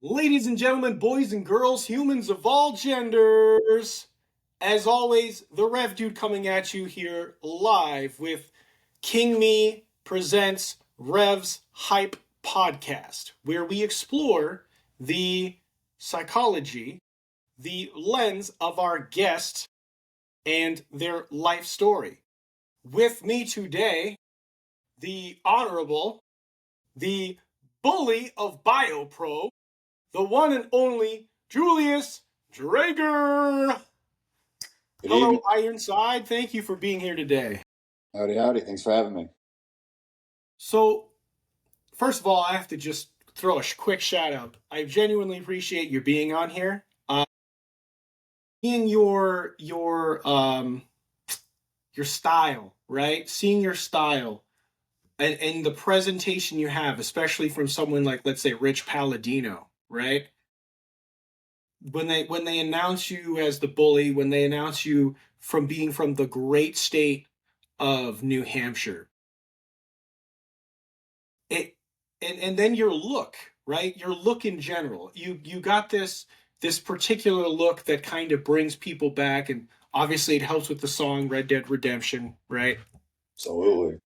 Ladies and gentlemen, boys and girls, humans of all genders, as always, the Rev Dude coming at you here live with King Me presents Rev's Hype Podcast, where we explore the psychology, the lens of our guest, and their life story. With me today, the Honorable, the bully of BioPro, the one and only Julius Drager. Good Hello, evening. Ironside. Thank you for being here today. Howdy, howdy. Thanks for having me. So, first of all, I have to just throw a quick shout out. I genuinely appreciate you being on here. Seeing your style, right? Seeing your style and the presentation you have, especially from someone like, let's say, Rich Palladino, right? When they announce you as the bully, when they announce you from being from the great state of New Hampshire, it and then your look, right? Your look in general. You got this particular look that kind of brings people back, and obviously it helps with the song Red Dead Redemption, right? Absolutely.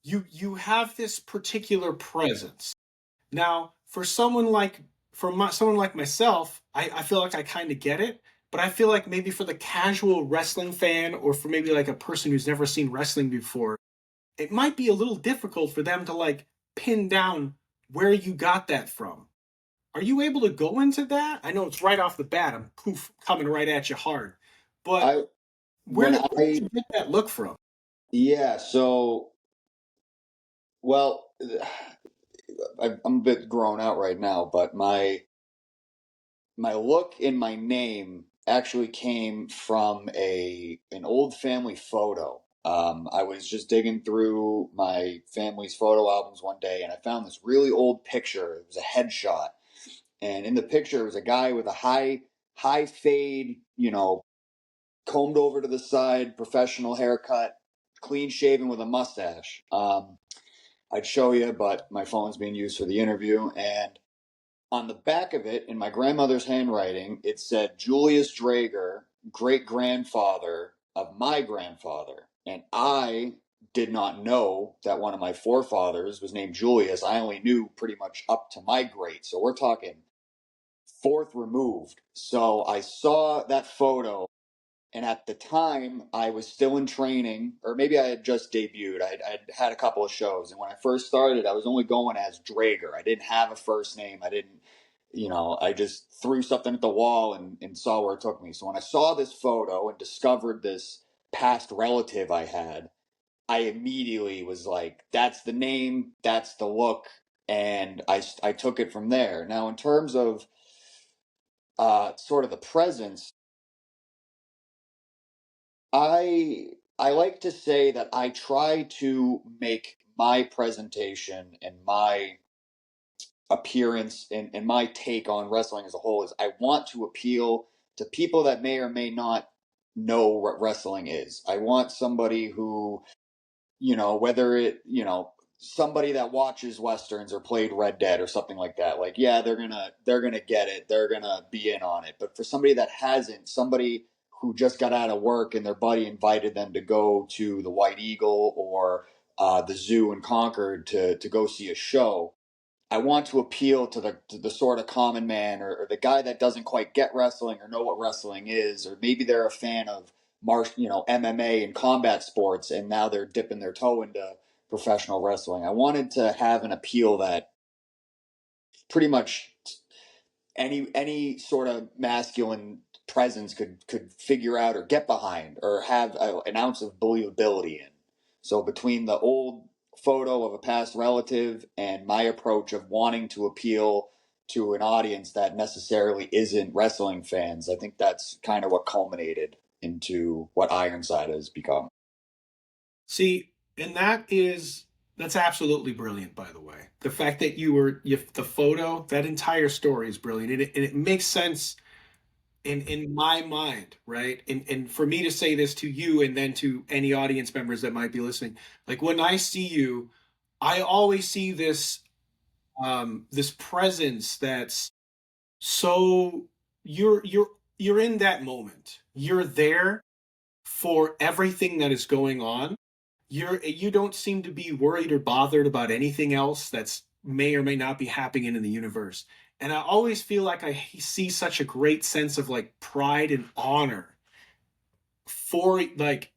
You have this particular presence. Now, someone like myself, I feel like I kind of get it, but I feel like maybe for the casual wrestling fan or for maybe like a person who's never seen wrestling before, it might be a little difficult for them to like pin down where you got that from. Are you able to go into that? I know it's right off the bat. I'm coming right at you hard, but I where when did, where did I you get that look from? yeah, so well, I'm a bit grown out right now, but my look in my name actually came from an old family photo. I was just digging through my family's photo albums one day, and I found this really old picture. It was a headshot, and in the picture, it was a guy with a high fade, combed over to the side, professional haircut, clean shaven with a mustache. I'd show you, but my phone's being used for the interview. And on the back of it, in my grandmother's handwriting, it said Julius Drager, great grandfather of my grandfather. And I did not know that one of my forefathers was named Julius. I only knew pretty much up to my great. So we're talking fourth removed. So I saw that photo, and at the time, I was still in training, or maybe I had just debuted. I'd had a couple of shows. And when I first started, I was only going as Drager. I didn't have a first name. I didn't, I just threw something at the wall and saw where it took me. So when I saw this photo and discovered this past relative I had, I immediately was like, that's the name, that's the look. And I took it from there. Now, in terms of sort of the presence, I like to say that I try to make my presentation and my appearance and my take on wrestling as a whole is I want to appeal to people that may or may not know what wrestling is. I want somebody who, whether somebody that watches westerns or played Red Dead or something like that, like yeah, they're gonna get it, they're gonna be in on it. But for somebody that hasn't, somebody who just got out of work and their buddy invited them to go to the White Eagle or the zoo in Concord to go see a show, I want to appeal to the sort of common man or the guy that doesn't quite get wrestling or know what wrestling is, or maybe they're a fan of MMA and combat sports, and now they're dipping their toe into professional wrestling. I wanted to have an appeal that pretty much any sort of masculine presence could figure out or get behind or have an ounce of believability in. So between the old photo of a past relative and my approach of wanting to appeal to an audience that necessarily isn't wrestling fans, I think that's kind of what culminated into what Ironside has become. See, and that's absolutely brilliant, by the way. The fact that the photo, that entire story is brilliant, and it makes sense in my mind, right? And for me to say this to you and then to any audience members that might be listening, like when I see you, I always see this this presence that's so you're in that moment. You're there for everything that is going on. You don't seem to be worried or bothered about anything else that's may or may not be happening in the universe. And I always feel like I see such a great sense of like pride and honor for like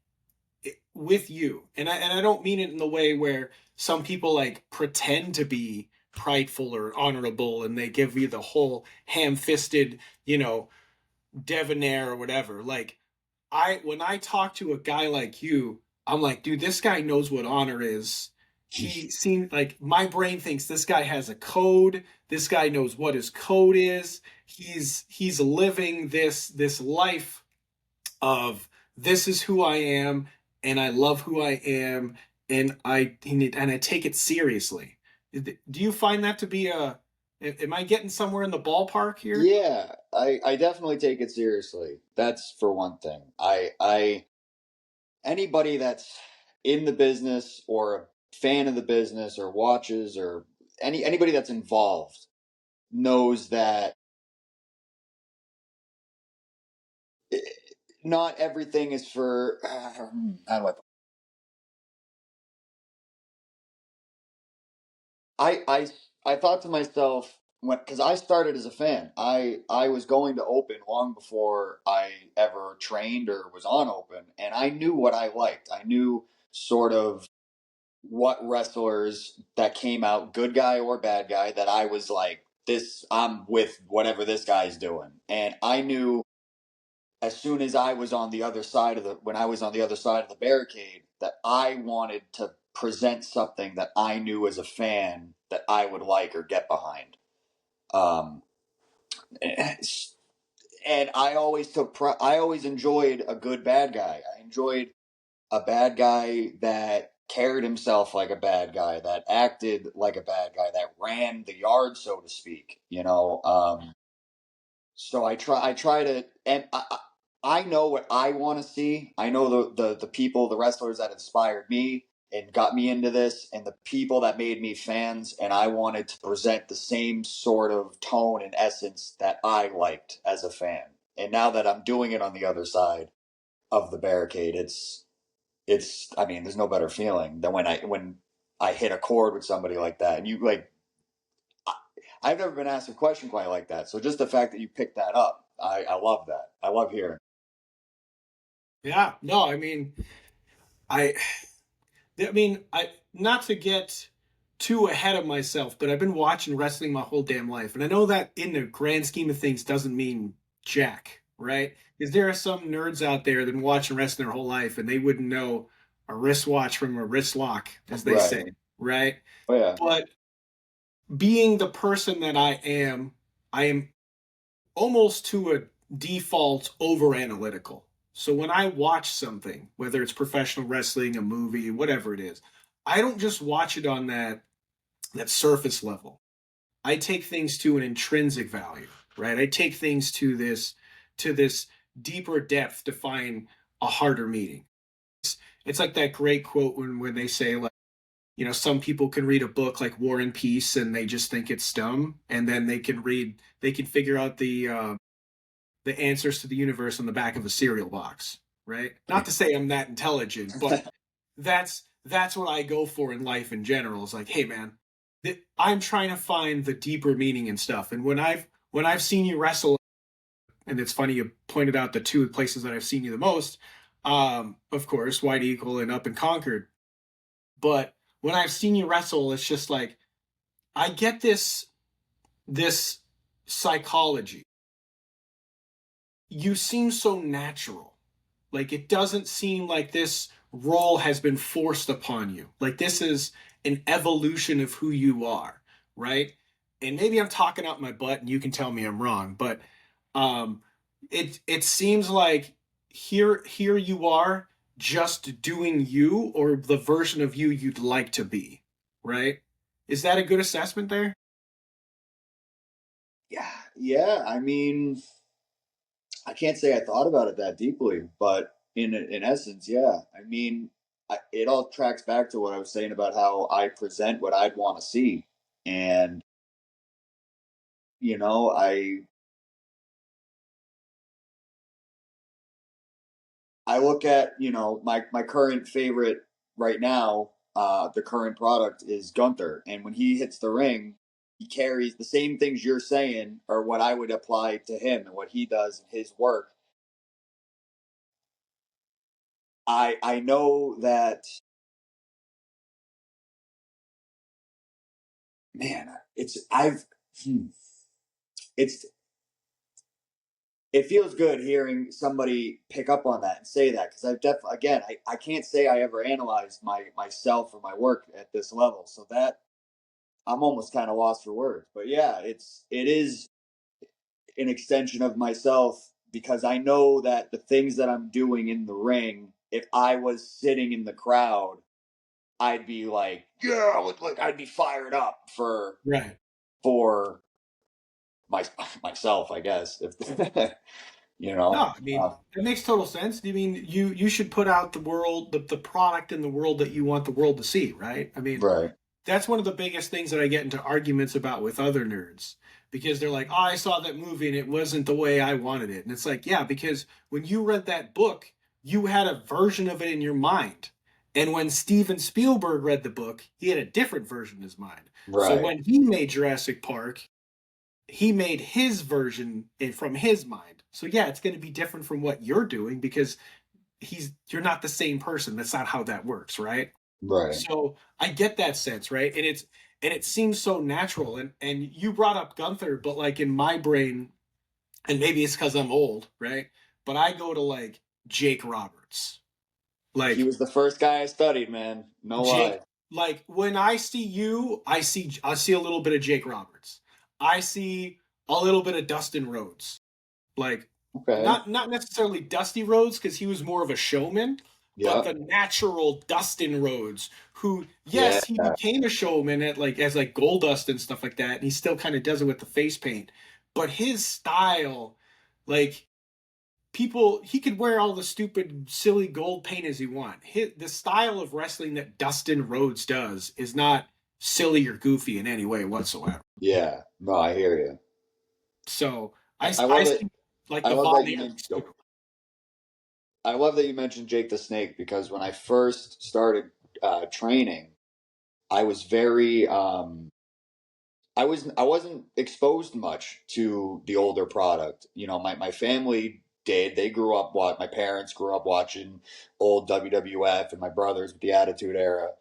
with you. And I don't mean it in the way where some people like pretend to be prideful or honorable and they give you the whole ham-fisted, debonair or whatever. Like when I talk to a guy like you, I'm like, dude, this guy knows what honor is. He seems like my brain thinks this guy has a code. This guy knows what his code is. He's living this life of this is who I am and I love who I am and I take it seriously. Do you find that to be am I getting somewhere in the ballpark here? Yeah, I definitely take it seriously. That's for one thing. I anybody that's in the business or a fan of the business or watches or anybody that's involved knows that not everything is for how do I thought to myself when because I started as a fan. I was going to open long before I ever trained or was on open, and I knew what I liked. I knew sort of what wrestlers that came out, good guy or bad guy, that I was like, this I'm with whatever this guy's doing. And I knew as soon as I was on the other side of the when I was on the other side of the barricade that I wanted to present something that I knew as a fan that I would like or get behind. Um, and I always I always enjoyed a good bad guy. I enjoyed a bad guy that carried himself like a bad guy, that acted like a bad guy, that ran the yard, so to speak. So I try to, and I know what I want to see. I know the people, the wrestlers that inspired me and got me into this, and the people that made me fans. And I wanted to present the same sort of tone and essence that I liked as a fan. And now that I'm doing it on the other side of the barricade, it's I mean, there's no better feeling than when I hit a chord with somebody like that, and you like I've never been asked a question quite like that. So just the fact that you picked that up, I love that. I love hearing. Yeah, no, I I not to get too ahead of myself, but I've been watching wrestling my whole damn life, and I know that in the grand scheme of things doesn't mean jack, right? Because there are some nerds out there that have been watching wrestling their whole life, and they wouldn't know a wristwatch from a wrist lock, as they Right. say, right? Oh yeah. But being the person that I am almost to a default over analytical. So when I watch something, whether it's professional wrestling, a movie, whatever it is, I don't just watch it on that surface level. I take things to an intrinsic value, right? I take things to this deeper depth to find a harder meaning. It's like that great quote when they say like, some people can read a book like War and Peace and they just think it's dumb, and then they can figure out the answers to the universe on the back of a cereal box, right? Not to say I'm that intelligent, but that's what I go for in life in general. Is like, hey man, I'm trying to find the deeper meaning and stuff. And when I've seen you wrestle, and it's funny you pointed out the two places that I've seen you the most, of course, White Eagle and Up and Concord. But when I've seen you wrestle, it's just like I get this psychology. You seem so natural. Like it doesn't seem like this role has been forced upon you. Like this is an evolution of who you are, right? And maybe I'm talking out my butt and you can tell me I'm wrong, but um it seems like here you are just doing you or the version of you you'd like to be, right? Is that a good assessment there? Yeah. Yeah. I mean, I can't say I thought about it that deeply, but in essence, yeah. I mean, it all tracks back to what I was saying about how I present what I'd want to see, and you know, I look at, you know, my current favorite right now, the current product is Gunther. And when he hits the ring, he carries the same things you're saying are what I would apply to him and what he does in his work. I know that, man, hmm, it's it feels good hearing somebody pick up on that and say that, because I've definitely, again, I can't say I ever analyzed myself or my work at this level. So that I'm almost kind of lost for words. But yeah, it is an extension of myself, because I know that the things that I'm doing in the ring, if I was sitting in the crowd, I'd be like, yeah, like I'd be fired up Right. for my myself, I guess. If you know, No, I mean it makes total sense. I mean you should put out the world the product in the world that you want the world to see, right? I mean right, that's one of the biggest things that I get into arguments about with other nerds, because they're like, "Oh, I saw that movie and it wasn't the way I wanted it." And it's like, "Yeah, because when you read that book, you had a version of it in your mind. And when Steven Spielberg read the book, he had a different version in his mind. So right, when he made Jurassic Park, he made his version from his mind. So yeah, it's going to be different from what you're doing, because you're not the same person. That's not how that works, right?" right. So I get that sense, right? And it seems so natural. And you brought up Gunther, but like in my brain, and maybe it's because I'm old, right? But I go to like Jake Roberts. He Like was the first guy I studied, man. No lie. Jake, like when I see you, I see a little bit of Jake Roberts. I see a little bit of Dustin Rhodes. Like Okay. not necessarily Dusty Rhodes, because he was more of a showman, but Yep. the natural Dustin Rhodes, who Yeah. yes, he became a showman at like as like Goldust and stuff like that, and he still kind of does it with the face paint. But his style, like people, he could wear all the stupid, silly gold paint as he want. The style of wrestling that Dustin Rhodes does is not silly or goofy in any way whatsoever. Yeah. No, I hear you. So I I love it. see like I the love that Von you mean. Erichs too. I love that you mentioned Jake the Snake, because when I first started training, I was very I wasn't exposed much to the older product. You know, my family did. They grew up my parents grew up watching old WWF, and my brothers with the Attitude Era.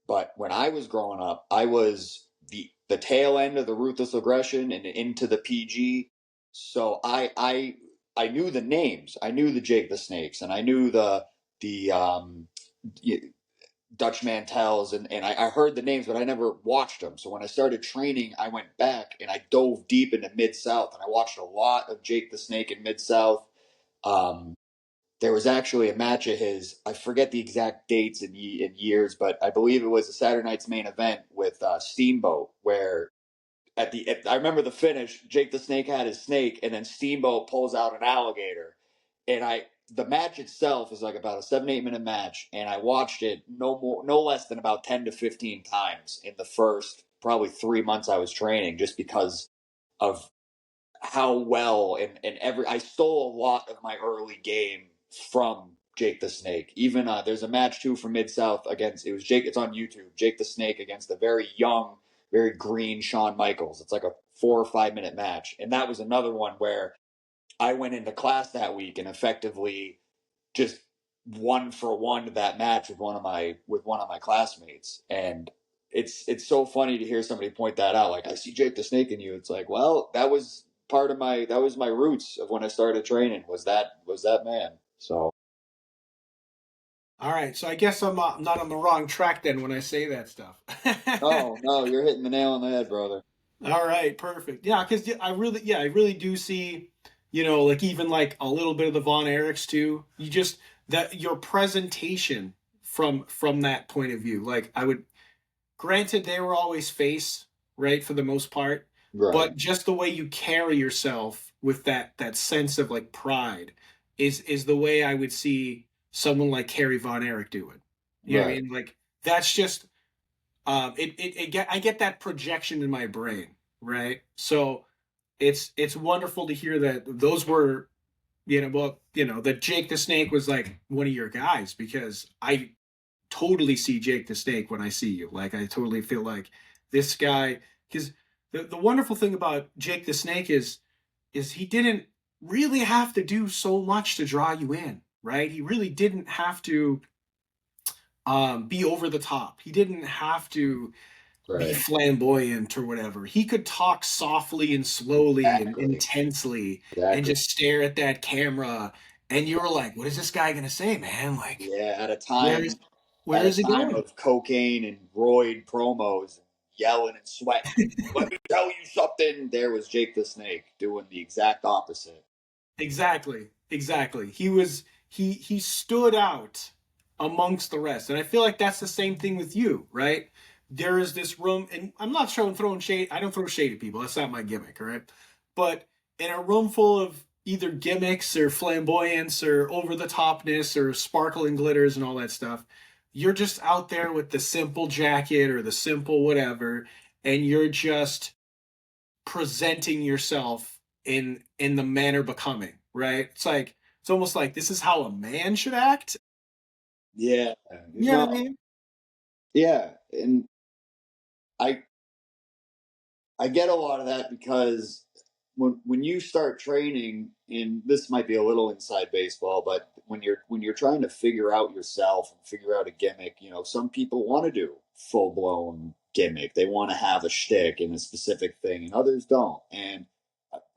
But when I was growing up, I was the tail end of the ruthless aggression and into the PG. So I knew the names. I knew the Jake the Snakes, and I knew the Dutch Mantels, and I heard the names, but I never watched them. So when I started training, I went back and I dove deep into Mid South, and I watched a lot of Jake the Snake in Mid South. Um, there was actually a match of his. I forget the exact dates and years, but I believe it was a Saturday Night's Main Event with Steamboat, where I remember the finish. Jake the Snake had his snake, and then Steamboat pulls out an alligator. And the match itself is like about a 7 8 minute match, and I watched it no less than about 10 to 15 times in the first probably 3 months I was training, just because of how well and every I stole a lot of my early game from Jake the Snake. Even there's a match too from Mid South against it was Jake. It's on YouTube. Jake the Snake against the very young, very green Shawn Michaels. It's like a 4 or 5 minute match, and that was another one where I went into class that week and effectively just 1 for 1 that match with one of my classmates. And it's so funny to hear somebody point that out. Like, I see Jake the Snake in you. It's like, well, that was my roots of when I started training, was that man. So All right, so I guess I'm not on the wrong track then when I say that stuff. oh no, you're hitting the nail on the head, brother. All right, perfect. Yeah, because I really do see, like even like a little bit of the Von Erichs too. You just that your presentation from that point of view. Like I would, granted, they were always face, right, for the most part, Right, but just the way you carry yourself with that sense of like pride is the way I would see someone like Harry Von Erich do it. You know what I right. mean? Like that's just I get that projection in my brain, right? So it's wonderful to hear that those were, that Jake the Snake was like one of your guys, because I totally see Jake the Snake when I see you. Like, I totally feel like this guy, because the wonderful thing about Jake the Snake is he didn't really have to do so much to draw you in, right? He really didn't have to be over the top. He didn't have to be Right. flamboyant or whatever. He could talk softly and slowly and Exactly. intensely and Exactly. just stare at that camera. And you were like, what is this guy going to say, man? Like, Yeah. where's, At where a is he time going? of cocaine and roid promos, and yelling and sweating. Let me tell you something. There was Jake the Snake doing the exact opposite. Exactly. Exactly. He stood out amongst the rest. And I feel like that's the same thing with you, right? There is this room, and I'm not throwing shade. I don't throw shade at people. That's not my gimmick, all right? But in a room full of either gimmicks or flamboyance or over the topness or sparkling glitters and all that stuff, you're just out there with the simple jacket or the simple whatever, and you're just presenting yourself in the manner becoming, right? It's almost like this is how a man should act. Yeah. You know what I Well, mean? yeah. And I I get a lot of that because when you start training, and this might be a little inside baseball, but when you're trying to figure out yourself and figure out a gimmick, some people want to do full blown gimmick. They want to have a shtick in a specific thing, and others don't. And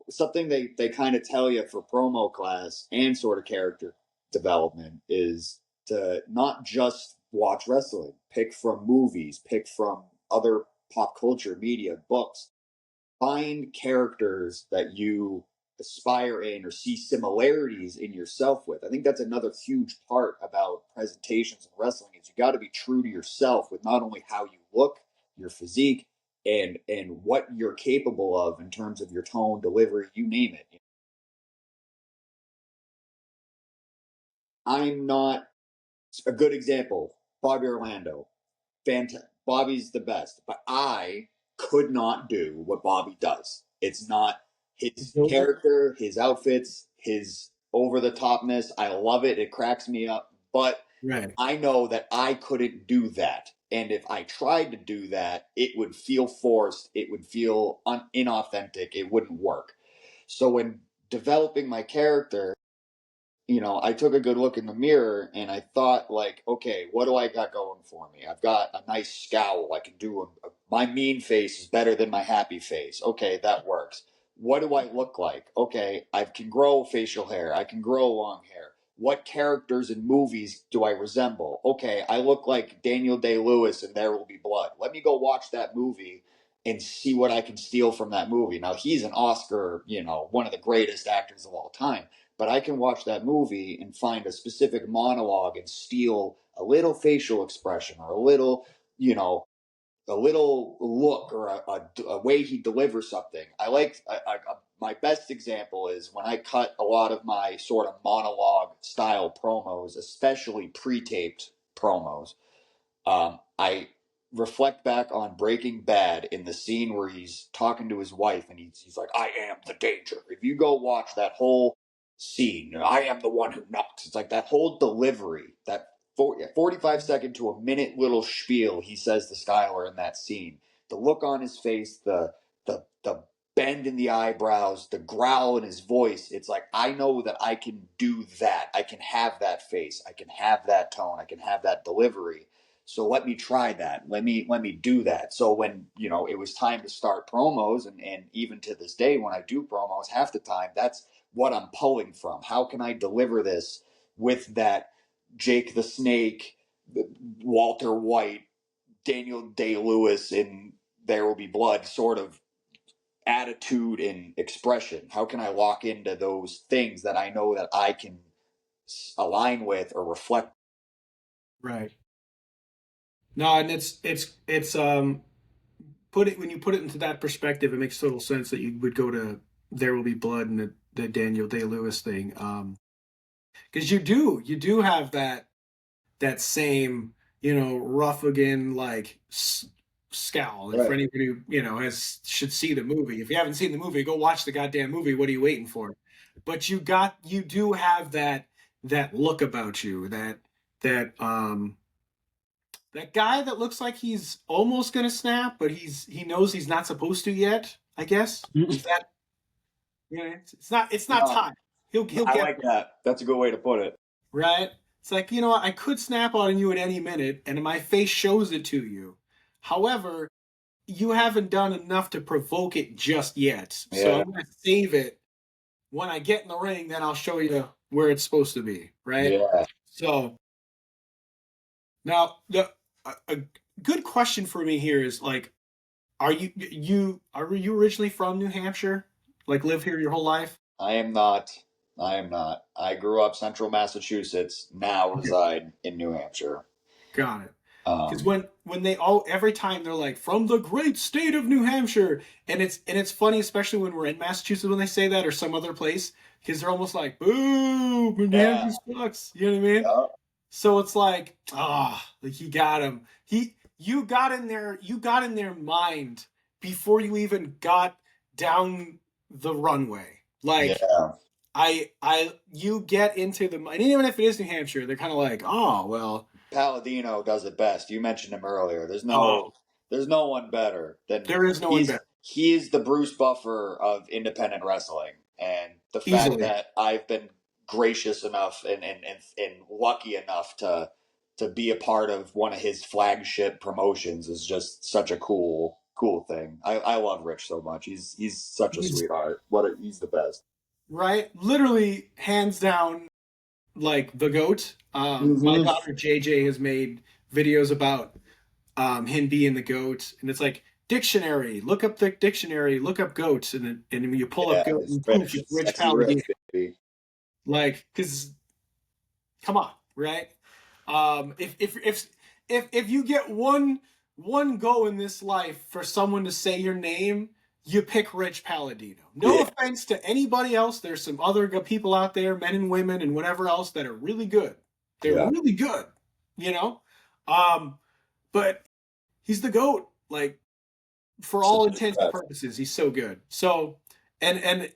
something they kind of tell you for promo class and sort of character development is to not just watch wrestling, pick from movies, pick from other pop culture media, books, find characters that you aspire in or see similarities in yourself with. I think that's another huge part about presentations in wrestling is you got to be true to yourself with not only how you look, your physique, and what you're capable of in terms of your tone, delivery, you name it. I'm not a good example. Bobby Orlando, fantastic. Bobby's the best, but I could not do what Bobby does. It's not his Nope. character, his outfits, his over the topness. I love it. It cracks me up. But Right. I know that I couldn't do that. And if I tried to do that, it would feel forced. It would feel inauthentic. It wouldn't work. So when developing my character, I took a good look in the mirror and I thought, like, okay, what do I got going for me? I've got a nice scowl. I can do my mean face is better than my happy face. Okay, that works. What do I look like? Okay, I can grow facial hair. I can grow long hair. What characters in movies do I resemble? Okay, I look like Daniel Day-Lewis in There Will Be Blood. Let me go watch that movie and see what I can steal from that movie. Now, he's an Oscar, one of the greatest actors of all time, but I can watch that movie and find a specific monologue and steal a little facial expression or a little look or a way he delivers something. My best example is when I cut a lot of my sort of monologue style promos, especially pre-taped promos. I reflect back on Breaking Bad in the scene where he's talking to his wife and he's like, I am the danger. If you go watch that whole scene, I am the one who knocks. It's like that whole delivery, that 45-second to a minute little spiel he says to Skylar in that scene. The look on his face, the bend in the eyebrows, the growl in his voice. It's like, I know that I can do that. I can have that face. I can have that tone. I can have that delivery, so let me try that. Let me do that. So when it was time to start promos, and even to this day when I do promos, half the time that's what I'm pulling from. How can I deliver this with that Jake the Snake, Walter White, Daniel Day Lewis in There Will Be Blood sort of attitude and expression? How can I lock into those things that I know that I can align with or reflect? Right. No, and it's put it when you put it into that perspective, it makes total sense that you would go to There Will Be Blood and the Daniel Day Lewis thing. Because you do have that same, rough again, like scowl. And for Right. anybody who has should see the movie, if you haven't seen the movie, go watch the goddamn movie. What are you waiting for? But you do have that look about you, that guy that looks like he's almost gonna snap, but he knows he's not supposed to yet. I guess is that it's not No, time. He'll I get like that. That's a good way to put it. right. It's like what, I could snap on you at any minute, and my face shows it to you. However, you haven't done enough to provoke it just yet. So Yeah. I'm gonna save it when I get in the ring. Then I'll show you where it's supposed to be. Right. Yeah. So now a good question for me here is like, are you originally from New Hampshire? Like live here your whole life? I am not. I am not. I grew up central Massachusetts, now Okay, reside in New Hampshire. got it. Because Um, when they all every time they're like from the great state of New Hampshire, and it's funny, especially when we're in Massachusetts when they say that or some other place, because they're almost like boo, New yeah. Hampshire sucks. You know what I mean? Yeah. So it's like like he got him. You got in there. You got in their mind before you even got down the runway. Like Yeah. you get into the, and even if it is New Hampshire, they're kind of like, oh well, Palladino does it best. You mentioned him earlier. oh, There's no one better than there is no one better. he's the Bruce Buffer of independent wrestling. And the fact Easily. that I've been gracious enough and lucky enough to be a part of one of his flagship promotions is just such a cool thing. I love Rich so much. He's such a He's sweetheart. He's the best. right, literally hands down, like the goat. My Mm-hmm. daughter JJ has made videos about him being the goat, and it's like dictionary. Look up the dictionary. Look up goats, and when you pull up Yeah, goat, it's and poof, Rich. you It's Rich sexy Rich, Paladino. baby. Like, because come on, right? If you get one go in this life for someone to say your name, you pick Rich Palladino. No Yeah, offense to anybody else. There's some other people out there, men and women and whatever else, that are really good. They're yeah. really good, you know. Um, but he's the goat. Like for all intents and purposes, he's so good. So, and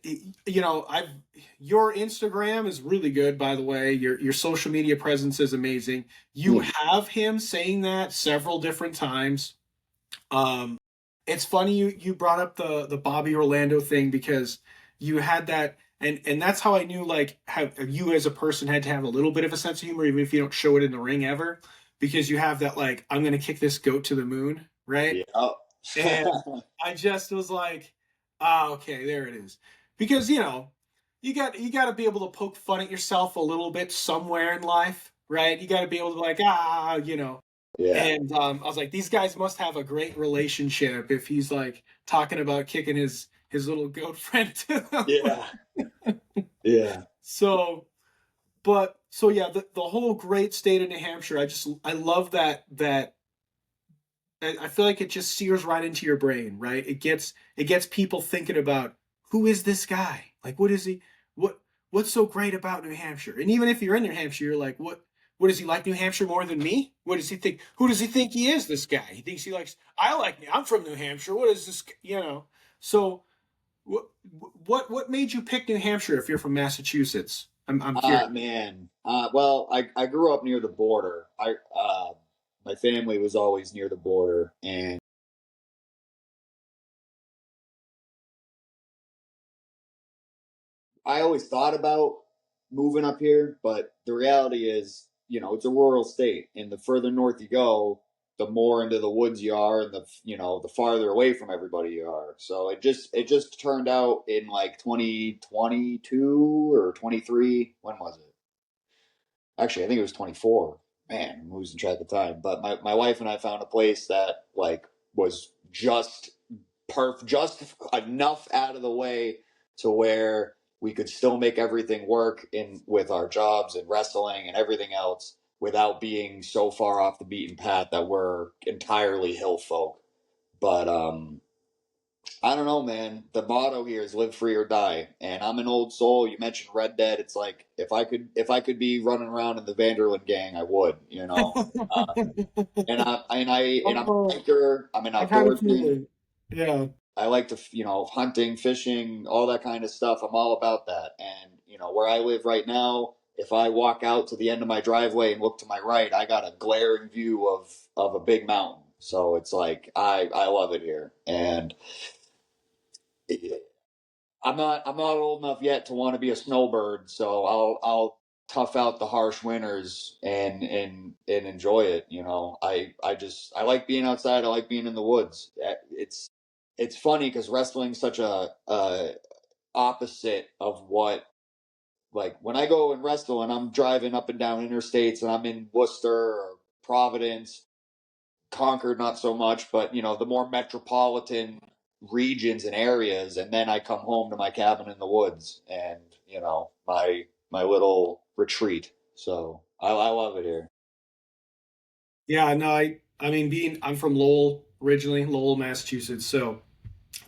I've your Instagram is really good, by the way. Your social media presence is amazing. You Mm. have him saying that several different times. Um, it's funny you brought up the Bobby Orlando thing, because you had that, and that's how I knew, like, how you as a person had to have a little bit of a sense of humor, even if you don't show it in the ring ever, because you have that, like, I'm gonna kick this goat to the moon, right? Yeah. And I just was like, okay, there it is. Because you got to be able to poke fun at yourself a little bit somewhere in life, right? You got to be able to, like, Yeah. And I was like, these guys must have a great relationship if he's like talking about kicking his little goat friend to them. Yeah. Yeah. So, yeah, the whole great state of New Hampshire, I love that I feel like it just sears right into your brain, right? It gets people thinking about, who is this guy? Like, what is he? What's so great about New Hampshire? And even if you're in New Hampshire, you're like, what does he like New Hampshire more than me? What does he think? Who does he think he is? This guy? He thinks he likes. I like. I'm from New Hampshire. What is this? So what made you pick New Hampshire if you're from Massachusetts? I'm curious. Man. Well, I grew up near the border. My family was always near the border, and I always thought about moving up here, but the reality is, it's a rural state, and the further north you go, the more into the woods you are, and the farther away from everybody you are. So it just turned out in like 2022 or 23. When was it? Actually, I think it was 24. Man, I'm losing track of time. But my wife and I found a place that like was just enough out of the way to where we could still make everything work in with our jobs and wrestling and everything else without being so far off the beaten path that we're entirely hill folk. But I don't know, man. The motto here is live free or die, and I'm an old soul. You mentioned Red Dead. It's like if I could be running around in the Vanderlyn gang, I would. Uh, and I'm a Oh, hiker. I'm an I kind of feel outdoorsman. it. Yeah. I like to, hunting, fishing, all that kind of stuff. I'm all about that. And, where I live right now, if I walk out to the end of my driveway and look to my right, I got a glaring view of a big mountain. So it's like, I love it here. And I'm not old enough yet to want to be a snowbird. So I'll tough out the harsh winters and enjoy it. I like being outside. I like being in the woods. It's funny because wrestling's such a opposite of what, like, when I go and wrestle and I'm driving up and down interstates and I'm in Worcester or Providence, Concord not so much, but the more metropolitan regions and areas, and then I come home to my cabin in the woods and my little retreat. So I love it here. Yeah, no, I mean I'm from Lowell originally, Lowell, Massachusetts, so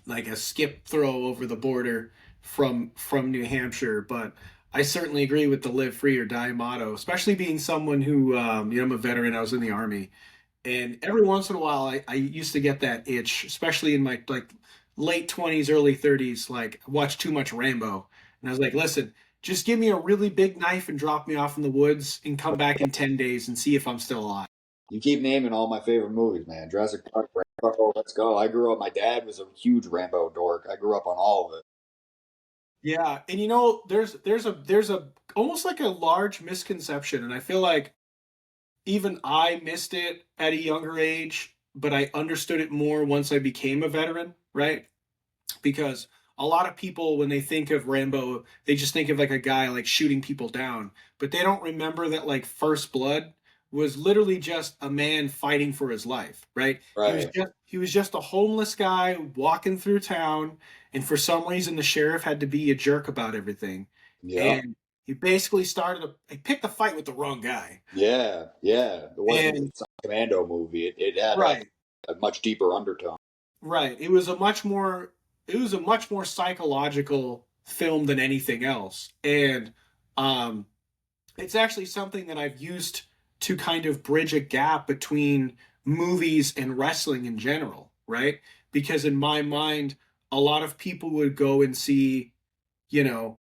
like a skip throw over the border from New Hampshire, but I certainly agree with the live free or die motto, especially being someone who I'm a veteran, I was in the army, and every once in a while I used to get that itch, especially in my like late 20s, early 30s, like I watched too much Rambo. And I was like, listen, just give me a really big knife and drop me off in the woods and come back in 10 days and see if I'm still alive. You keep naming all my favorite movies, man. Jurassic Park, Rambo, let's go. I grew up. My dad was a huge Rambo dork. I grew up on all of it. Yeah, and there's a almost like a large misconception, and I feel like even I missed it at a younger age, but I understood it more once I became a veteran, right? Because a lot of people, when they think of Rambo, they just think of like a guy like shooting people down, but they don't remember that like First Blood was literally just a man fighting for his life, right? Right. He was just a homeless guy walking through town, and for some reason the sheriff had to be a jerk about everything, Yeah. and he picked a fight with the wrong guy, Yeah. Yeah. It wasn't and just a commando movie. It had a, right. a much deeper undertone. Right. It was a much more psychological film than anything else. And um it's actually something that I've used to kind of bridge a gap between movies and wrestling in general, right? Because in my mind, a lot of people would go and see, you know,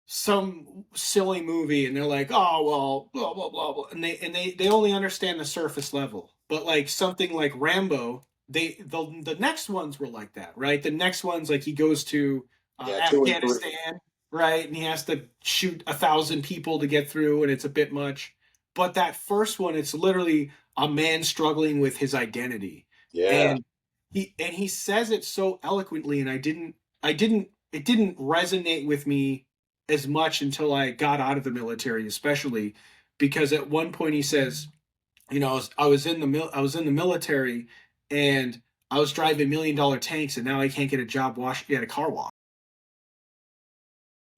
some silly movie and they're like, oh well, blah blah blah blah, and they only understand the surface level. But like something like Rambo, the next ones were like that, right? The next ones, like he goes to Yeah. Two and three. Afghanistan, right, and he has to shoot 1,000 people to get through, and it's a bit much. But that first one, it's literally a man struggling with his identity, Yeah. and he says it so eloquently, and I didn't it didn't resonate with me as much until I got out of the military, especially because at one point he says, I was in the military and I was driving $1 million tanks and now I can't get a job washing at a car wash.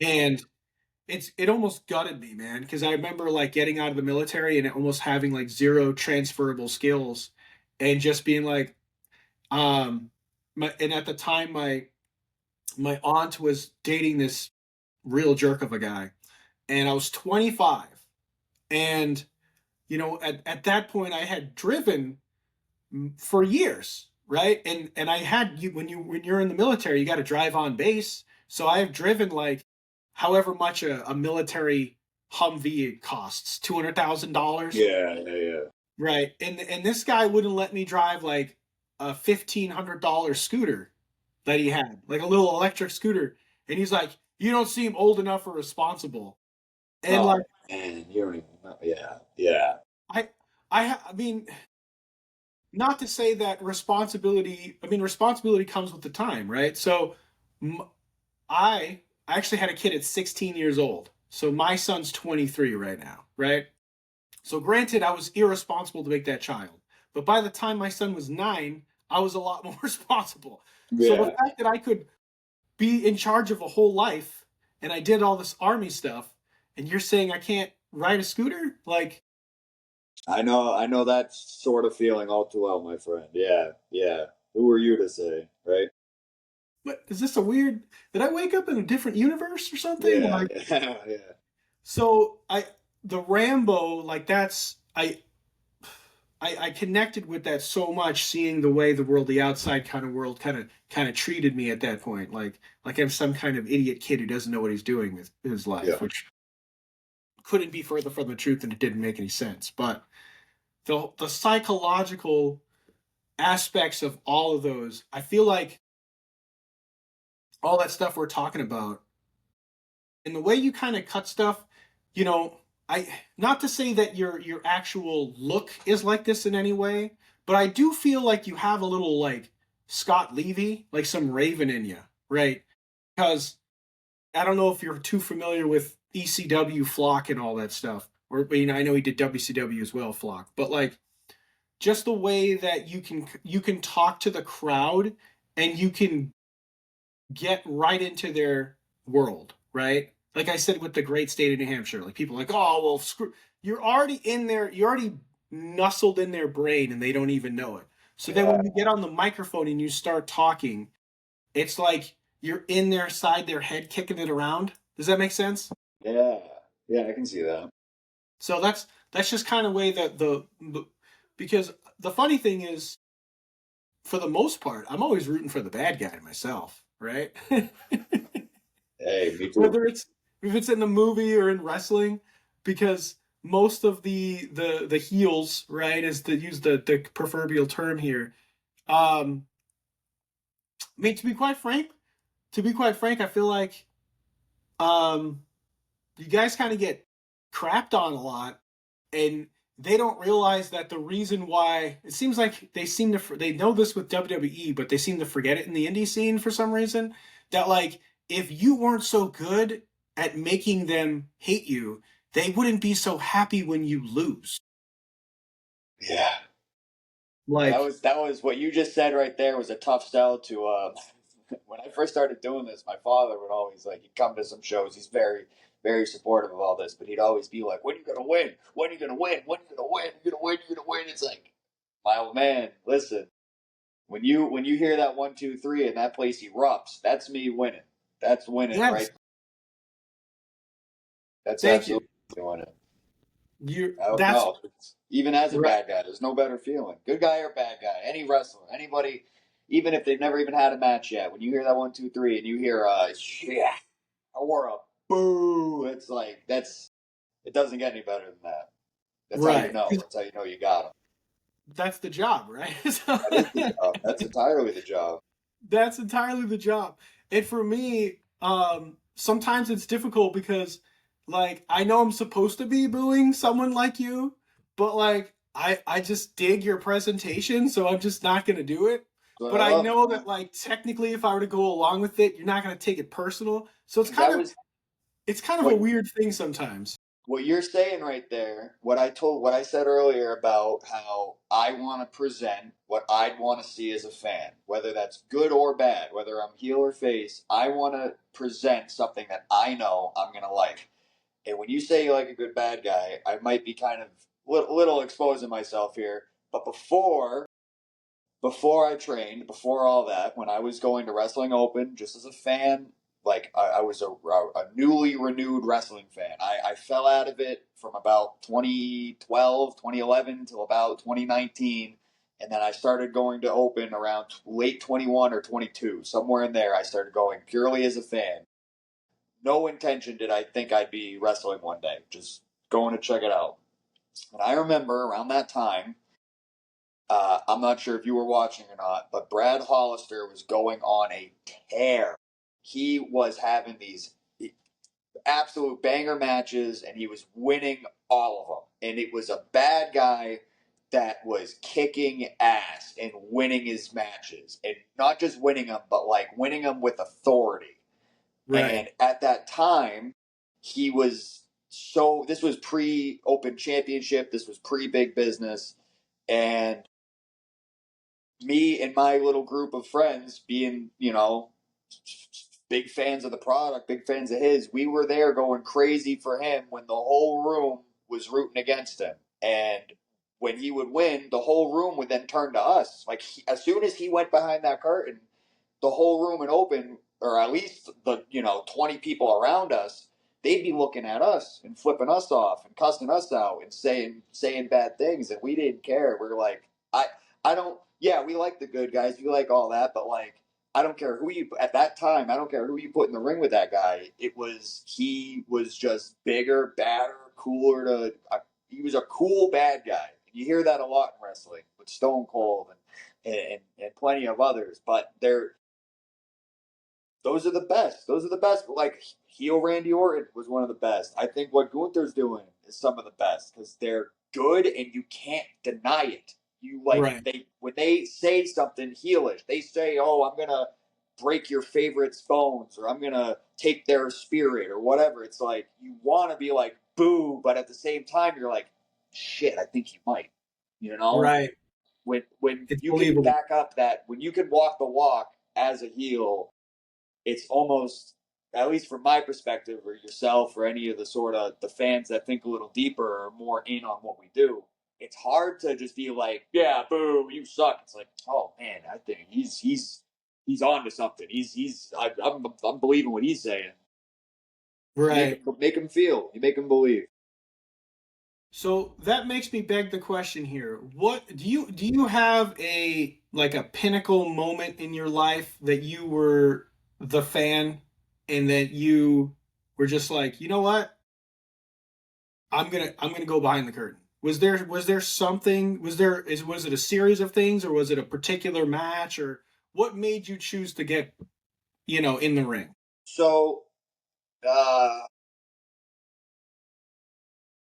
And it almost gutted me, man, because I remember like getting out of the military and almost having like zero transferable skills and just being like, and at the time my aunt was dating this real jerk of a guy and I was 25. And at that point I had driven for years, right? And I had you when you're in the military, you got to drive on base. So I have driven like however much a military Humvee costs, $200,000, Yeah. Yeah. Yeah. right? And this guy wouldn't let me drive like a $1,500 scooter that he had, like a little electric scooter. And he's like, "You don't seem old enough or responsible." And Oh like man, you don't even know. Yeah. Yeah. I I mean, not to say that responsibility comes with the time, right? So I actually had a kid at 16 years old. So my son's 23 right now, right? So granted, I was irresponsible to make that child. But by the time my son was 9, I was a lot more responsible. So the Yeah. fact that I could be in charge of a whole life and I did all this army stuff and you're saying I can't ride a scooter? Like, I know that sort of feeling all too well, my friend. Yeah. Yeah. Who are you to say, right? what is this a weird? Did I wake up in a different universe or something? Yeah, Like, yeah, yeah. so the Rambo, like that's I connected with that so much, seeing the way the world, the outside kind of world, kind of treated me at that point, like I'm some kind of idiot kid who doesn't know what he's doing with his life, Yeah. which couldn't be further from the truth, and it didn't make any sense. But the psychological aspects of all of those, I feel like all that stuff we're talking about, and the way you kind of cut stuff, you know, I not to say that your actual look is like this in any way, but I do feel like you have a little like Scott Levy, like some Raven in you, right? Because I don't know if you're too familiar with ECW Flock and all that stuff, or I know he did WCW as well, Flock, but like just the way that you can talk to the crowd and you can get right into their world, right? Like I said with the great state of New Hampshire, like people are like, oh well, screw. You're already in there. You're already nestled in their brain, and they don't even know it. So then Yeah, when you get on the microphone and you start talking, it's like you're in their side, their head, kicking it around. Does that make sense? yeah, yeah. I can see that. So that's just kind of way that because the funny thing is, for the most part, I'm always rooting for the bad guy myself, right? Hey, me too. Whether it's if it's in the movie or in wrestling, because most of the heels, right, is to use the proverbial term here. I mean, to be quite frank, I feel like um, you guys kind of get crapped on a lot, and they don't realize that the reason why it seems like they know this with WWE, but they seem to forget it in the indie scene for some reason. That like if you weren't so good at making them hate you, they wouldn't be so happy when you lose. Yeah. Yeah, Like, that was what you just said right there was a tough sell to when I first started doing this, my father would always like he'd come to some shows. He's very supportive of all this, but he'd always be like, "When are you gonna win? When are you gonna win? When are you gonna win? You're gonna win, you're gonna win." It's like, my old man, listen, when you hear that 1, 2, 3 and that place erupts, that's me winning. That's winning, yes, right? That's thank you. absolutely winning. You I don't that's know. Even as a right. bad guy, there's no better feeling. Good guy or bad guy, any wrestler, anybody, even if they've never even had a match yet, when you hear that 1, 2, 3 and you hear yeah or a boo, it's like it doesn't get any better than that. That's how you Right. know. That's how you know you got them. That's the job, right? So That is the job. That's entirely the job. that's entirely the job. And for me, sometimes it's difficult because, like, I know I'm supposed to be booing someone like you, but like, I just dig your presentation, so I'm just not gonna do it. But But I I love it, know man. that, like, technically, if I were to go along with it, you're not gonna take it personal. So That was it's kind of a what weird thing sometimes. what you're saying right there, what I said earlier about how I want to present what I'd want to see as a fan, whether that's good or bad, whether I'm heel or face, I want to present something that I know I'm going to like. And when you say you like a good bad guy, I might be kind of little exposing myself here, but before I trained, before all that, when I was going to Wrestling Open, just as a fan, like I was a newly renewed wrestling fan. I fell out of it from about 2012, 2011 till about 2019. And then I started going to Open around late 21 or 22. Somewhere in there, I started going purely as a fan. No intention did I think I'd be wrestling one day, just going to check it out. And I remember around that time, I'm not sure if you were watching or not, but Brad Hollister was going on a tear. He was having these absolute banger matches, and he was winning all of them. And it was a bad guy that was kicking ass and winning his matches, and not just winning them, but like winning them with authority. Right. And at that time, he was so. This was pre Open Championship. This was pre Big Business, and me and my little group of friends being, big fans of the product, big fans of his, we were there going crazy for him when the whole room was rooting against him. And when he would win, the whole room would then turn to us. Like, as soon as he went behind that curtain, the whole room and open, or at least the 20 people around us, they'd be looking at us and flipping us off and cussing us out and saying bad things, and we didn't care. We're like, I don't. Yeah, we like the good guys. We like all that, but like, I don't care who you at that time. I don't care who you put in the ring with that guy. He was just bigger, badder, cooler. He was a cool bad guy. You hear that a lot in wrestling with Stone Cold and plenty of others, but those are the best. Those are the best. Like heel Randy Orton was one of the best. I think what Gunther's doing is some of the best because they're good and you can't deny it. You like Right. they when they say something heelish, they say, "Oh, I'm gonna break your favorite's bones," or "I'm gonna take their spirit," or whatever. It's like you want to be like boo, but at the same time, you're like, "Shit, I think you might." You know, Right. when It's you can believable. back up that when you can walk the walk as a heel, it's almost, at least from my perspective, or yourself, or any of the sort of the fans that think a little deeper or more in on what we do. It's hard to just be like, yeah, boo, you suck. It's like, oh man, I think he's on to something. I'm believing what he's saying. Right. Make him feel. You make him believe. So that makes me beg the question here. What do you have a like a pinnacle moment in your life that you were the fan and that you were just like, you know what? I'm gonna go behind the curtain. Was there something was it a series of things or was it a particular match or what made you choose to get, in the ring? So uh,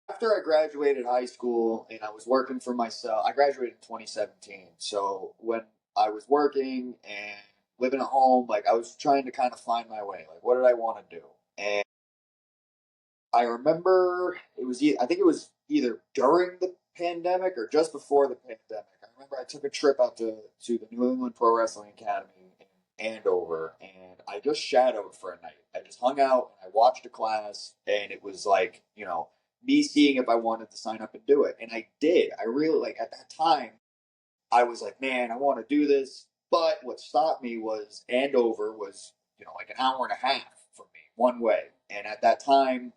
after I graduated high school and I was working for myself, I graduated in 2017. So when I was working and living at home, like I was trying to kind of find my way. Like, what did I want to do? And I remember I think it was either during the pandemic or just before the pandemic. I remember I took a trip out to the New England Pro Wrestling Academy in Andover, and I just shadowed for a night. I just hung out and I watched a class, and it was like, me seeing if I wanted to sign up and do it. And I did. I really, like, at that time, I was like, man, I want to do this. But what stopped me was Andover was, like an hour and a half from me one way. And at that time,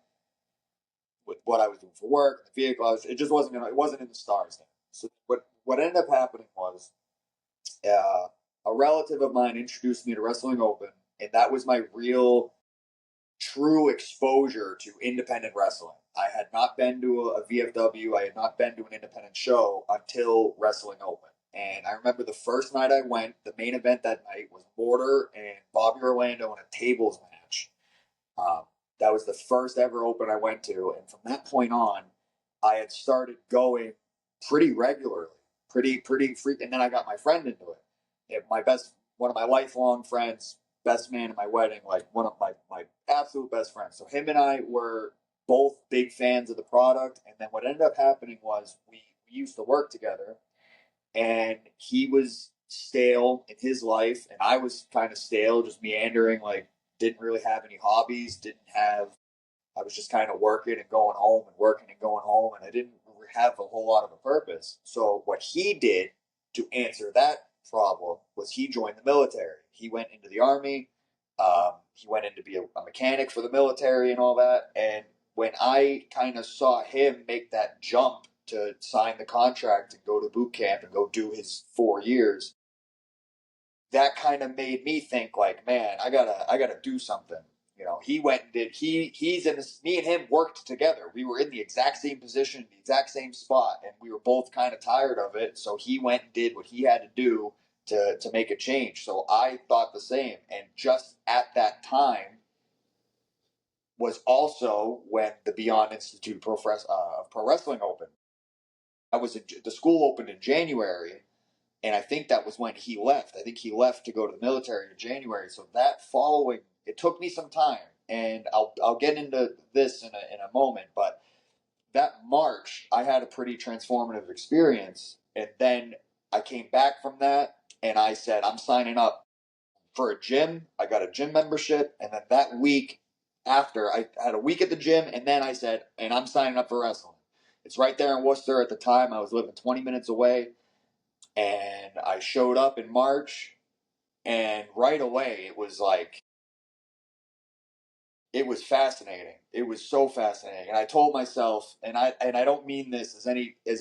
with what I was doing for work, the vehicle, it just it wasn't in the stars then. So what ended up happening was uh, a relative of mine introduced me to Wrestling Open, and that was my real, true exposure to independent wrestling. I had not been to a VFW, I had not been to an independent show until Wrestling Open. And I remember the first night I went, the main event that night was Mortar and Bobby Orlando in a tables match. Um, that was the first ever open I went to, and from that point on, I had started going pretty regularly, pretty freak. And then I got my friend into it. One of my lifelong friends, best man at my wedding, like one of my absolute best friends. So him and I were both big fans of the product. And then what ended up happening was we used to work together, and he was stale in his life, and I was kind of stale, just meandering, like didn't really have any hobbies, didn't have. I was just kind of working and going home and working and going home, and I didn't have a whole lot of a purpose. So what he did to answer that problem was he joined the military. He went into the army. He went in to be a mechanic for the military and all that. And when I kind of saw him make that jump to sign the contract and go to boot camp and go do his 4 years, that kind of made me think like, man, I gotta do something. He went and did he's in this, me and him worked together. We were in the exact same position, the exact same spot, and we were both kind of tired of it. So he went and did what he had to do to make a change. So I thought the same. And just at that time was also when the Beyond Institute of Pro Wrestling opened. The school opened in January, and I think that was when he left. I think he left to go to the military in January. So that following, it took me some time, and I'll get into this in a moment. But that March, I had a pretty transformative experience, and then I came back from that, and I said I'm signing up for a gym. I got a gym membership, and then that week after, I had a week at the gym, and then I said, and I'm signing up for wrestling. It's right there in Worcester at the time. I was living 20 minutes away, and I showed up in March, And right away, it was like, it was fascinating. It was so fascinating. And I told myself, and I don't mean this as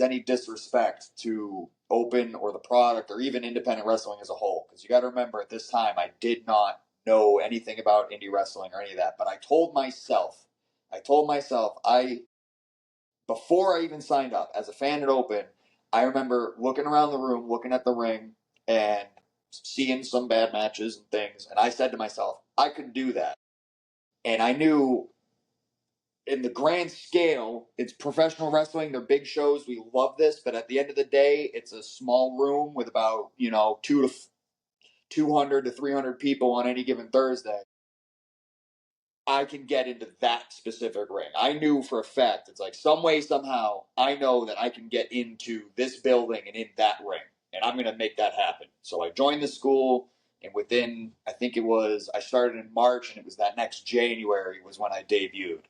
any disrespect to open or the product or even independent wrestling as a whole, because you got to remember at this time I did not know anything about indie wrestling or any of that. But I told myself, I before I even signed up as a fan at Open, I remember looking around the room, looking at the ring, and seeing some bad matches and things, and I said to myself, I could do that. And I knew in the grand scale, it's professional wrestling. They're big shows. We love this, but at the end of the day, it's a small room with about 200 to 300 people on any given Thursday. I can get into that specific ring. I knew for a fact, it's like some way, somehow, I know that I can get into this building and in that ring, and I'm going to make that happen. So I joined the school, and within, I think it was, I started in March, and it was that next January was when I debuted.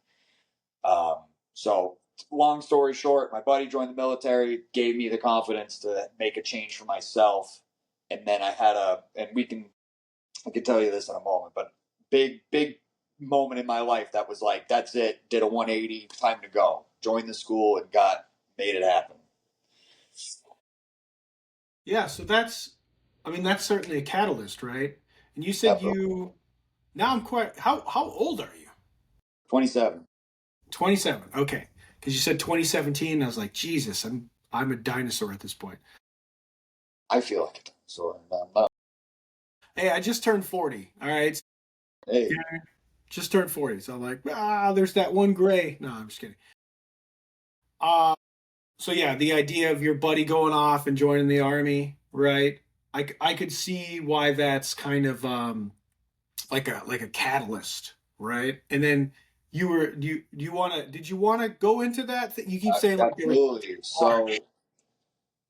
So long story short, my buddy joined the military, gave me the confidence to make a change for myself. And then I can tell you this in a moment, but big moment in my life that was like, that's it, did a 180, time to go. Joined the school and made it happen. Yeah, so that's certainly a catalyst, right? And you said Definitely. you, now I'm quite, how old are you? 27. 27. Okay. Because you said 2017, and I was like, Jesus, I'm a dinosaur at this point. I feel like a dinosaur. I'm not. Hey, I just turned 40. All right. Hey, Yeah, just turned 40. So I'm like, there's that one gray. No, I'm just kidding. Uh, so yeah, the idea of your buddy going off and joining the army, right? I could see why that's kind of like a catalyst, right? And then did you want to go into that? You keep saying like there was absolutely. So March.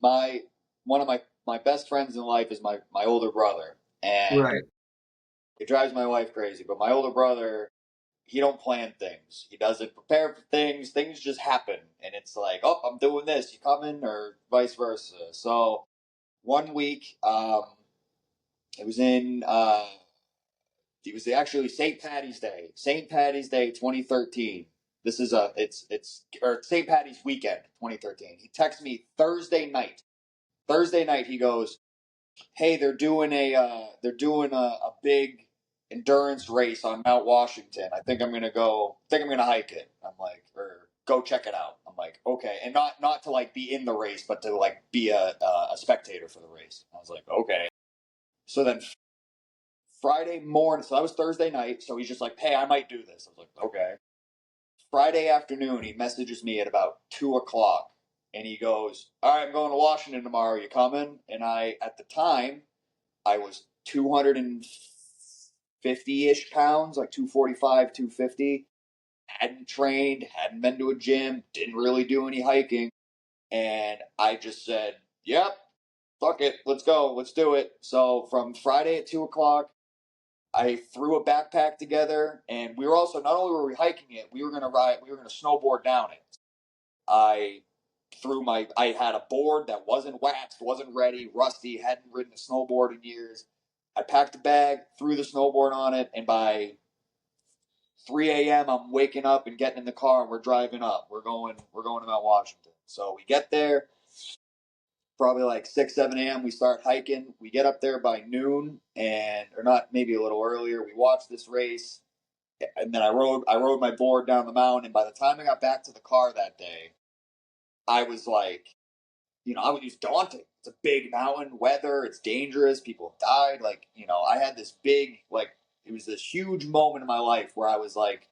my one of my best friends in life is my older brother, and Right. it drives my wife crazy. But my older brother, he don't plan things. He doesn't prepare for things. Things just happen, and it's like, oh, I'm doing this. You coming, or vice versa. So one week, it was in. It was actually St. Patty's Day. St. Patty's Day, 2013. This is it's or St. Patty's weekend, 2013. He texts me Thursday night. Thursday night, he goes, hey, they're doing a big endurance race on Mount Washington. I think I'm gonna go. I think I'm gonna hike it. I'm like, or go check it out. I'm like, okay, and not to like be in the race, but to like be a spectator for the race. I was like, okay. So then Friday morning, so that was Thursday night. So he's just like, hey, I might do this. I was like, okay. Friday afternoon, he messages me at about 2 o'clock, and he goes, all right, I'm going to Washington tomorrow. Are you coming? And at the time, I was 250-ish pounds, like 245, 250. Hadn't trained, hadn't been to a gym, didn't really do any hiking. And I just said, yep, fuck it, let's go, let's do it. So from Friday at 2 o'clock, I threw a backpack together, and we were also, not only were we hiking it, we were gonna snowboard down it. I I had a board that wasn't waxed, wasn't ready, rusty, hadn't ridden a snowboard in years. I packed a bag, threw the snowboard on it, and by 3 a.m. I'm waking up and getting in the car, and we're driving up. We're going to Mount Washington. So we get there, probably like 6, 7 a.m. We start hiking. We get up there by noon, or not, maybe a little earlier. We watch this race, and then I rode my board down the mountain. And by the time I got back to the car that day, I was like, it was daunting. It's a big mountain, weather, it's dangerous, people have died. Like, I had this big, like, it was this huge moment in my life where I was like,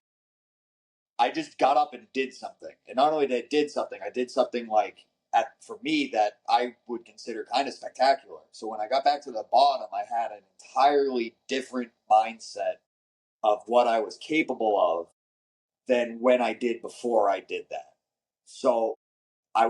I just got up and did something. And not only I did something like, for me, that I would consider kind of spectacular. So when I got back to the bottom, I had an entirely different mindset of what I was capable of than when I did before I did that. So I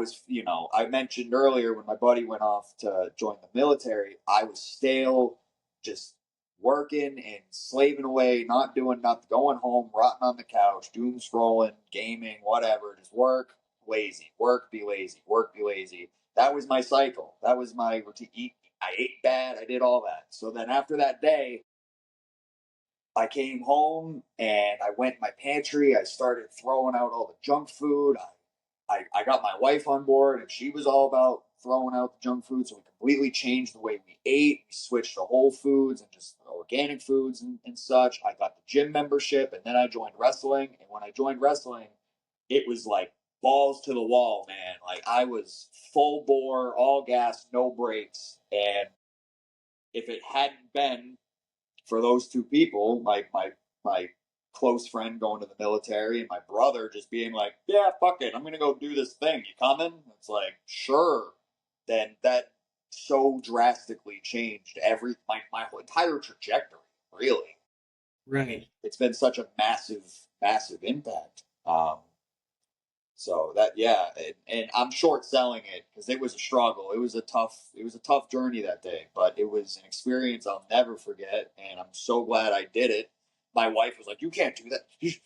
mentioned earlier when my buddy went off to join the military, I was stale, just working and slaving away, not doing nothing, going home, rotting on the couch, doom scrolling, gaming, whatever, just work, lazy, work, be lazy, work, be lazy. That was my cycle. That was my routine. I ate bad. I did all that. So then after that day, I came home and I went in my pantry. I started throwing out all the junk food. I got my wife on board, and she was all about throwing out the junk food. So we completely changed the way we ate. We switched to whole foods and just organic foods and such. I got the gym membership, and then I joined wrestling. And when I joined wrestling, it was like balls to the wall, man. Like I was full bore, all gas, no brakes. And if it hadn't been for those two people, my close friend going to the military and my brother just being like, "Yeah, fuck it, I'm gonna go do this thing. You coming?" It's like, sure. Then that so drastically changed my whole entire trajectory. Really, I mean, Right. it's been such a massive impact. So that yeah, and I'm short selling it because it was a struggle. It was a tough journey that day, but it was an experience I'll never forget, and I'm so glad I did it. My wife was like, "You can't do that.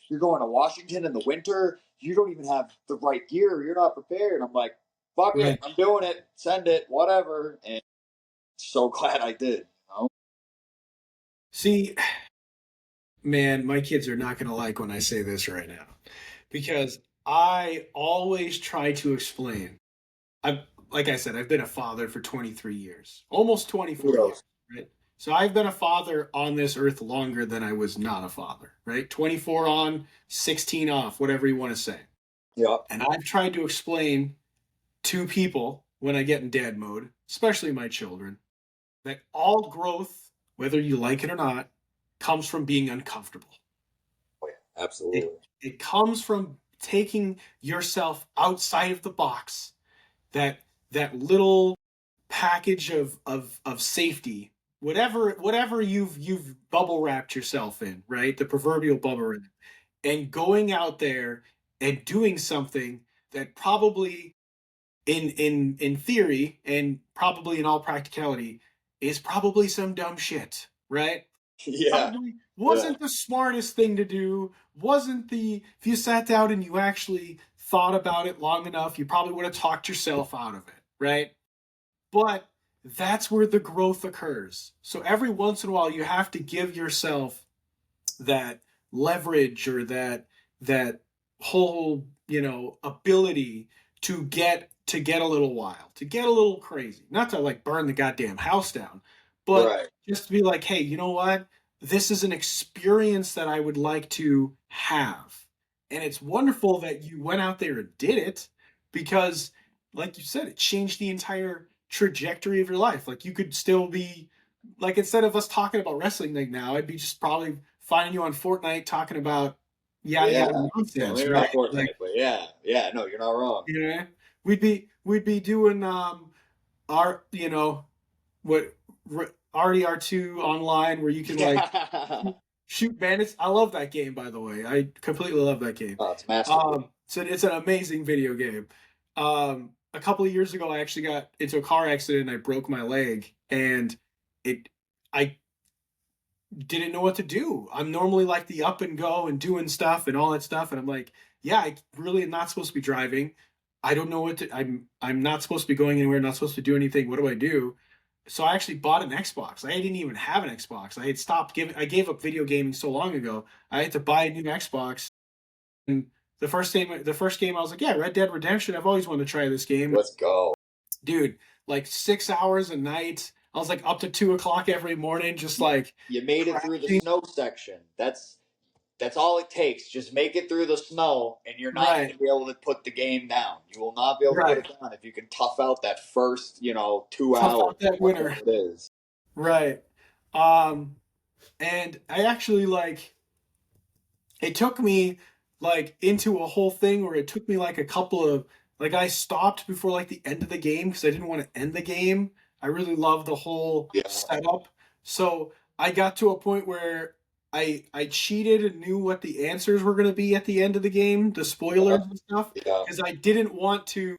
You're going to Washington in the winter. You don't even have the right gear. You're not prepared." I'm like, "Fuck it, Right. I'm doing it. Send it, whatever." And so glad I did. See, man, my kids are not going to like when I say this right now because I always try to explain. I've, like I said, I've been a father for 23 years, almost 24 years, Kudos. right? So I've been a father on this earth longer than I was not a father, right? 24 on, 16 off, whatever you want to say. Yeah. And I've tried to explain to people when I get in dad mode, especially my children, that all growth, whether you like it or not, comes from being uncomfortable. Oh yeah. It, Absolutely. it comes from taking yourself outside of the box, that that little package of safety, whatever you've bubble wrapped yourself in, right? The proverbial bubble wrap, and going out there and doing something that probably in theory and probably in all practicality is probably some dumb shit, right? Yeah. Probably Yeah. wasn't the smartest thing to do. Wasn't the If you sat down and you actually thought about it long enough, you probably would have talked yourself out of it, right? But that's where the growth occurs. So every once in a while you have to give yourself that leverage or that whole, ability to get a little wild, to get a little crazy. Not to like burn the goddamn house down, but Right. just to be like, hey, you know what? This is an experience that I would like to have. And it's wonderful that you went out there and did it because, like you said, it changed the entire trajectory of your life. Like you could still be like, instead of us talking about wrestling like now, I'd be just probably finding you on Fortnite talking about yada Yeah. yada Well, nonsense, maybe right? not Like, Fortnite, but yeah. Yeah. No, you're not wrong. you know, we'd be doing our what RDR2 online where you can like Yeah. shoot bandits. I love that game, by the way. I completely love that game. Oh, it's a masterpiece. So it's an amazing video game. A couple of years ago, I actually got into a car accident and I broke my leg, and it I didn't know what to do. I'm normally like the up and go and doing stuff and all that stuff, and I'm like, yeah, I really am not supposed to be driving. I don't know what to. I'm not supposed to be going anywhere. Not supposed to do anything. What do I do? So I actually bought an Xbox. I didn't even have an Xbox. I had stopped giving. I gave up video gaming so long ago. I had to buy a new Xbox. And the first game, I was like, yeah, Red Dead Redemption. I've always wanted to try this game, Let's go. dude. Like 6 hours a night. I was like up to 2 o'clock every morning, just like You made it through the crashing. snow section. That's all it takes. Just make it through the snow, and you're not going Right, to be able to put the game down. You will not be able to put right. it down if you can tough out that first, 2 Tough hours, out that whatever winter. it is. Right. Um, and I actually like it took me like into a whole thing where it took me like a couple of like I stopped before like the end of the game because I didn't want to end the game. I really loved the whole Yeah, setup. So I got to a point where I cheated and knew what the answers were going to be at the end of the game, the yeah, spoilers and stuff, yeah. because I didn't want to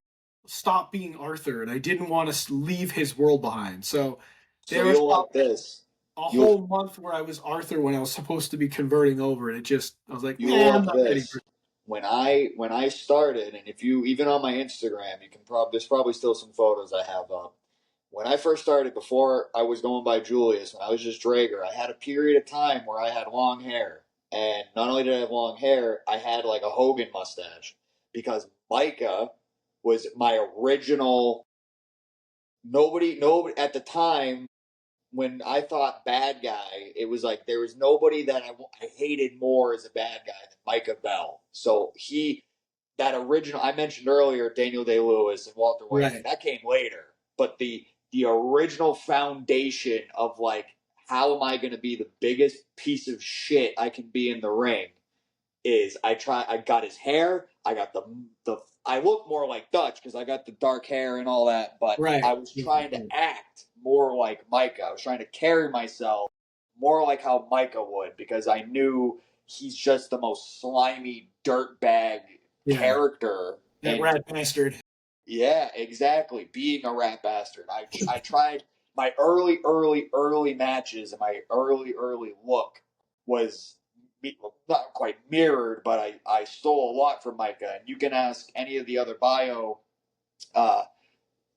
stop being Arthur and I didn't want to leave his world behind. So So there was you'll love probably this. a You'll whole month where I was Arthur when I was supposed to be converting over, and I was like, you'll nah, I'm love not ready for this. it. When I started, and if you even on my Instagram, you can probably there's probably still some photos I have up. when I first started, before I was going by Julius, when I was just Drager, I had a period of time where I had long hair. And not only did I have long hair, I had like a Hogan mustache because Micah was my original. Nobody at the time when I thought bad guy, it was like there was nobody that I hated more as a bad guy than Micah Bell. So that original I mentioned earlier, Daniel Day Lewis and Walter White, Right. that came later. But the original foundation of like how am I going to be the biggest piece of shit I can be in the ring is I got his hair, I got the I look more like Dutch because I got the dark hair and all that, but I Right. was trying to act more like Micah. I was trying to carry myself more like how Micah would because I knew he's just the most slimy dirtbag Yeah. character. That And rat bastard. yeah, exactly. Being a rat bastard. I tried my early matches and my early look was not quite mirrored, but I stole a lot from Micah. And you can ask any of the other bio uh,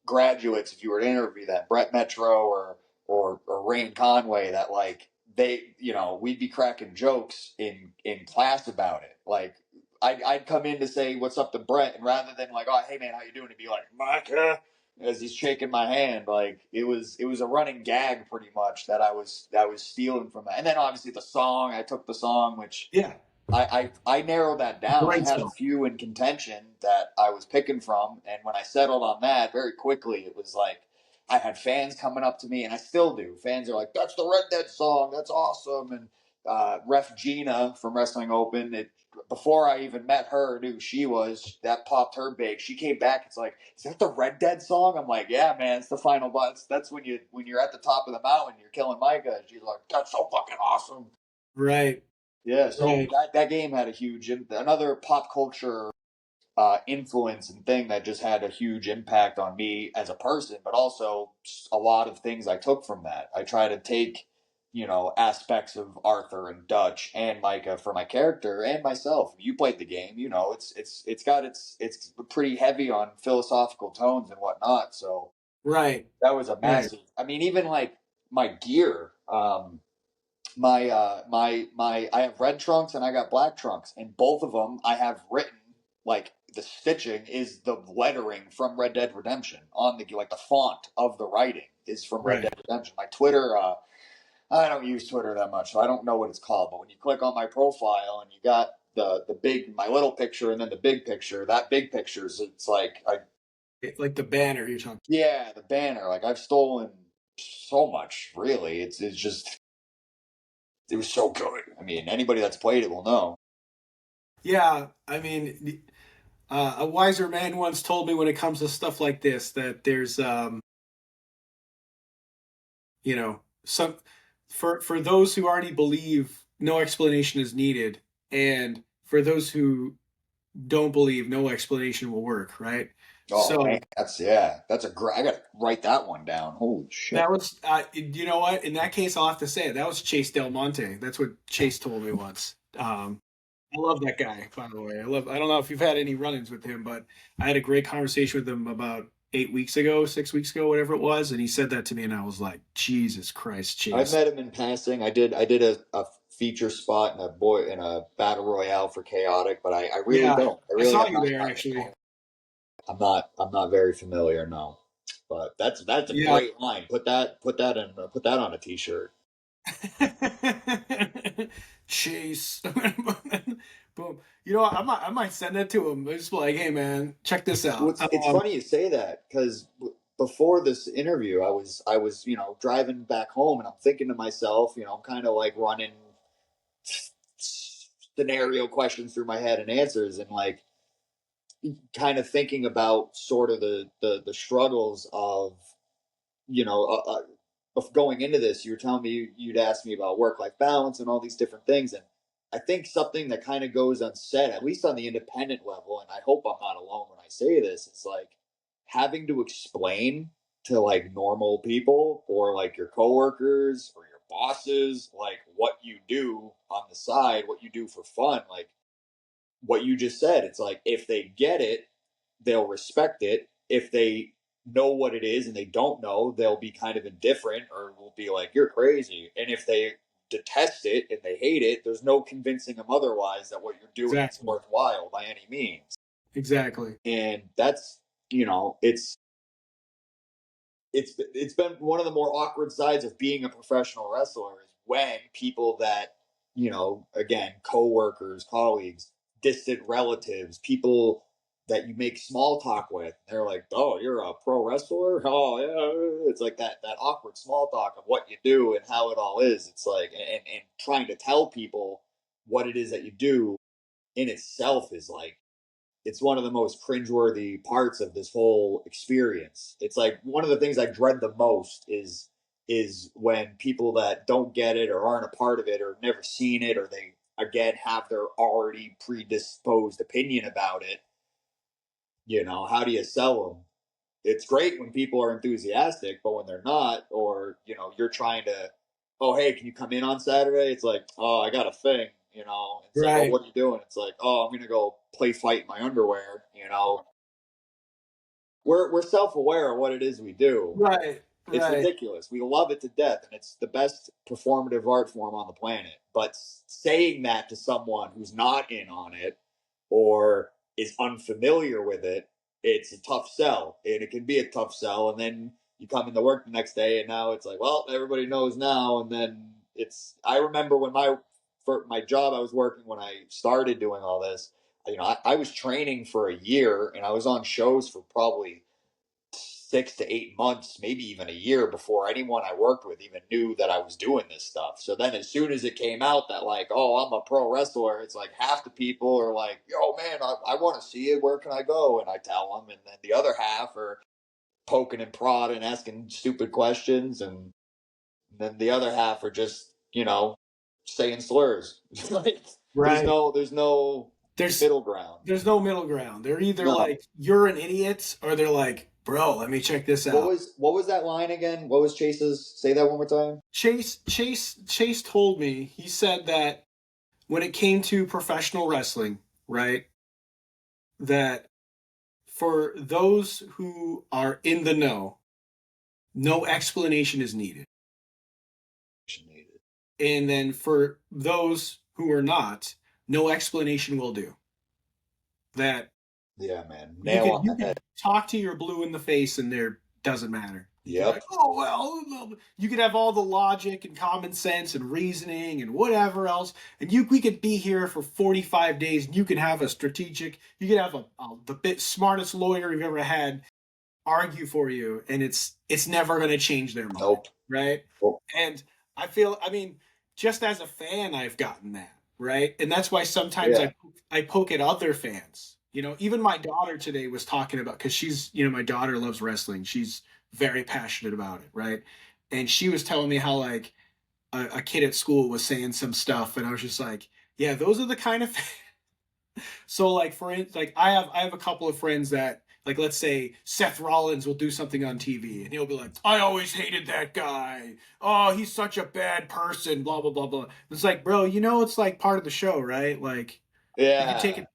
graduates if you were to interview them, Brett Metro or Rain Conway, that like we'd be cracking jokes in class about it. Like I'd come in to say what's up to Brett, and rather than like, oh hey man, how you doing, to be like Micah as he's shaking my hand. Like it was a running gag pretty much that I was stealing from that. And then obviously the song, I took the song, which Yeah. I narrowed that down. I Great had a song. few in contention that I was picking from, and when I settled on that, very quickly it was like I had fans coming up to me, and I still do. Fans are like, "That's the Red Dead song. That's awesome." And Ref Gina from Wrestling Open, before I even met her, knew she was. That popped her big. She came back. It's like, is that the Red Dead song? I'm like, yeah, man, it's the final boss. That's when you're at the top of the mountain, you're killing Micah. And she's like, that's so fucking awesome. Right. Yeah, so Right. that game had a huge another pop culture influence and thing that just had a huge impact on me as a person, but also a lot of things I took from that. I try to take aspects of Arthur and Dutch and Micah for my character and myself. You played the game, it's pretty heavy on philosophical tones and whatnot. So Right. that was a Right. massive. I mean, even like my gear. My I have red trunks and I got black trunks, and both of them I have written like the stitching is the lettering from Red Dead Redemption on the like the font of the writing is from Red Right. Dead Redemption. My Twitter, I don't use Twitter that much, so I don't know what it's called. But when you click on my profile and you got the big my little picture and then the big picture, that big picture's it's like Like the banner you're talking. yeah, the banner. Like I've stolen so much. Really, it's just it was so good. I mean, anybody that's played it will know. Yeah. I mean, a wiser man once told me when it comes to stuff like this that there's some for those who already believe no explanation is needed, and for those who don't believe no explanation will work, right? Oh man, So that's a great. I gotta write that one down. Holy shit! that was you know what, in that case I'll have to say it. That was Chase Del Monte. That's what Chase told me once. I love that guy, by the way. I don't know if you've had any run-ins with him, but I had a great conversation with him about 8 weeks ago, 6 weeks ago, whatever it was, and he said that to me, and I was like, Jesus Christ, I've Chase. met him in passing. I did a feature spot in a battle royale for Chaotic, but I really Yeah, don't. I I really saw have you not there gotten to know actually. him. I'm not very familiar. No, but that's a Yeah. great line. Put that on a t-shirt. Chase. Boom. You know what? I might send that to him. Just be like, hey man, check this Well, out. it's funny you say that because before this interview, I was driving back home and I'm thinking to myself, I'm kind of like running scenario questions through my head and answers, and like kind of thinking about sort of the struggles of you know of going into this. You were telling me you'd ask me about work life balance and all these different things, and I think something that kind of goes unsaid, at least on the independent level, and I hope I'm not alone when I say this, it's like having to explain to like normal people or like your coworkers or your bosses like what you do on the side, what you do for fun, like what you just said. It's like if they get it, they'll respect it. If they know what it is and they don't know, they'll be kind of indifferent or will be like, you're crazy. And if they detest it and they hate it, there's no convincing them otherwise that what you're doing is Exactly. worthwhile by any means. Exactly. And that's, it's been one of the more awkward sides of being a professional wrestler is when people that, again, coworkers, colleagues, distant relatives, people that you make small talk with, they're like, "Oh, you're a pro wrestler?" Oh, yeah. It's like that awkward small talk of what you do and how it all is. It's like, and trying to tell people what it is that you do in itself is like, it's one of the most cringeworthy parts of this whole experience. It's like one of the things I dread the most is when people that don't get it or aren't a part of it or never seen it or they again have their already predisposed opinion about it. How do you sell them? It's great when people are enthusiastic, but when they're not, or you're trying to, oh hey, can you come in on Saturday? It's like, oh, I got a thing. It's like, oh, Right. what are you doing? It's like, oh, I'm gonna go play fight in my underwear. We're self aware of what it is we do. Right. It's Right. ridiculous. We love it to death, and it's the best performative art form on the planet. But saying that to someone who's not in on it or is unfamiliar with it, it's a tough sell, and it can be a tough sell. And then you come into work the next day, and now it's like, well, everybody knows now. And then it's. I remember when for my job I was working when I started doing all this. I was training for a year, and I was on shows for probably 6 to 8 months, maybe even a year before anyone I worked with even knew that I was doing this stuff. So then as soon as it came out that like, oh, I'm a pro wrestler, it's like half the people are like, yo, man, I want to see it. Where can I go? And I tell them. And then the other half are poking and prodding and asking stupid questions. And then the other half are just, saying slurs. Like, Right. there's no There's middle ground. there's no middle ground. They're either No. like you're an idiot or they're like, bro, let me check this What out. was that line again? What was Chase's? Say that one more time. Chase told me, he said that when it came to professional wrestling, right, that for those who are in the know, no explanation is needed. And then for those who are not, no explanation will do. That Yeah, man. you Nail could on you the head. could talk to your blue in the face and there doesn't matter. You could be Yep. like, oh well, you could have all the logic and common sense and reasoning and whatever else, and we could be here for 45 days. And you could have a strategic, you could have the bit smartest lawyer you've ever had argue for you, and it's never going to change their mind, Nope. right? Nope. And I mean, just as a fan, I've gotten that, right? And that's why sometimes Yeah. I poke at other fans. Even my daughter today was talking about, because she's, my daughter loves wrestling. She's very passionate about it, right? And she was telling me how like a kid at school was saying some stuff, and I was just like, yeah, those are the kind of so like like I have a couple of friends that, like, let's say Seth Rollins will do something on TV and he'll be like, I always hated that guy. Oh, he's such a bad person, blah blah blah blah. It's like, bro, it's like part of the show, right? Like you can take Yeah. it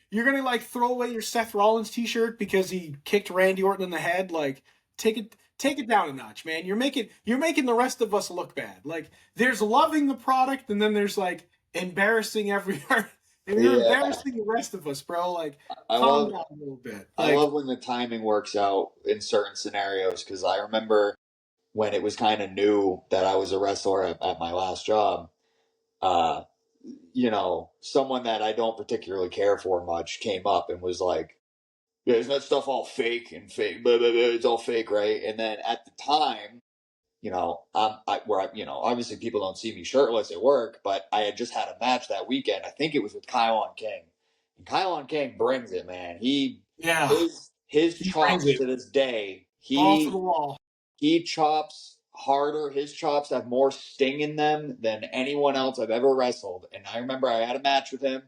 you're gonna like throw away your Seth Rollins t-shirt because he kicked Randy Orton in the head. Like take it down a notch, man. You're making the rest of us look bad. Like there's loving the product and then there's like embarrassing everywhere. And you're Yeah. embarrassing the rest of us, bro. Like, I calm love down a little bit. I Like, love when the timing works out in certain scenarios because I remember when it was kind of new that I was a wrestler at my last job. Uh, someone that I don't particularly care for much came up and was like, "Yeah, isn't that stuff all fake and fake? Blah, blah, blah, it's all fake, right?" And then at the time, obviously people don't see me shirtless at work, but I had just had a match that weekend. I think it was with Kyle King, and Kyle King brings it, man. yeah, His he brings chops it to this day. all to the wall. He chops harder. His chops have more sting in them than anyone else I've ever wrestled. And I remember I had a match with him,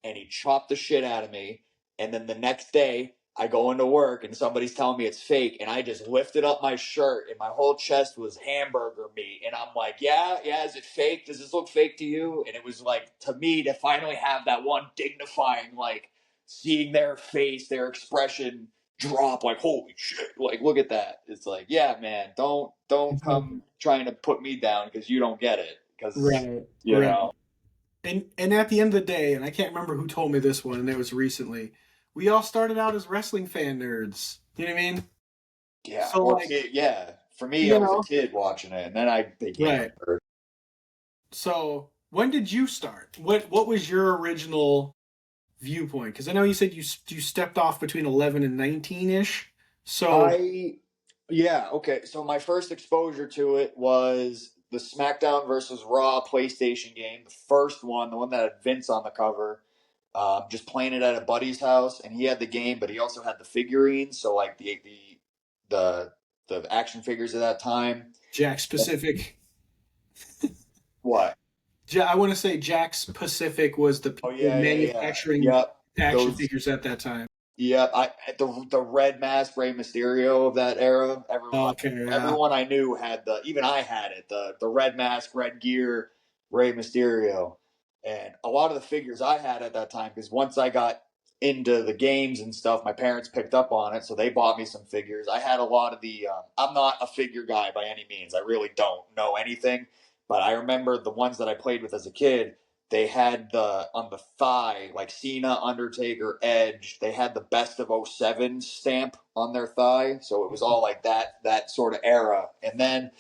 and he chopped the shit out of me. And then the next day, I go into work and somebody's telling me it's fake, and I just lifted up my shirt and my whole chest was hamburger meat. And I'm like, yeah, is it fake? Does this look fake to you? And it was like, to me, to finally have that one dignifying, like, seeing their face, their expression drop, like, holy shit, like, look at that. It's like, yeah, man, don't come trying to put me down because you don't get it. Because, Right, you right. know, And at the end of the day, and I can't remember who told me this one, and it was recently, we all started out as wrestling fan nerds. You know what I mean? yeah, So or like, kid, yeah. For me, I you was a know, kid watching it, and then I became right. a nerd. So when did you start? What was your original viewpoint? Because I know you said you stepped off between 11 and 19 ish. So I Yeah, okay. So my first exposure to it was the SmackDown versus Raw PlayStation game, the first one, the one that had Vince on the cover. Just playing it at a buddy's house, and he had the game, but he also had the figurines. So like the the action figures at that time. Jack's Pacific. What? I want to say Jack's Pacific was the Oh people yeah, yeah, yeah. manufacturing Yep. action Those. figures at that time. Yeah, the red mask Rey Mysterio of that era. Okay, yeah, Everyone I knew had even I had it. The red mask, red gear, Rey Mysterio, and a lot of the figures I had at that time. Because once I got into the games and stuff, my parents picked up on it, so they bought me some figures. I had a lot of the. I'm not a figure guy by any means. I really don't know anything, but I remember the ones that I played with as a kid. They had the on the thigh, like Cena, Undertaker, Edge. They had the best of '07 stamp on their thigh, so it was all like that sort of era. And then,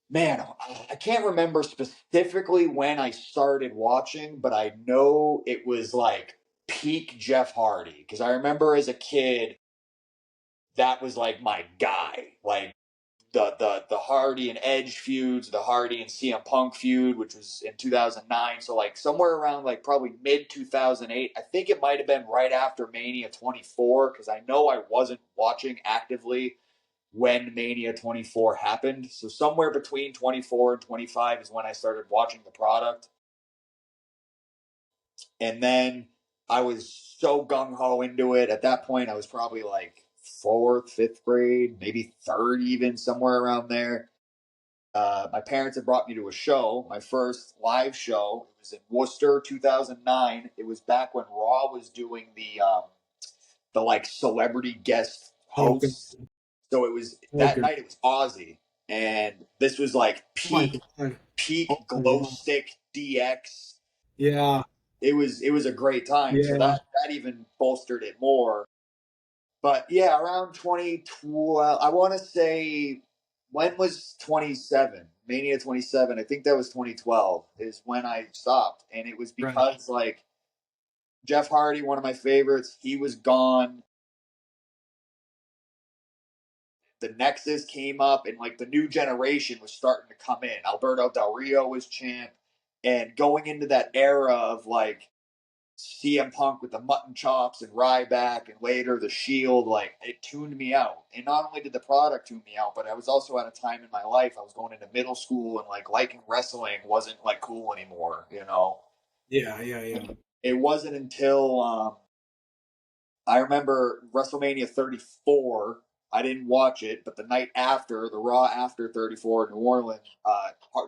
man, I can't remember specifically when I started watching, but I know it was like peak Jeff Hardy because I remember as a kid that was like my guy. Like the Hardy and Edge feuds, the Hardy and CM Punk feud, which was in 2009. So like somewhere around like probably mid 2008. I think it might have been right after Mania 24 because I know I wasn't watching actively when Mania 24 happened. So somewhere between 24 and 25 is when I started watching the product. And then I was so gung ho into it. At that point, I was probably like fourth, fifth grade, maybe third, even somewhere around there. My parents had brought me to a show, my first live show. It was in Worcester, 2009. It was back when Raw was doing the like celebrity guest okay, hosts. So it was that okay. night. It was Ozzy, and this was like Oh my peak god. Oh peak my glow god. stick DX. Yeah, It was a great time. So yeah. that even bolstered it more. But yeah, around 2012, I want to say, when was 27? Mania 27. I think that was 2012 is when I stopped. And it was Right. because, like, Jeff Hardy, one of my favorites, he was gone. The Nexus came up, and, like, the new generation was starting to come in. Alberto Del Rio was champ. And going into that era of, like, CM Punk with the mutton chops and Ryback and later the Shield, like it tuned me out. And not only did the product tune me out, but I was also at a time in my life I was going into middle school and like liking wrestling wasn't like cool anymore, you know. Yeah, yeah, yeah. And it wasn't until I remember WrestleMania 34. I didn't watch it, but the night after, the Raw after 34 in New Orleans,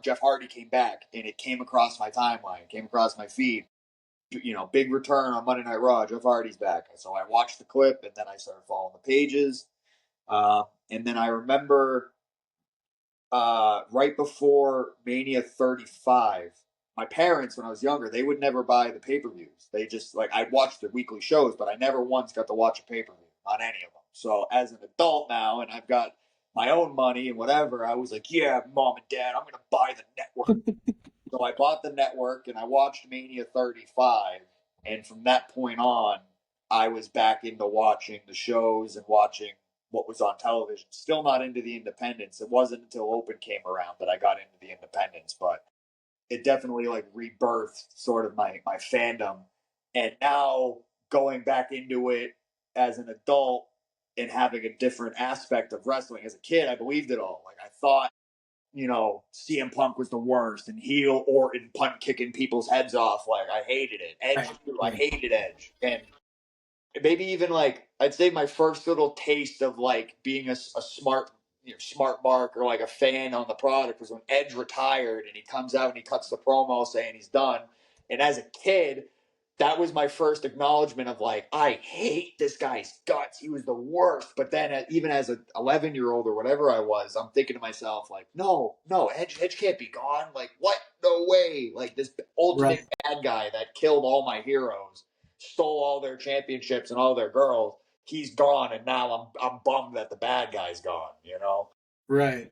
Jeff Hardy came back and it came across my timeline, came across my feed, big return on Monday Night Raw. Jeff Hardy's back. So I watched the clip and then I started following the pages. And then I remember right before Mania 35, my parents, when I was younger, they would never buy the pay per views. They just, like, I'd watch the weekly shows, but I never once got to watch a pay per view on any of them. So as an adult now, and I've got my own money and whatever, I was like, yeah, mom and dad, I'm going to buy the network. So I bought the network and I watched Mania 35. And from that point on, I was back into watching the shows and watching what was on television. Still not into the independents. It wasn't until Open came around that I got into the independents, but it definitely like rebirthed sort of my fandom. And now going back into it as an adult and having a different aspect of wrestling. As a kid, I believed it all. Like I thought CM Punk was the worst, and heel Orton punt kicking people's heads off. Like I hated it. Edge Right, too. I right. hated Edge, and maybe even like I'd say my first little taste of like being a smart smart mark or like a fan on the product was when Edge retired and he comes out and he cuts the promo saying he's done. And as a kid, that was my first acknowledgement of like, I hate this guy's guts. He was the worst. But then, even as an 11-year-old or whatever I was, I'm thinking to myself, like, no, Edge can't be gone. Like, what? No way. Like, this ultimate Right. bad guy that killed all my heroes, stole all their championships and all their girls. He's gone, and now I'm bummed that the bad guy's gone. You know, Right.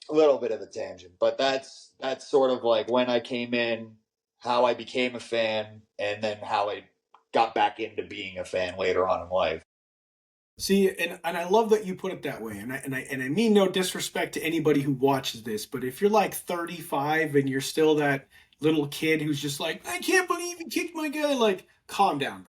a little bit of a tangent, but that's sort of like when I came in, how I became a fan, and then how I got back into being a fan later on in life. See, and I love that you put it that way. And I mean no disrespect to anybody who watches this, but if you're like 35 and you're still that little kid who's just like, I can't believe he kicked my guy, like, calm down.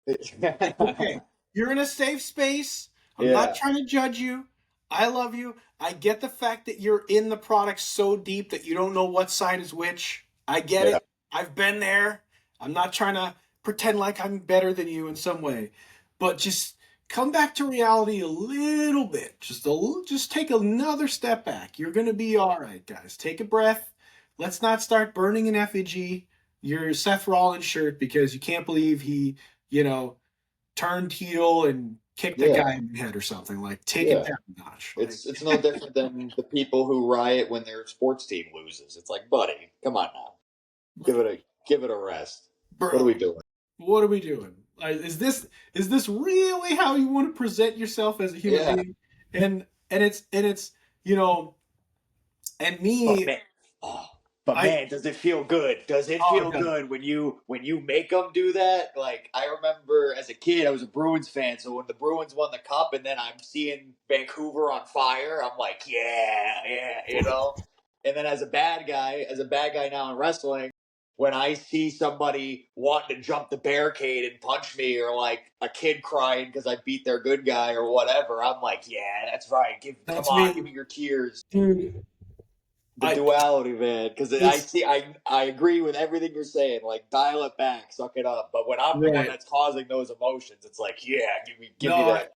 Like, okay, you're in a safe space. I'm not Yeah, trying to judge you. I love you. I get the fact that you're in the product so deep that you don't know what side is which. I get yeah, it. I've been there. I'm not trying to pretend like I'm better than you in some way, but just come back to reality a little bit. Just take another step back. You're gonna be all right, guys. Take a breath. Let's not start burning an effigy, your Seth Rollins shirt, because you can't believe he, you know, turned heel and kicked a yeah, guy in the head or something. Like, take it yeah. down a notch. Like, It's no different than the people who riot when their sports team loses. It's like, buddy, come on now, give it a rest. What are we bro, doing? what are we doing? Is this really how you want to present yourself as a human Yeah. being? And it's you know, and But me, man, oh, but I man, does it feel good? Does it oh feel god, good when you make them do that? Like I remember as a kid, I was a Bruins fan, so when the Bruins won the cup, and then I'm seeing Vancouver on fire, I'm like, yeah, yeah, you know. And then as a bad guy now in wrestling, when I see somebody wanting to jump the barricade and punch me, or like a kid crying because I beat their good guy or whatever, I'm like, yeah, that's right. Come that's on, give me, me your tears. dude. The I duality, man, because it's I agree with everything you're saying. Like, dial it back, suck it up. But when I'm the one right. that's causing those emotions, it's like, yeah, give me No, that.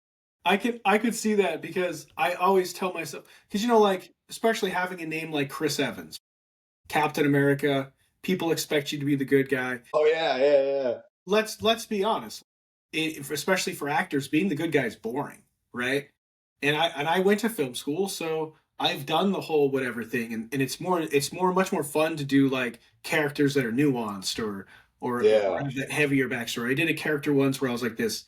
I could see that because I always tell myself, because like, especially having a name like Chris Evans, Captain America, people expect you to be the good guy. Oh yeah, yeah, yeah. Let's be honest, especially for actors, being the good guy is boring, right? And I went to film school, so I've done the whole whatever thing, and it's much more fun to do like characters that are nuanced or Yeah, have that heavier backstory. I did a character once where I was like this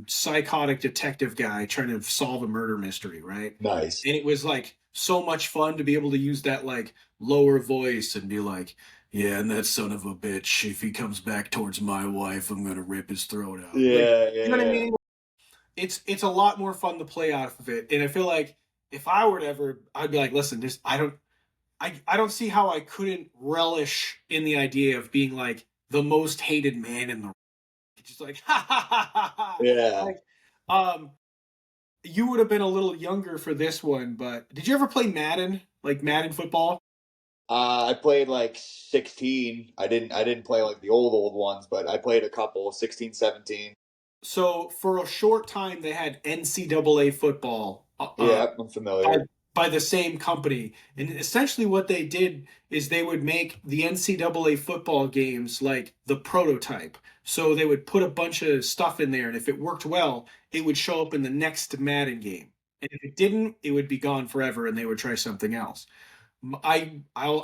psychotic detective guy trying to solve a murder mystery, right? nice. And it was like so much fun to be able to use that like lower voice and be like, yeah, and that son of a bitch, if he comes back towards my wife, I'm gonna rip his throat out. Like, Yeah, you yeah, know what I yeah. mean? It's a lot more fun to play off of it. And I feel like if I were to ever, I'd be like, listen, this I don't see how I couldn't relish in the idea of being like the most hated man in the just like ha ha ha ha ha. Yeah. Like, um, you would have been a little younger for this one, but did you ever play Madden? Like Madden football? I played like 16. I didn't play like the old ones, but I played a couple 16, 17. So for a short time, they had NCAA football Yeah, I'm by, familiar. by the same company, and essentially what they did is they would make the NCAA football games like the prototype. So they would put a bunch of stuff in there, and if it worked well, it would show up in the next Madden game. And if it didn't, it would be gone forever, and they would try something else. I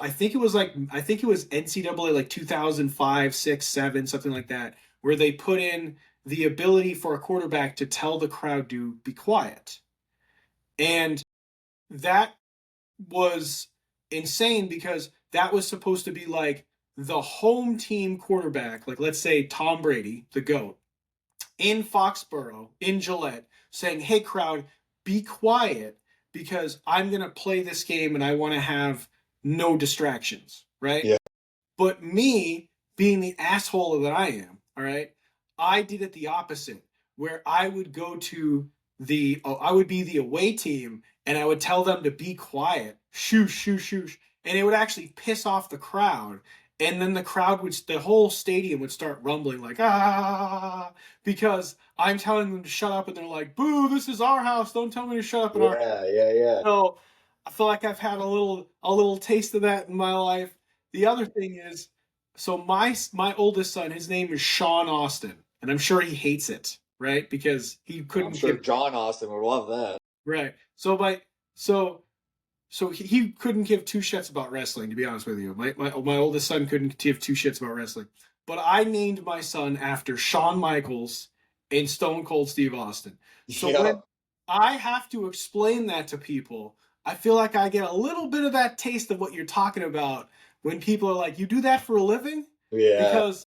think it was like I think it was NCAA like 2005, 6, 7, something like that, where they put in the ability for a quarterback to tell the crowd to be quiet. And that was insane because that was supposed to be like the home team quarterback, like let's say Tom Brady, the GOAT, in Foxborough, in Gillette, saying, hey, crowd, be quiet because I'm going to play this game and I want to have no distractions, right? Yeah, But me, being the asshole that I am, all right, I did it the opposite, where I would go to I would be the away team and I would tell them to be quiet, shoosh, shoosh, shoosh, and it would actually piss off the crowd. And then the whole stadium would start rumbling like, ah, because I'm telling them to shut up and they're like, boo, this is our house. Don't tell me to shut up in our. yeah, yeah, yeah. So I feel like I've had a little taste of that in my life. The other thing is, so my oldest son, his name is Sean Austin, and I'm sure he hates it, right? Because he I'm couldn't sure give John Austin would love that. right. So he couldn't give two shits about wrestling. To be honest with you, my oldest son couldn't give two shits about wrestling. But I named my son after Shawn Michaels and Stone Cold Steve Austin. So Yep. when I have to explain that to people, I feel like I get a little bit of that taste of what you're talking about when people are like, "You do that for a living?" Yeah. Because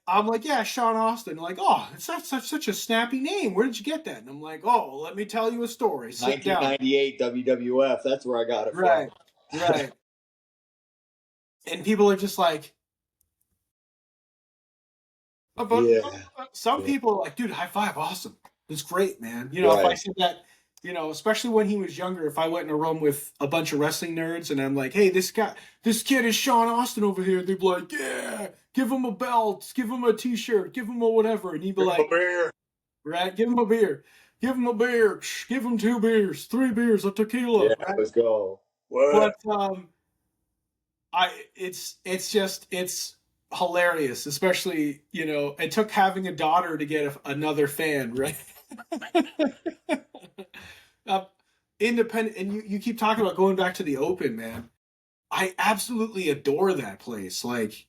I'm like, yeah, Sean Austin. Like, oh, it's such a snappy name. Where did you get that? And I'm like, oh, let me tell you a story. Sit down. 1998 WWF. That's where I got it from. Right, right. And people are just like, but Yeah. some Yeah. people are like, dude, high five, awesome. It's great, man. If I Right. said that, especially when he was younger, if I went in a room with a bunch of wrestling nerds and I'm like, hey, this kid is Sean Austin over here, they'd be like, yeah, give him a belt, give him a t-shirt, give him a whatever. And he'd be Give him a like, beer. right, give him a beer. Give him a beer. Give him 2 beers, 3 beers, a tequila, Yeah, right? let's go. What? But it's hilarious, especially it took having a daughter to get another fan, right? uh, Independent, and you keep talking about going back to the open, man. I absolutely adore that place. Like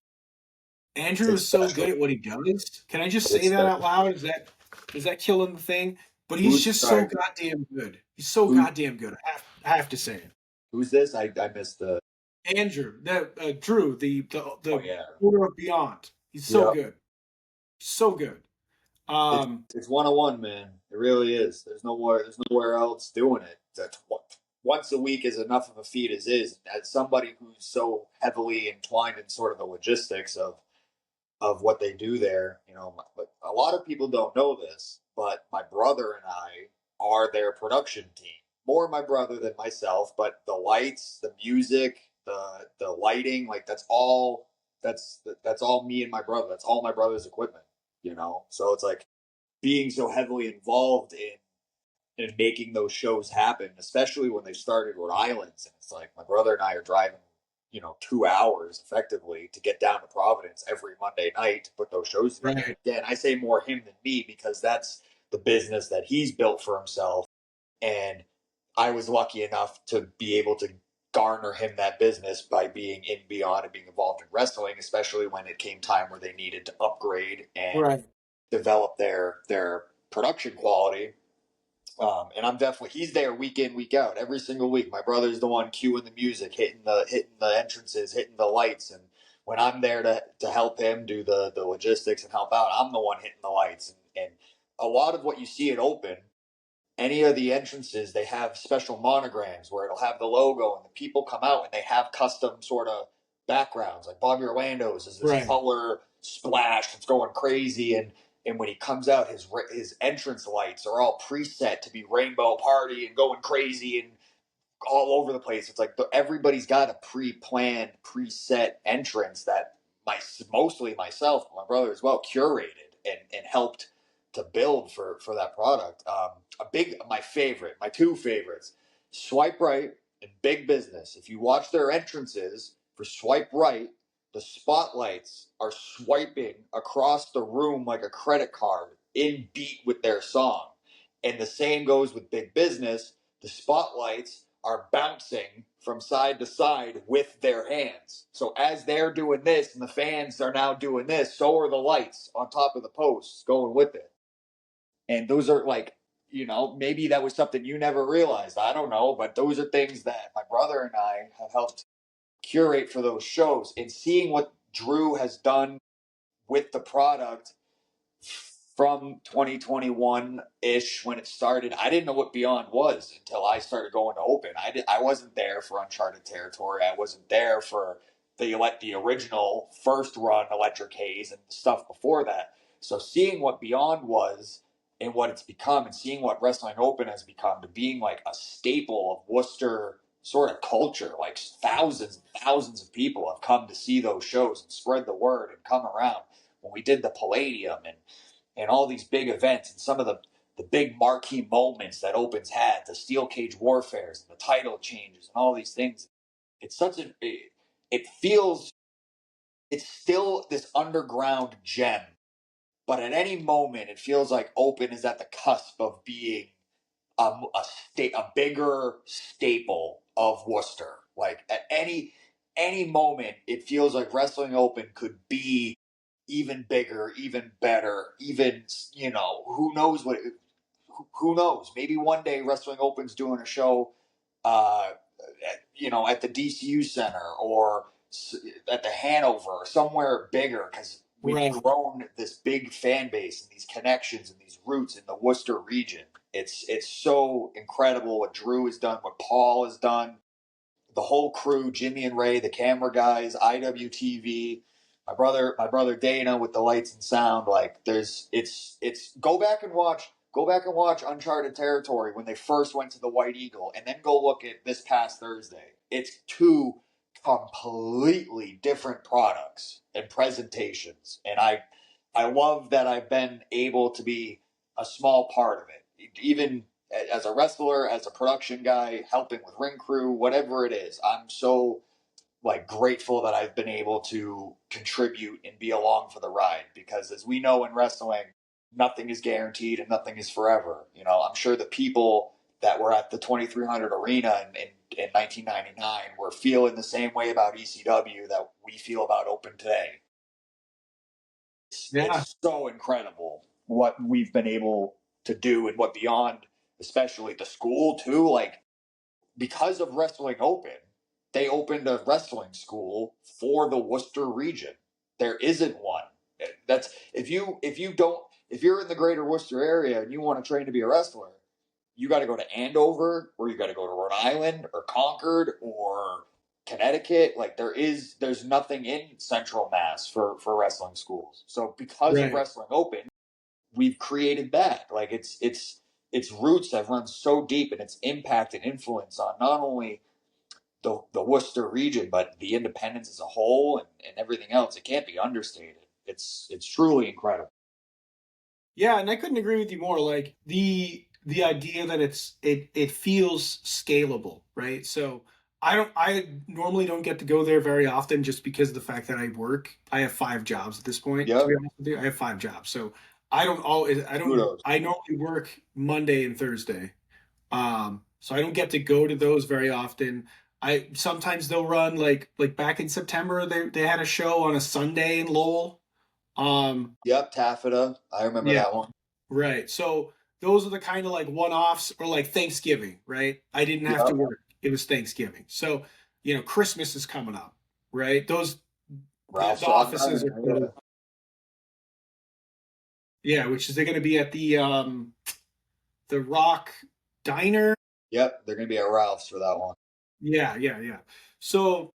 Andrew It's is so special. good at what he does. Can I just say It's that out special. loud? Is that killing the thing? But he's Who's just so sorry? goddamn good. He's so Who? goddamn good. I have to say it. Who's this? I missed the. Andrew, Drew, Oh the yeah. owner of Beyond. He's so Yep. good. So good. It's Um, it's 101, man. It really is. There's nowhere. There's nowhere else doing it. That's what. Once a week is enough of a feat as is. As somebody who's so heavily entwined in sort of the logistics of what they do there. But a lot of people don't know this, but my brother and I are their production team. More my brother than myself, but the lights, the music, the lighting, like that's all me and my brother. That's all my brother's equipment. So it's like being so heavily involved in making those shows happen, especially when they started Rhode Islands. And it's like my brother and I are driving, 2 hours effectively to get down to Providence every Monday night to put those shows together. right, Again, I say more him than me because that's the business that he's built for himself. And I was lucky enough to be able to garner him that business by being in Beyond and being involved in wrestling, especially when it came time where they needed to upgrade and right, develop their production quality. And I'm definitely he's there week in week out every single week. My brother's the one cueing the music, hitting the entrances, hitting the lights, and when I'm there to help him do the logistics and help out, I'm the one hitting the lights. And a lot of what you see at Open, any of the entrances, they have special monograms where it'll have the logo, and the people come out and they have custom sort of backgrounds. Like Bobby Orlando's is this right, color splash that's going crazy, and when he comes out, his entrance lights are all preset to be rainbow party and going crazy and all over the place. It's like everybody's got a pre-planned, preset entrance that mostly myself, my brother as well, curated and helped to build for that product. My two favorites, Swipe Right and Big Business. If you watch their entrances for Swipe Right, the spotlights are swiping across the room like a credit card in beat with their song. And the same goes with Big Business. The spotlights are bouncing from side to side with their hands. So as they're doing this and the fans are now doing this, so are the lights on top of the posts going with it. And those are like, maybe that was something you never realized. I don't know, but those are things that my brother and I have helped curate for those shows. And seeing what Drew has done with the product from 2021 ish when it started. I didn't know what Beyond was until I started going to Open. I wasn't there for Uncharted Territory. I wasn't there for the original first run Electric Haze and stuff before that. So seeing what Beyond was and what it's become, and seeing what Wrestling Open has become, to being like a staple of Worcester sort of culture, like thousands and thousands of people have come to see those shows and spread the word and come around. When we did the Palladium and all these big events and some of the big marquee moments that Opens had, the steel cage warfares and the title changes and all these things. It's such a it feels it's still this underground gem, but at any moment it feels like Open is at the cusp of being a bigger staple of Worcester. Like at any moment, it feels like Wrestling Open could be even bigger, even better, even who knows what. Who knows? Maybe one day Wrestling Open's doing a show, at the DCU Center or at the Hanover or somewhere bigger because we've Right. grown this big fan base and these connections and these roots in the Worcester region. It's so incredible what Drew has done, what Paul has done, the whole crew, Jimmy and Ray, the camera guys, IWTV, my brother Dana with the lights and sound. Like it's go back and watch Uncharted Territory when they first went to the White Eagle, and then go look at this past Thursday. It's two completely different products and presentations, and I love that I've been able to be a small part of it, even as a wrestler, as a production guy, helping with ring crew, whatever it is. I'm so grateful that I've been able to contribute and be along for the ride, because as we know in wrestling, nothing is guaranteed and nothing is forever. I'm sure the people that were at the 2300 arena in 1999 were feeling the same way about ECW that we feel about Open today. Yeah. It's so incredible what we've been able to do, and what beyond, especially the school too. Like, because of Wrestling Open, they opened a wrestling school for the Worcester region. There isn't one. That's if you're in the greater Worcester area and you want to train to be a wrestler, you got to go to Andover, or you got to go to Rhode Island or Concord or Connecticut. Like there's nothing in Central Mass for wrestling schools. So because of Right. Wrestling Open, we've created that. Like its roots have run so deep, and its impact and influence on not only the Worcester region, but the independents as a whole, and everything else. It can't be understated. It's truly incredible. Yeah, and I couldn't agree with you more. Like the idea that it feels scalable, right? So I normally don't get to go there very often just because of the fact that I work. I have 5 jobs at this point, to Yep. be honest with you. I have 5 jobs. So Kudos. I normally work Monday and Thursday. So I don't get to go to those very often. I sometimes they'll run like back in September they had a show on a Sunday in Lowell. Um Yep. Taffeta. I remember yeah, that one. right. So those are the kind of like one-offs, or like Thanksgiving, right? I didn't have to Yep. work. It was Thanksgiving. So, Christmas is coming up, right? The Ralph's on offices are Diner. Yeah. closed. Yeah, which is they're going to be at the Rock Diner. Yep. They're gonna be at Ralph's for that one. Yeah, yeah, yeah. So,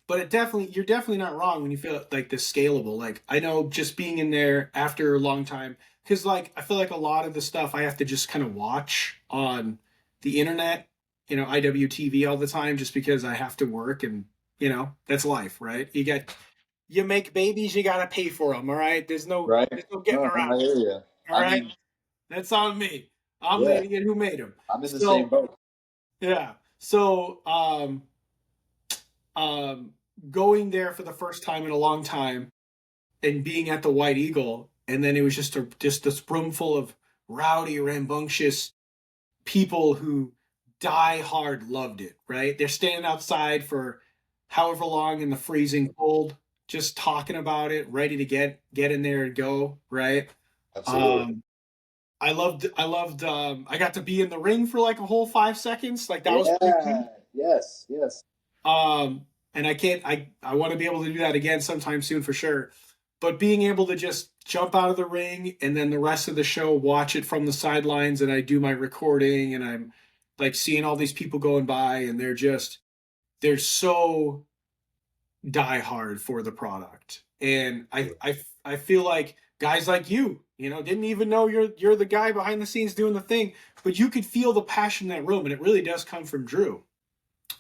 but you're definitely not wrong when you feel like this scalable. Like I know just being in there after a long time, because like I feel like a lot of the stuff I have to just kind of watch on the internet, IWTV all the time, just because I have to work, and that's life, right? You make babies, you gotta pay for them. All right, Right. there's no getting No, around I hear it. you. All I right, mean, that's on me. I'm the yeah, idiot who made them. I'm in the same So boat. yeah, so um, going there for the first time in a long time and being at the White Eagle, and then it was just this room full of rowdy, rambunctious people who die hard loved it. Right? They're standing outside for however long in the freezing cold, just talking about it, ready to get in there and go. Right? Absolutely. Um, I got to be in the ring for like a whole 5 seconds. Like that was pretty Yeah. cool. Yes. Yes. Um, and I want to be able to do that again sometime soon for sure. But being able to just jump out of the ring and then the rest of the show watch it from the sidelines, and I do my recording, and I'm like seeing all these people going by, and they're so die hard for the product. And I feel like guys like you didn't even know you're the guy behind the scenes doing the thing, but you could feel the passion in that room, and it really does come from Drew.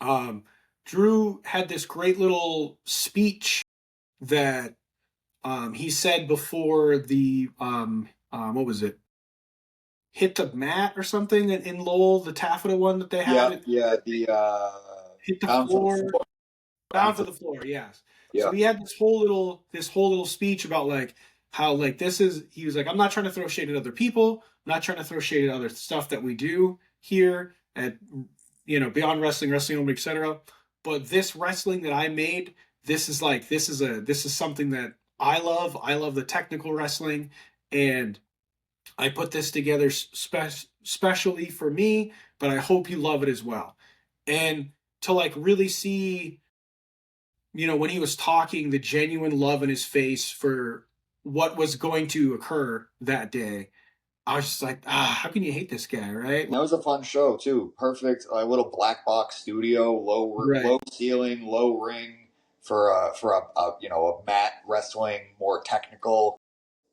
Um, Drew had this great little speech that he said before the what was it? Hit the mat or something in Lowell, the taffeta one that they had. Yep. Yeah. The Hit the bound for the floor, floor. bound Bound for for the floor. Yes. So Yeah. he had this whole little speech about like how like this is he was like, I'm not trying to throw shade at other people, I'm not trying to throw shade at other stuff that we do here at Beyond Wrestling, Wrestling Home, etc. But this wrestling that I made, this is something that I love. I love the technical wrestling, and I put this together specially for me, but I hope you love it as well. And to like really see, when he was talking, the genuine love in his face for what was going to occur that day, I was just like, how can you hate this guy, right? That was a fun show too. Perfect, a little black box studio, Right, low ceiling, low ring for a mat wrestling, more technical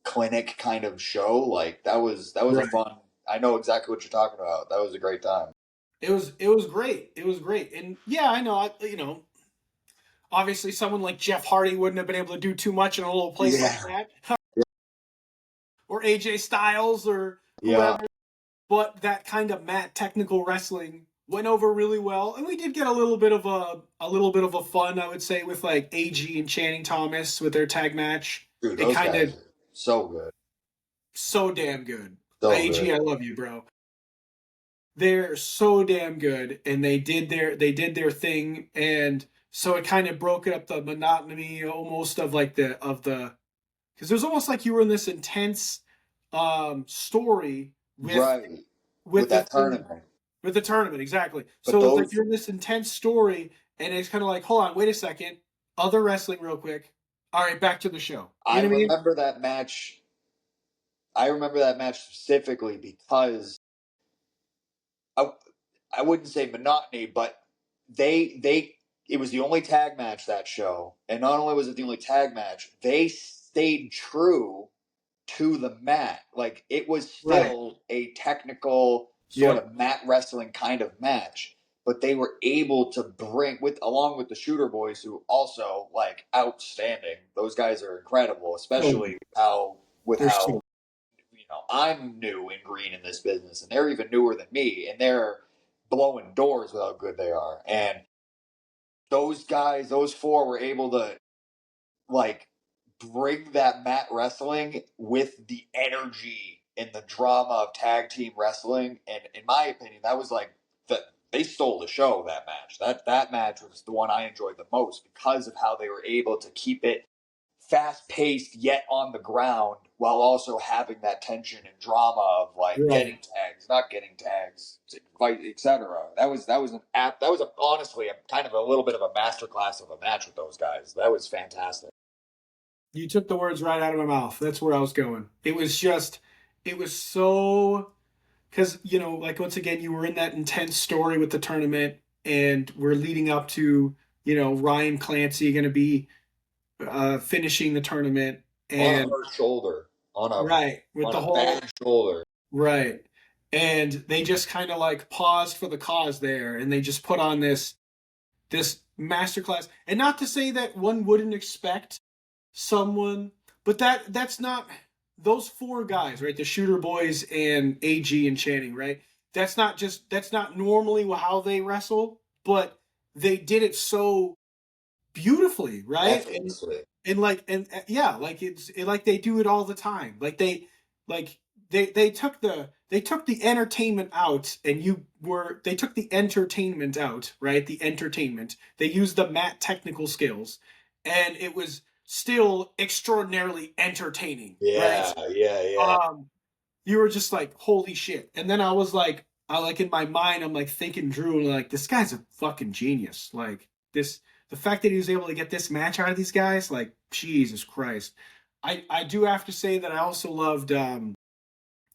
clinic kind of show. Like that was a right. fun. I know exactly what you're talking about. That was a great time. It was great. It was great, and yeah, I know. Obviously, someone like Jeff Hardy wouldn't have been able to do too much in a little place like Yeah, that, or AJ Styles or yeah. whoever. But that kind of mat technical wrestling went over really well, and we did get a little bit of a fun, I would say, with like AG and Channing Thomas with their tag match. Dude, It those kind guys of are so good, so damn good. so AG, good. I love you, bro. They're so damn good, and they did their thing, and so it kind of broke up the monotony almost of like the because it was almost like you were in this intense story with Right, with with the that thing tournament. with the tournament, exactly. But So it's like those, you're in this intense story, and it's kind of like, hold on, wait a second, other wrestling real quick. All right, back to the show. You I know what I mean? remember that match. I remember that match specifically because I, I wouldn't say monotony, but they it was the only tag match that show, and not only was it the only tag match, they stayed true to the mat. Like it was Right. still a technical sort Yep. of mat wrestling kind of match, but they were able to bring with along with the Shooter Boys, who also like outstanding. Those guys are incredible, So especially how with they're how so I'm new and green in this business, and they're even newer than me, and they're blowing doors with how good they are. And those guys, those four, were able to like bring that mat wrestling with the energy and the drama of tag team wrestling. And in my opinion, that was like they stole the show. That match, that match was the one I enjoyed the most because of how they were able to keep it fast paced yet on the ground while also having that tension and drama of like right. getting tags, not getting tags, etc. That was honestly a kind of a little bit of a masterclass of a match with those guys. That was fantastic. You took the words right out of my mouth. That's where I was going. It was so because like once again, you were in that intense story with the tournament, and we're leading up to Ryan Clancy going to be finishing the tournament, On a and hurt shoulder, right with on the a whole bad shoulder. right, and they just kind of like paused for the cause there, and they just put on this masterclass. And not to say that one wouldn't expect someone, but that's not those four guys, right? The Shooter Boys and AG and Channing, right? That's not normally how they wrestle, but they did it so beautifully, right? And Effortlessly. yeah, like like they do it all the time. Like they took the entertainment out, and they took the entertainment out, right? The entertainment. They used the mat technical skills, and it was still extraordinarily entertaining, right? Yeah, yeah, yeah. Um, you were just like, holy shit. And then I like in my mind, I'm like thinking Drew, like, this guy's a fucking genius. Like the fact that he was able to get this match out of these guys, like, Jesus Christ. I do have to say that I also loved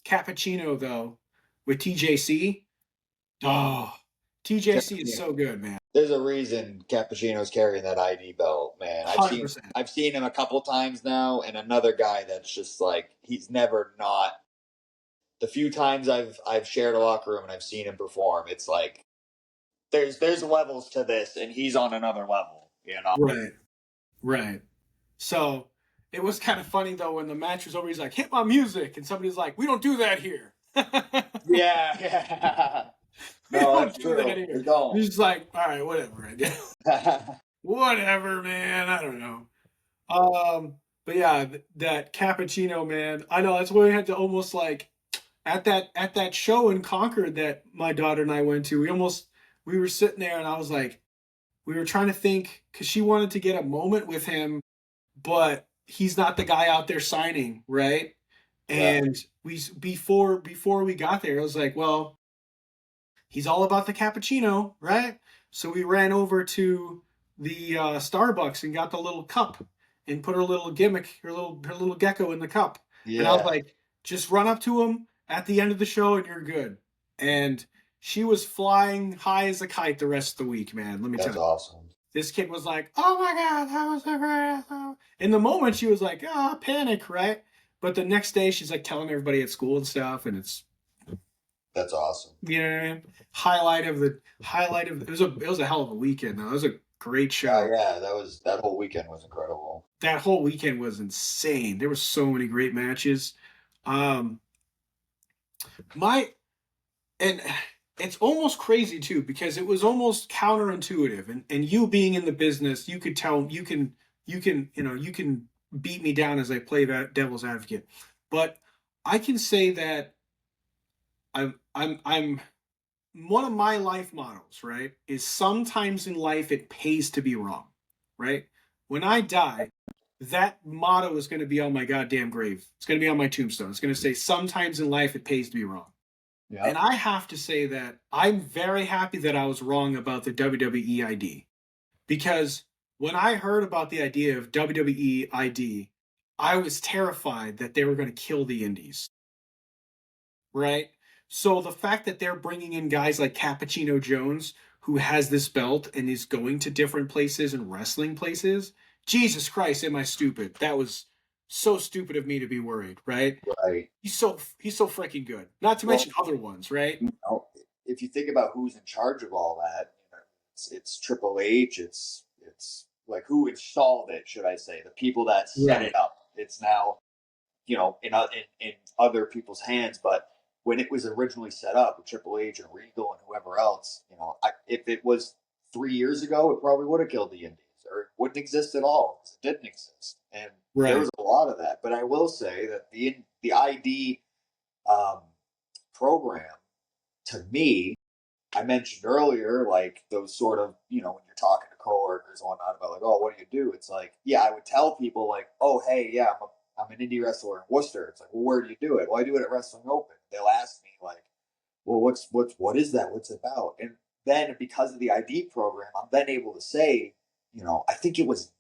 Cappuccino though with TJC. Oh, TJC is so good, man. There's a reason Cappuccino's carrying that ID belt, man. 100%. I've seen him a couple times now, and another guy that's just like he's never not. The few times I've shared a locker room and I've seen him perform, it's like there's levels to this, and he's on another level. Right. Right. So it was kind of funny though when the match was over. He's like, "Hit my music," and somebody's like, "We don't do that here. Yeah, yeah. We No, don't that's do that true. here." We And don't. he's just like, "All right, whatever, I guess." Whatever, man. I don't know. But yeah, that cappuccino, man. I know that's why we had to almost like at that show in Concord that my daughter and I went to. We were sitting there, and I was like, we were trying to think because she wanted to get a moment with him, but he's not the guy out there signing, right? Right. And we before we got there, I was like, well, he's all about the cappuccino, right? So we ran over to the Starbucks and got the little cup and put her little gimmick, her little gecko in the cup. And I was Yeah, like, just run up to him at the end of the show and you're good. And she was flying high as a kite the rest of the week, man. Let me tell that's you. awesome. This kid was like, "Oh my god, that was so great!" In the moment, she was like, "Ah, oh, panic, right?" But the next day, she's like telling everybody at school and stuff, and it's That's awesome. you know what I mean? Highlight of it was a hell of a weekend though. It was a great Yeah, show. yeah, that whole weekend was incredible. That whole weekend was insane. There were so many great matches. Um, my and it's almost crazy too because it was almost counterintuitive. And you being in the business, you could tell you can beat me down as I play that devil's advocate, but I can say that I'm one of my life models, right, is sometimes in life it pays to be wrong, right? When I die, that motto is going to be on my goddamn grave. It's going to be on my tombstone. It's going to say, sometimes in life it pays to be wrong. And Yep. I have to say that I'm very happy that I was wrong about the WWE ID because when I heard about the idea of WWE ID, I was terrified that they were going to kill the indies, right? So the fact that they're bringing in guys like Cappuccino Jones, who has this belt and is going to different places and wrestling places, Jesus Christ, am I stupid? That was so stupid of me to be worried, right? Right. He's so freaking good. Not to Well, mention other ones, right? you know, if you think about who's in charge of all that, you know, it's Triple H. It's like who installed it, should I say? The people that set Right. it up. It's now in other people's hands. But when it was originally set up with Triple H and Regal and whoever else, if it was 3 years ago, it probably would have killed the Indies, or it wouldn't exist at all because it didn't exist. And there Right. was a lot of that. But I will say that the ID um, program, to me, I mentioned earlier, like those sort of, when you're talking to coworkers and whatnot about like, oh, what do you do? It's like, yeah, I would tell people like, oh, hey, yeah, I'm an indie wrestler in Worcester. It's like, well, where do you do it? Well, I do it at Wrestling Open. They'll ask me like, well, what is that? What's it about? And then because of the ID program, I'm then able to say, I think it was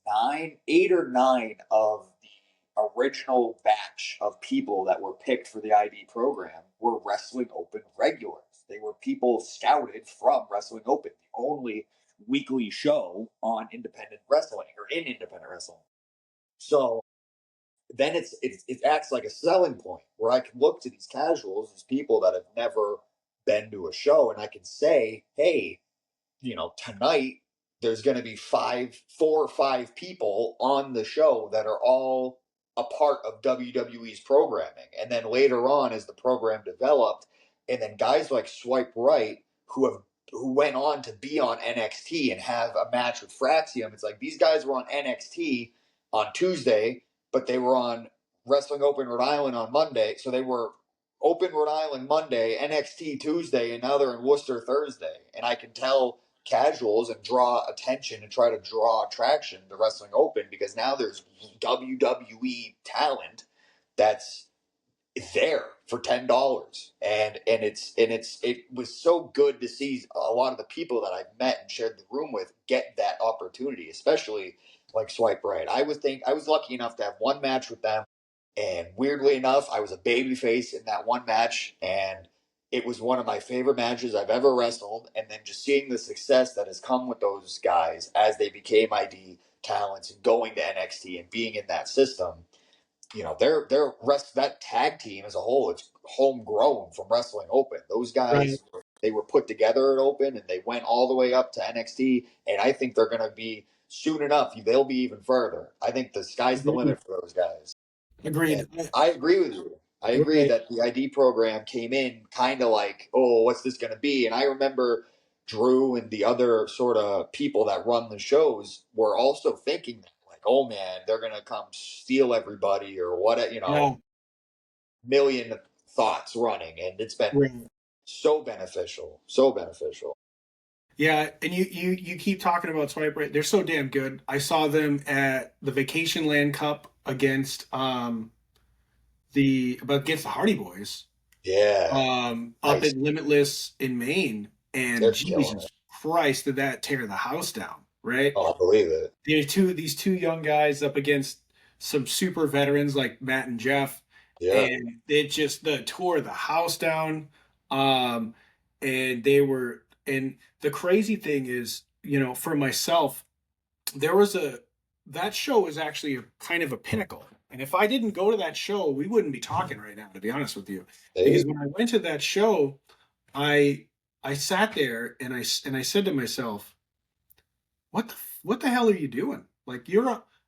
8 or 9 of the original batch of people that were picked for the ID program were Wrestling Open regulars. They were people scouted from Wrestling Open, the only weekly show on independent wrestling or in independent wrestling. So then it acts like a selling point where I can look to these casuals, these people that have never been to a show, and I can say, hey, tonight there's going to be 4 or 5 people on the show that are all a part of WWE's programming. And then later on, as the program developed, and then guys like Swipe Right, who went on to be on NXT and have a match with Fraxium. It's like these guys were on NXT on Tuesday, but they were on Wrestling Open Rhode Island on Monday. So they were Open Rhode Island Monday, NXT Tuesday, and now they're in Worcester Thursday. And I can tell casuals and draw attention and try to draw attraction to Wrestling Open because now there's WWE talent that's there for $10, and it was so good to see a lot of the people that I've met and shared the room with get that opportunity, especially like Swipe Right. I was lucky enough to have one match with them, and weirdly enough, I was a babyface in that one match, and it was one of my favorite matches I've ever wrestled. And then just seeing the success that has come with those guys as they became ID talents and going to NXT and being in that system, their rest that tag team as a whole, it's homegrown from Wrestling Open. Those Right. guys, they were put together at Open and they went all the way up to NXT. And I think they're going to be soon enough. They'll be even further. I think the sky's the Agreed. limit for those guys. And Agreed. I agree with you. I agree Right. that the ID program came in kind of like, oh, what's this going to be? And I remember Drew and the other sort of people that run the shows were also thinking that, like, oh man, they're gonna come steal everybody or what, Yeah. million thoughts running, and it's been Right. so beneficial, so beneficial. Yeah, and you keep talking about Swipe Right. They're so damn good. I saw them at the Vacation Land Cup against the Hardy Boys. Yeah, Up nice. at Limitless in Maine, and They're killing Jesus it. Christ, did that tear the house down, right? Oh, I believe it. These two young guys up against some super veterans like Matt and Jeff, Yeah, and it just the tore the house down. Um, and they were, and the crazy thing is, for myself, there was a that show was actually a kind of a pinnacle. And if I didn't go to that show, we wouldn't be talking right now, to be honest with you. they, Because when I went to that show, I I sat there and I said to myself, what the hell are you doing? Like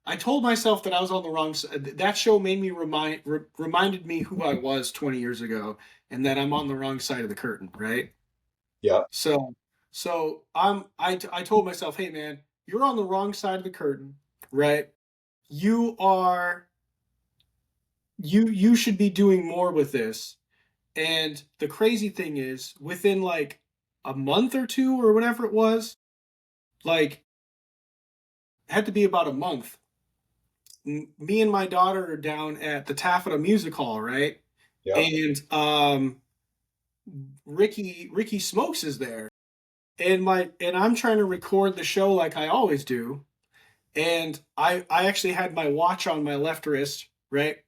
I told myself that I was on the wrong side. That show made me reminded me who I was 20 years ago and that I'm on the wrong side of the curtain, right? yeah, So I told myself, "Hey man, you're on the wrong side of the curtain, right? You are you should be doing more with this." And the crazy thing is, within like a month or two or whatever it was, like it had to be about a month. Me and my daughter are down at the Taffeta Music Hall, right? yeah, And Ricky Smokes is there, and I'm trying to record the show like I always do, and I actually had my watch on my left wrist, right?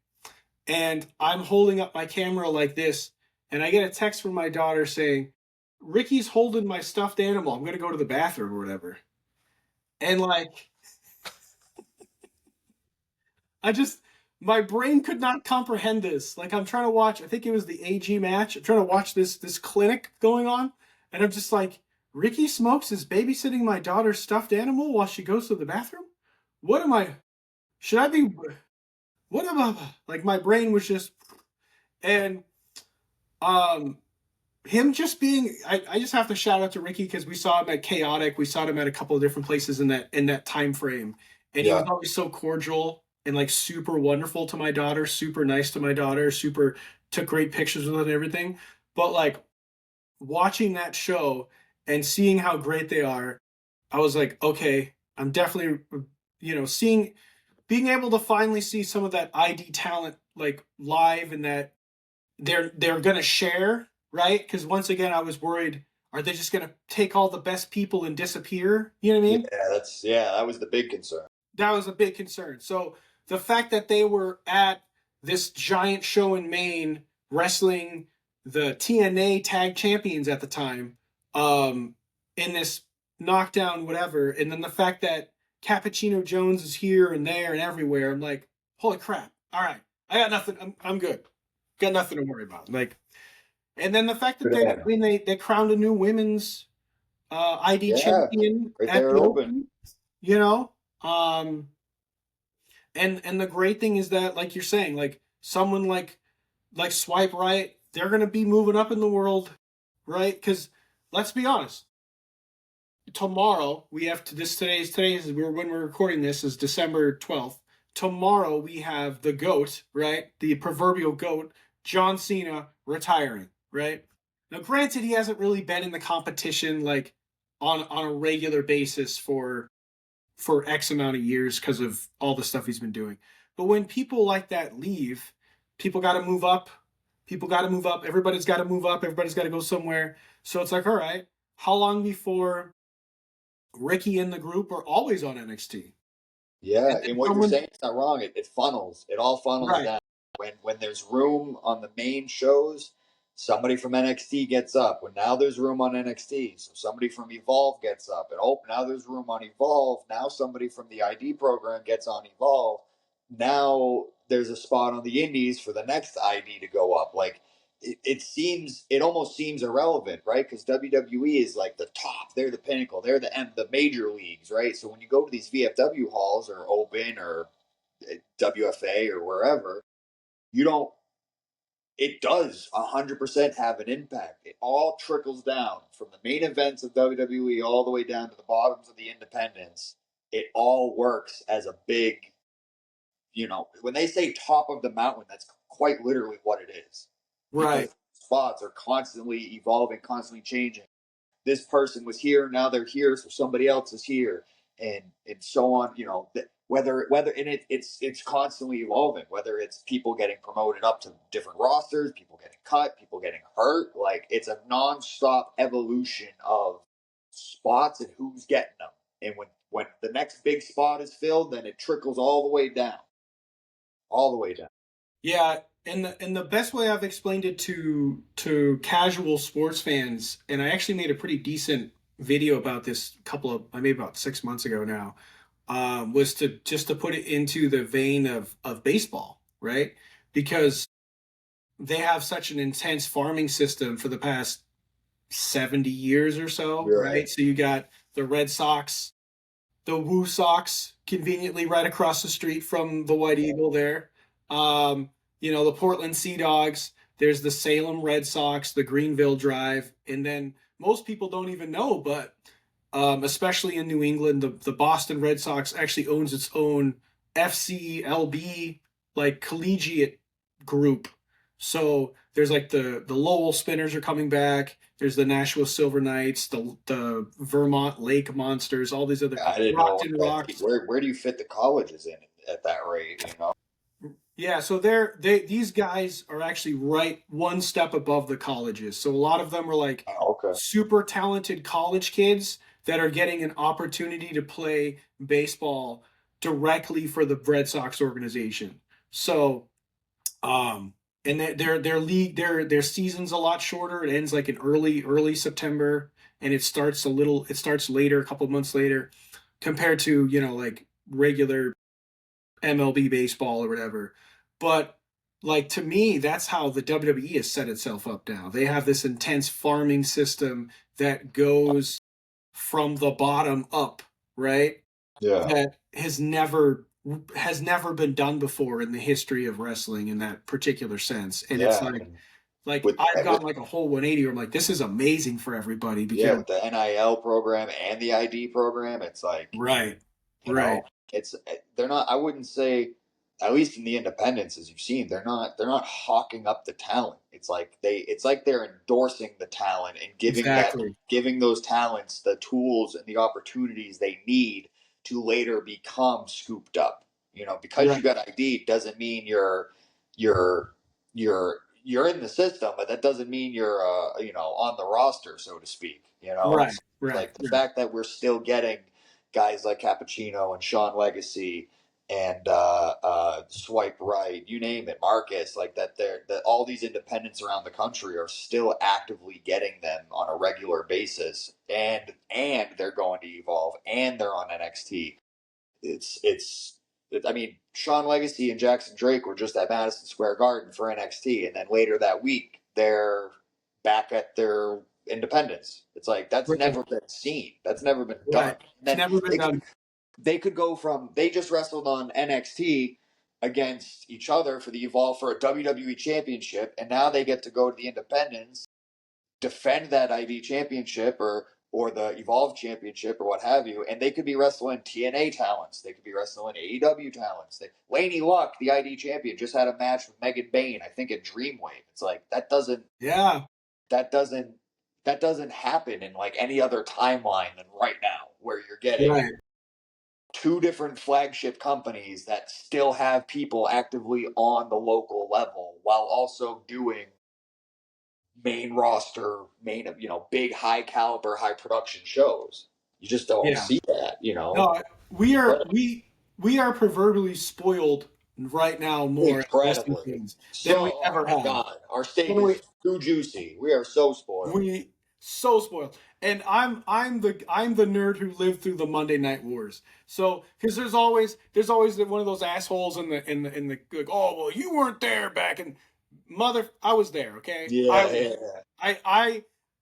And I'm holding up my camera like this, and I get a text from my daughter saying, "Ricky's holding my stuffed animal. I'm gonna go to the bathroom or whatever." And like I just my brain could not comprehend this. Like I'm trying to watch, I think it was the AG match. I'm trying to watch this clinic going on, and I'm just like, Ricky Smokes is babysitting my daughter's stuffed animal while she goes to the bathroom. What am I? Should I be? What am I? Like my brain was just, and um, him just being. I just have to shout out to Ricky because we saw him at Chaotic. We saw him at a couple of different places in that time frame, and he was yeah, always so cordial and like super wonderful to my daughter, super nice to my daughter, super took great pictures with her and everything. But like watching that show and seeing how great they are, I was like, okay, I'm definitely seeing being able to finally see some of that ID talent like live and that they're gonna share, right? Because once again, I was worried, are they just gonna take all the best people and disappear? You know what I yeah. mean? That was the big concern. That was a big concern. So the fact that they were at this giant show in Maine wrestling the TNA tag champions at the time, um, in this knockdown, whatever, and then the fact that Cappuccino Jones is here and there and everywhere, I'm like, holy crap! All right, I got nothing. I'm good. Got nothing to worry about. Like, and then the fact that Good they, I end. mean, they crowned a new women's ID Yeah, champion right at there the at Open. Open, you know. Um, and the great thing is that, like you're saying, like someone like Swipe Right, they're gonna be moving up in the world, right? Because let's be honest, tomorrow we have to this today's when we're recording this is December 12th. Tomorrow we have the GOAT, right? The proverbial GOAT, John Cena retiring, right? Now, granted, he hasn't really been in the competition like on a regular basis for X amount of years because of all the stuff he's been doing. But when people like that leave, people got to move up. People got to move up. Everybody's got to move up. Everybody's got to go somewhere. So it's like, all right, how long before Ricky and the group are always on NXT? And Yeah, then and what you're someone, saying is not wrong. It funnels. It all funnels right, down. When there's room on the main shows, somebody from NXT gets up. When now there's room on NXT, so somebody from Evolve gets up. And oh, now there's room on Evolve. Now somebody from the ID program gets on Evolve. Now there's a spot on the Indies for the next ID to go up. Like it almost seems irrelevant, right? Because WWE is like the top. They're the pinnacle. They're the major leagues, right? So when you go to these VFW halls or Open or WFA or wherever, you don't it does 100% have an impact. It all trickles down from the main events of WWE all the way down to the bottoms of the independents. It all works as a big, when they say top of the mountain, that's quite literally what it is. Right. Because spots are constantly evolving, constantly changing. This person was here, now they're here, so somebody else is here, and so on. Whether and it's constantly evolving. Whether it's people getting promoted up to different rosters, people getting cut, people getting hurt. Like it's a nonstop evolution of spots and who's getting them. And when the next big spot is filled, then it trickles all the way down, all the way down. Yeah, and the best way I've explained it to casual sports fans, and I actually made a pretty decent video about this maybe about 6 months ago now, was to just to put it into the vein of baseball, right? Because they have such an intense farming system for the past 70 years or so, right? So you got the Red Sox, the Woo Sox, conveniently right across the street from the White Eagle there. The Portland Sea Dogs. There's the Salem Red Sox, the Greenville Drive, and then most people don't even know, but especially in New England, the Boston Red Sox actually owns its own FCLB like collegiate group. So there's like the Lowell Spinners are coming back. There's the Nashua Silver Knights, the Vermont Lake Monsters, all these other I didn't know Brockton Rocks. where do you fit the colleges in at that rate? Yeah, so these guys are actually right one step above the colleges. So a lot of them are like Okay. super talented college kids that are getting an opportunity to play baseball directly for the Red Sox organization. So and their league their season's a lot shorter. It ends like in early September, and it starts later, a couple months later, compared to like regular MLB baseball or whatever. But like to me, that's how the WWE has set itself up now. They have this intense farming system that goes from the bottom up, right? Yeah. That has never been done before in the history of wrestling in that particular sense. And it's Yeah. like With I've gotten like a whole 180 where I'm like, this is amazing for everybody because with the NIL program and the ID program, it's like right. it's they're not. I wouldn't say, at least in the independents, as you've seen, they're not hawking up the talent. It's like they're endorsing the talent and Exactly. giving those talents the tools and the opportunities they need to later become scooped up. Because you Right. got ID doesn't mean you're you're in the system, but that doesn't mean you're on the roster, so to speak. Right. It's Right. like the fact that we're still getting guys like Cappuccino and Sean Legacy and Swipe Right, you name it, Marcus, like that all these independents around the country are still actively getting them on a regular basis, and they're going to Evolve and they're on NXT. I mean, Sean Legacy and Jackson Drake were just at Madison Square Garden for NXT, and then later that week they're back at their independence. It's like that's Right. never been seen. That's never been done. Right. And It's then never been done. they could go from they just wrestled on NXT against each other for the Evolve for a WWE championship, and now they get to go to the independents, defend that ID championship or the Evolve championship or what have you, and they could be wrestling TNA talents. They could be wrestling AEW talents. Laney Luck, the ID champion, just had a match with Megan Bayne, I think at Dreamwave. It's like that doesn't Yeah. that doesn't that doesn't happen in like any other timeline than right now, where you're getting Right. two different flagship companies that still have people actively on the local level while also doing main roster, big high caliber, high production shows. You just don't Yeah. see that. No, we are we are proverbially spoiled right now more at wrestling Incredibly. things So, than we oh ever my have. God, our steak Than we is too juicy. We are so spoiled. we so spoiled. And I'm the nerd who lived through the Monday Night Wars. So because there's always one of those assholes in the like, oh well, you weren't there back in I was there, okay? Yeah, yeah,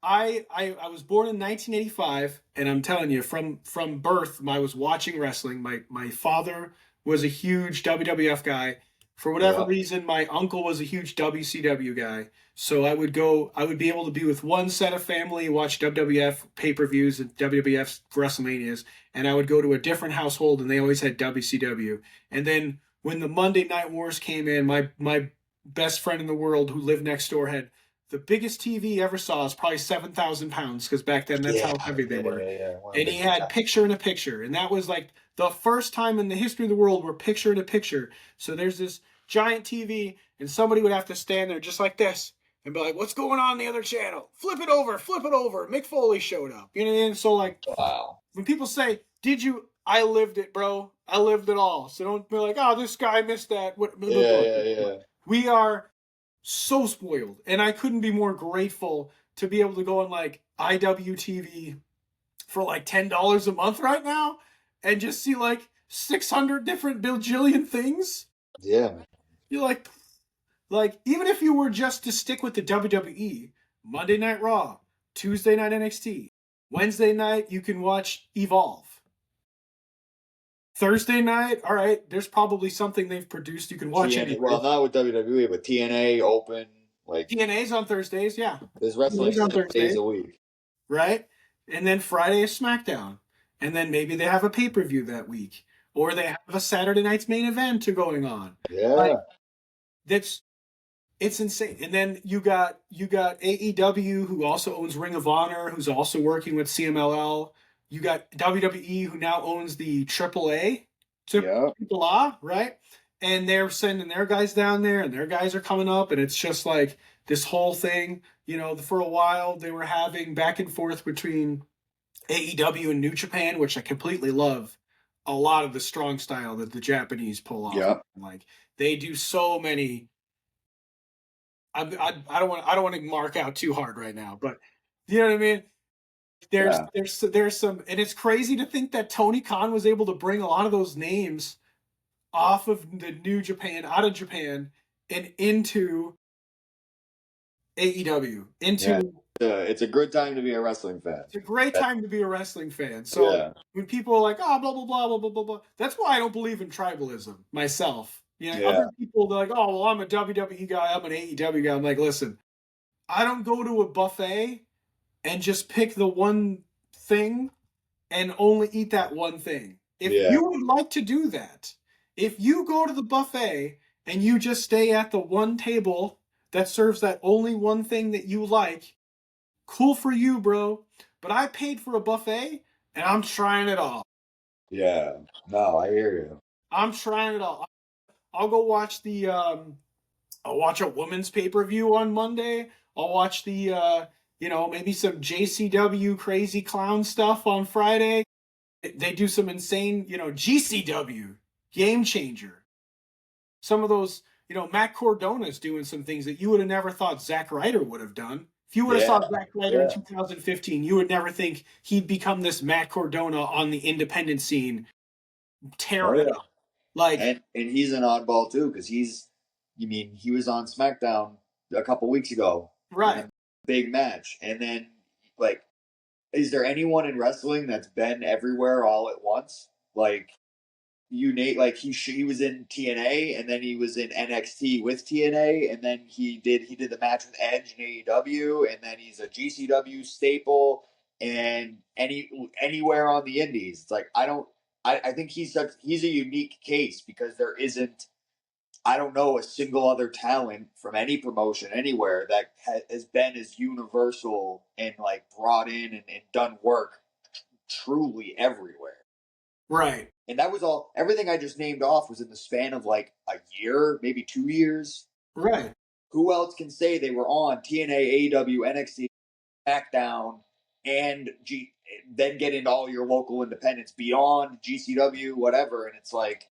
I was born in 1985, and I'm telling you, from birth, I was watching wrestling. My father was a huge WWF guy. For whatever Yeah. reason, my uncle was a huge WCW guy. So I would be able to be with one set of family, watch WWF pay-per-views and WWF WrestleManias, and I would go to a different household and they always had WCW. And then when the Monday Night Wars came in, my best friend in the world who lived next door had the biggest TV he ever saw is probably 7,000 pounds because back then that's Yeah. how heavy they were. Yeah. One of And the he big had picture in a picture, and that was like the first time in the history of the world where picture in a picture. So there's this giant TV, and somebody would have to stand there just like this and be like, "What's going on the other channel? Flip it over, flip it over." Mick Foley showed up, you know. And so like Wow. when people say, "Did you?" I lived it, bro. I lived it all. So don't be like, "Oh, this guy missed that." Yeah. We are so spoiled, and I couldn't be more grateful to be able to go on like IWTV for like $10 a month right now and just see like 600 different bajillion things. Yeah. You're like even if you were just to stick with the WWE, Monday Night Raw, Tuesday night NXT, Wednesday night you can watch Evolve. Thursday night, all right, there's probably something they've produced you can watch TNA. anyway. Well, not with WWE, but TNA Open. Like TNA's on Thursdays, yeah. there's wrestling TNA's on 6 days Thursday, a week. right? And then Friday is SmackDown. And then maybe they have a pay-per-view that week. Or they have a Saturday night's main event going on. Like Yeah. that's it's insane. And then you got AEW who also owns Ring of Honor, who's also working with CMLL. You got WWE who now owns the AAA, Yeah. Triple A, right? And they're sending their guys down there, and their guys are coming up, and it's just like this whole thing. You know, for a while they were having back and forth between AEW and New Japan, which I completely love. A lot of the strong style that the Japanese pull off. Yeah. Like they do so many. I don't want to mark out too hard right now, but you know what I mean. There's Yeah. there's some, and it's crazy to think that Tony Khan was able to bring a lot of those names off of the New Japan, out of Japan, and into AEW, Yeah. into It's a good time to be a wrestling fan. It's a great That- time to be a wrestling fan. So yeah. when people are like, "Oh, blah blah blah blah blah blah blah," that's why I don't believe in tribalism myself. You know, Yeah. other people they're like, "Oh, well, I'm a WWE guy, I'm an AEW guy." I'm like, listen, I don't go to a buffet and just pick the one thing and only eat that one thing. If Yeah. you would like to do that, if you go to the buffet and you just stay at the one table that serves that only one thing that you like, cool for you, bro. But I paid for a buffet and I'm trying it all. Yeah. No, I hear you. I'm trying it all. I'll go watch I'll watch a women's pay-per-view on Monday. I'll watch maybe some JCW crazy clown stuff on Friday. They do some insane, GCW, Game Changer. Some of those, Matt Cordona's doing some things that you would have never thought Zack Ryder would have done. If you would have Yeah. saw Zack Ryder in 2015, you would never think he'd become this Matt Cordona on the independent scene, tearing it up. Like, And he's an oddball too, because he was on SmackDown a couple weeks ago. right. Big match. And then like is there anyone in wrestling that's been everywhere all at once? Like like he was in TNA and then he was in NXT with TNA and then he did the match with Edge in AEW and then he's a GCW staple and anywhere on the indies. It's like I think he's a unique case because there isn't, I don't know, a single other talent from any promotion anywhere that has been as universal and like brought in and done work truly everywhere. Right. And that was everything I just named off was in the span of like a year, maybe 2 years. Right. Who else can say they were on TNA, AEW, NXT, SmackDown, and then get into all your local independents beyond GCW, whatever? And it's like,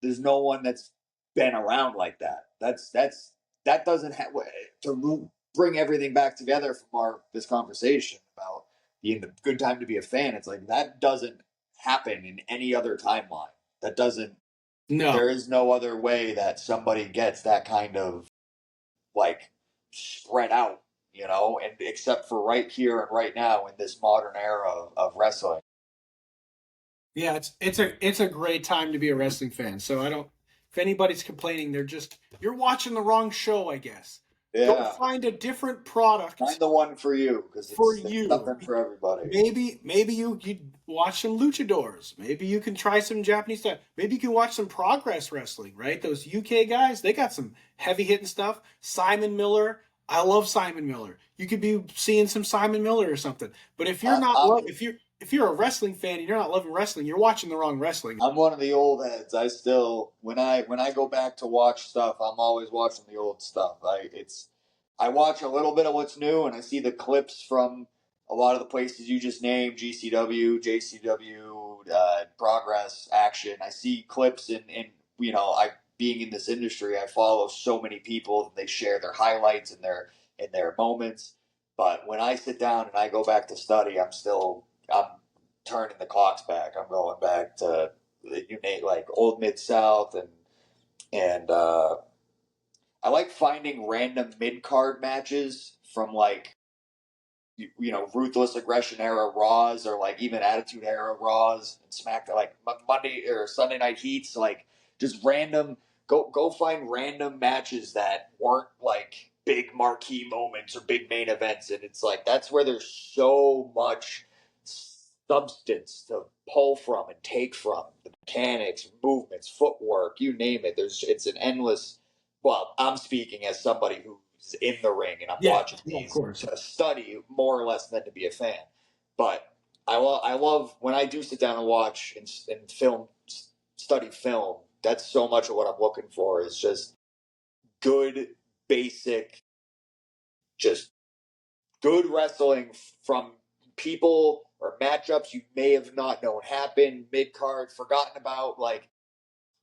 there's no one that's been around like that. That doesn't have to bring everything back together from this conversation about being the good time to be a fan. It's like that doesn't happen in any other timeline. That doesn't. No. There is no other way that somebody gets that kind of like spread out, and except for right here and right now in this modern era of wrestling. Yeah, it's a great time to be a wrestling fan. So if anybody's complaining, you're watching the wrong show, I guess. Go Yeah. find a different product Find the one for you, because for it's you. something for everybody. Maybe you watch some luchadors. Maybe you can try some Japanese stuff. Maybe you can watch some Progress Wrestling, right? Those UK guys, they got some heavy hitting stuff. Simon Miller, I love Simon Miller. You could be seeing some Simon Miller or something. But if you're not if you're a wrestling fan and you're not loving wrestling, you're watching the wrong wrestling. I'm one of the old heads. I still, when I go back to watch stuff, I'm always watching the old stuff. I watch a little bit of what's new, and I see the clips from a lot of the places you just named: GCW, JCW, Progress, Action. I see clips, and I being in this industry, I follow so many people, and they share their highlights and their moments. But when I sit down and I go back to study, I'm turning the clocks back. I'm going back to like old Mid South, and I like finding random mid card matches from like Ruthless Aggression era Raws, or like even Attitude era Raws and SmackDown, like Monday or Sunday Night Heats, like just random. Go find random matches that weren't like big marquee moments or big main events, and it's like that's where there's so much substance to pull from and take from: the mechanics, movements, footwork, you name it. It's an endless. Well, I'm speaking as somebody who's in the ring, and I'm watching these to study more or less than to be a fan. But I love when I do sit down and watch and study film. That's so much of what I'm looking for, is just good, basic, just good wrestling from people or matchups you may have not known happened, mid card, forgotten about. Like,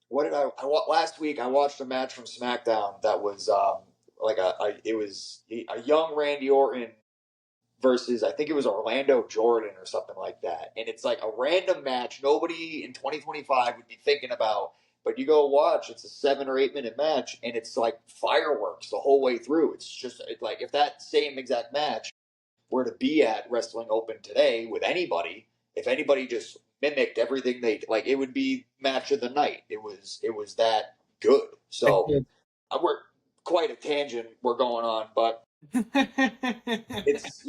what did I last week? I watched a match from SmackDown that was it was a young Randy Orton versus, I think it was Orlando Jordan or something like that. And it's like a random match nobody in 2025 would be thinking about. But you go watch, it's a 7 or 8 minute match, and it's like fireworks the whole way through. It's like if that same exact match were to be at Wrestling Open today with anybody, if anybody just mimicked everything they like, it would be match of the night. It was that good. So we're quite a tangent we're going on, but it's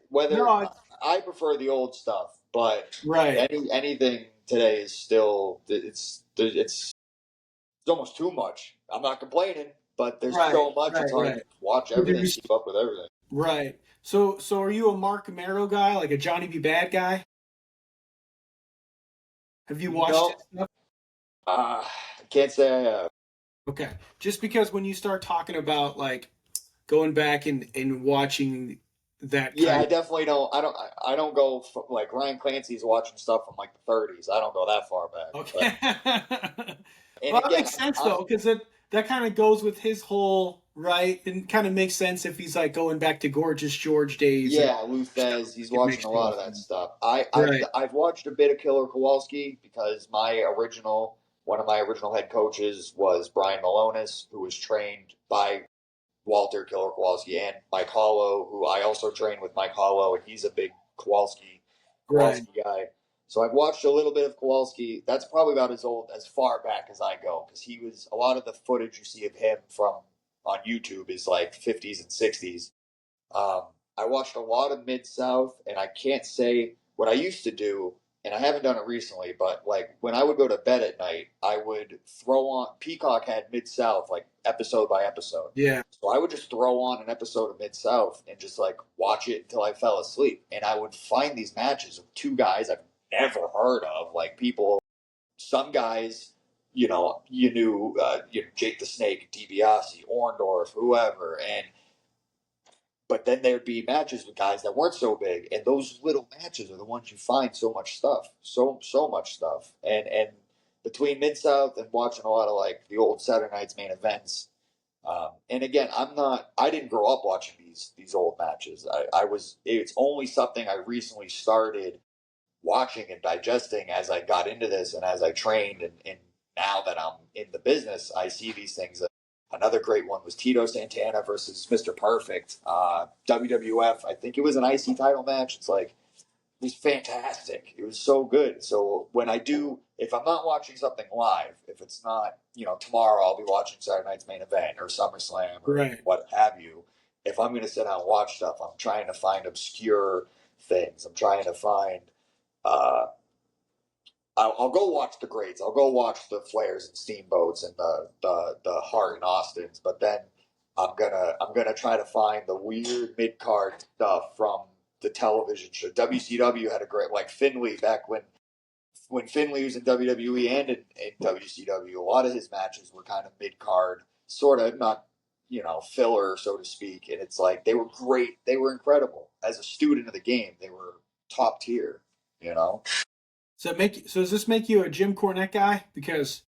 whether No, I prefer the old stuff, but right. anything today is still it's almost too much. I'm not complaining, but there's so much. It's hard to watch everything, keep up with everything. Right. So are you a Mark Marrow guy, like a Johnny B. Bad guy? Have you watched his stuff? I can't say I have. Okay. Just because when you start talking about like going back and watching that I definitely don't. I don't go like Ryan Clancy's watching stuff from like the 30s. I don't go that far back. Okay. And Well, that again, makes sense though, because that kind of goes with his whole right, and kind of makes sense if he's like going back to Gorgeous George days. Yeah, Luthez, he's watching a lot of that stuff. I've watched a bit of Killer Kowalski because one of my original head coaches was Brian Malonis, who was trained by Walter Killer Kowalski and Mike Hollow, who I also trained with Mike Hollow, and he's a big Kowalski guy. So I've watched a little bit of Kowalski. That's probably about as far back as I go, because he was a lot of the footage you see of him from on YouTube is like 50s and 60s. I watched a lot of Mid South, and I can't say what I used to do, and I haven't done it recently, but like when I would go to bed at night, I would throw on Peacock had Mid South like episode by episode. Yeah. So I would just throw on an episode of Mid South and just like watch it until I fell asleep. And I would find these matches of two guys I've never heard of, like people, some guys, you knew Jake the Snake, DiBiase, Orndorff, whoever, but then there'd be matches with guys that weren't so big, and those little matches are the ones you find so much stuff, so much stuff. And between Mid South and watching a lot of like the old Saturday Night's main events, and again, I didn't grow up watching these old matches. It's only something I recently started watching and digesting as I got into this and as I trained, and now that I'm in the business, I see these things. Another great one was Tito Santana versus Mr. Perfect. WWF, I think it was an IC title match. It's like, it was fantastic. It was so good. So when I do, if I'm not watching something live, if it's not, tomorrow I'll be watching Saturday night's main event or SummerSlam or Right. what have you. If I'm going to sit down and watch stuff, I'm trying to find obscure things. I'm trying to find. Uh, I'll go watch the greats. I'll go watch the Flairs and Steamboats and the Hart and Austins. But then I'm gonna try to find the weird mid card stuff from the television show. WCW had a great, like Finley back when Finley was in WWE and in WCW. A lot of his matches were kind of mid card, sort of not filler, so to speak. And it's like they were great. They were incredible as a student of the game. They were top tier. You know. So does this make you a Jim Cornette guy? Because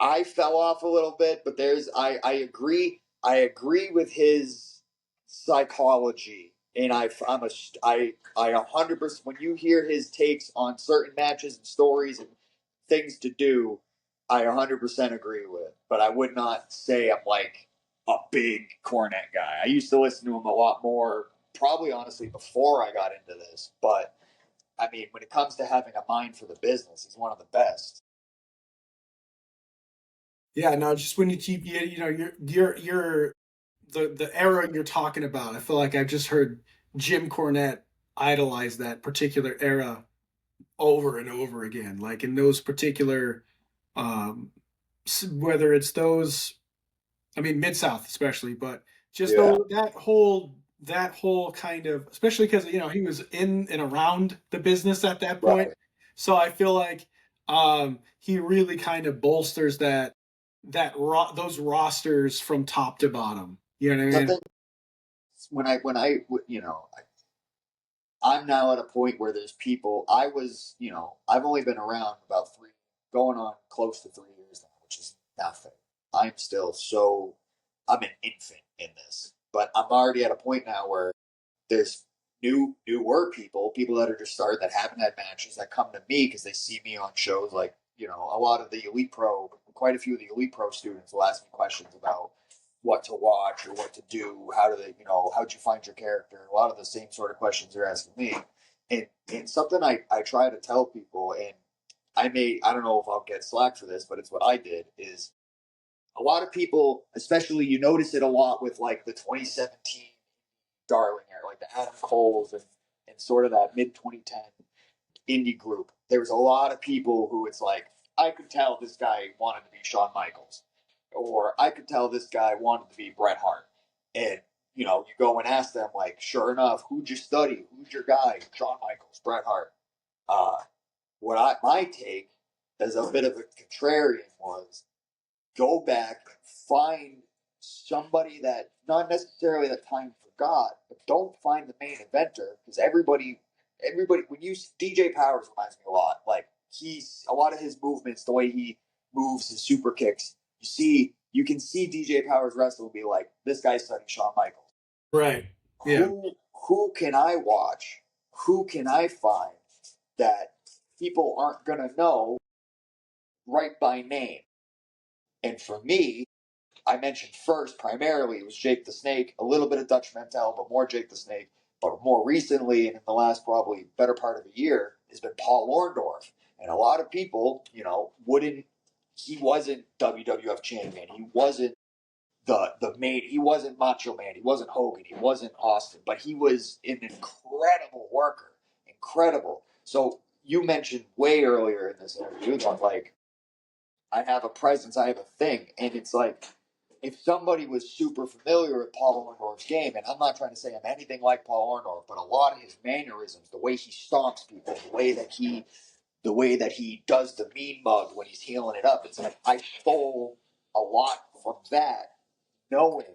I fell off a little bit, but I agree. I agree with his psychology, and I 100%. When you hear his takes on certain matches and stories and things to do, I 100% agree with. But I would not say I'm like a big Cornette guy. I used to listen to him a lot more, probably honestly before I got into this. But I mean, when it comes to having a mind for the business, he's one of the best. yeah, no, just when you're the era you're talking about. I feel like I've just heard Jim Cornette idolize that particular era over and over again. Like in those particular, um, whether it's those, I mean Mid South especially, but just Yeah. that whole kind of, especially because he was in and around the business at that point. Right. So I feel like he really kind of bolsters those rosters from top to bottom. You know what I mean? Something when I I'm now at a point where there's people. I've only been around about going on close to 3 years now, which is nothing. I'm an infant in this, but I'm already at a point now where there's newer people that are just started that haven't had matches that come to me because they see me on shows like a lot of the elite pro, quite a few of the elite pro students will ask me questions about what to watch or what to do, how do they, how'd you find your character, a lot of the same sort of questions they're asking me, and something I try to tell people, and I don't know if I'll get slack for this, but it's what I did is a lot of people, especially you notice it a lot with like the 2017 darling era, like the Adam Coles and sort of that mid 2010 indie group. There was a lot of people who it's like, I could tell this guy wanted to be Shawn Michaels, or I could tell this guy wanted to be Bret Hart. And, you go and ask them, like, sure enough, who'd you study? Who's your guy? Shawn Michaels, Bret Hart. Uh, my take as a bit of a contrarian was go back, find somebody that not necessarily that time forgot, but don't find the main eventer because everybody when you DJ Powers reminds me a lot. Like he's a lot of his movements, the way he moves his super kicks. You can see DJ Powers wrestle and be like, this guy's studying Shawn Michaels. Right. Yeah. Who can I watch? Who can I find that people aren't gonna know right by name? And for me, I mentioned first primarily it was Jake the Snake, a little bit of Dutch Mantel, but more Jake the Snake. But more recently, and in the last probably better part of a year, has been Paul Orndorff. And a lot of people, he wasn't WWF champion. He wasn't the main, he wasn't Macho Man. He wasn't Hogan. He wasn't Austin. But he was an incredible worker. Incredible. So you mentioned way earlier in this interview, like, I have a presence, I have a thing. And it's like, if somebody was super familiar with Paul Orndorff's game, and I'm not trying to say I'm anything like Paul Orndorff, but a lot of his mannerisms, the way he stomps people, the way that he does the mean mug when he's healing it up, it's like I stole a lot from that, knowing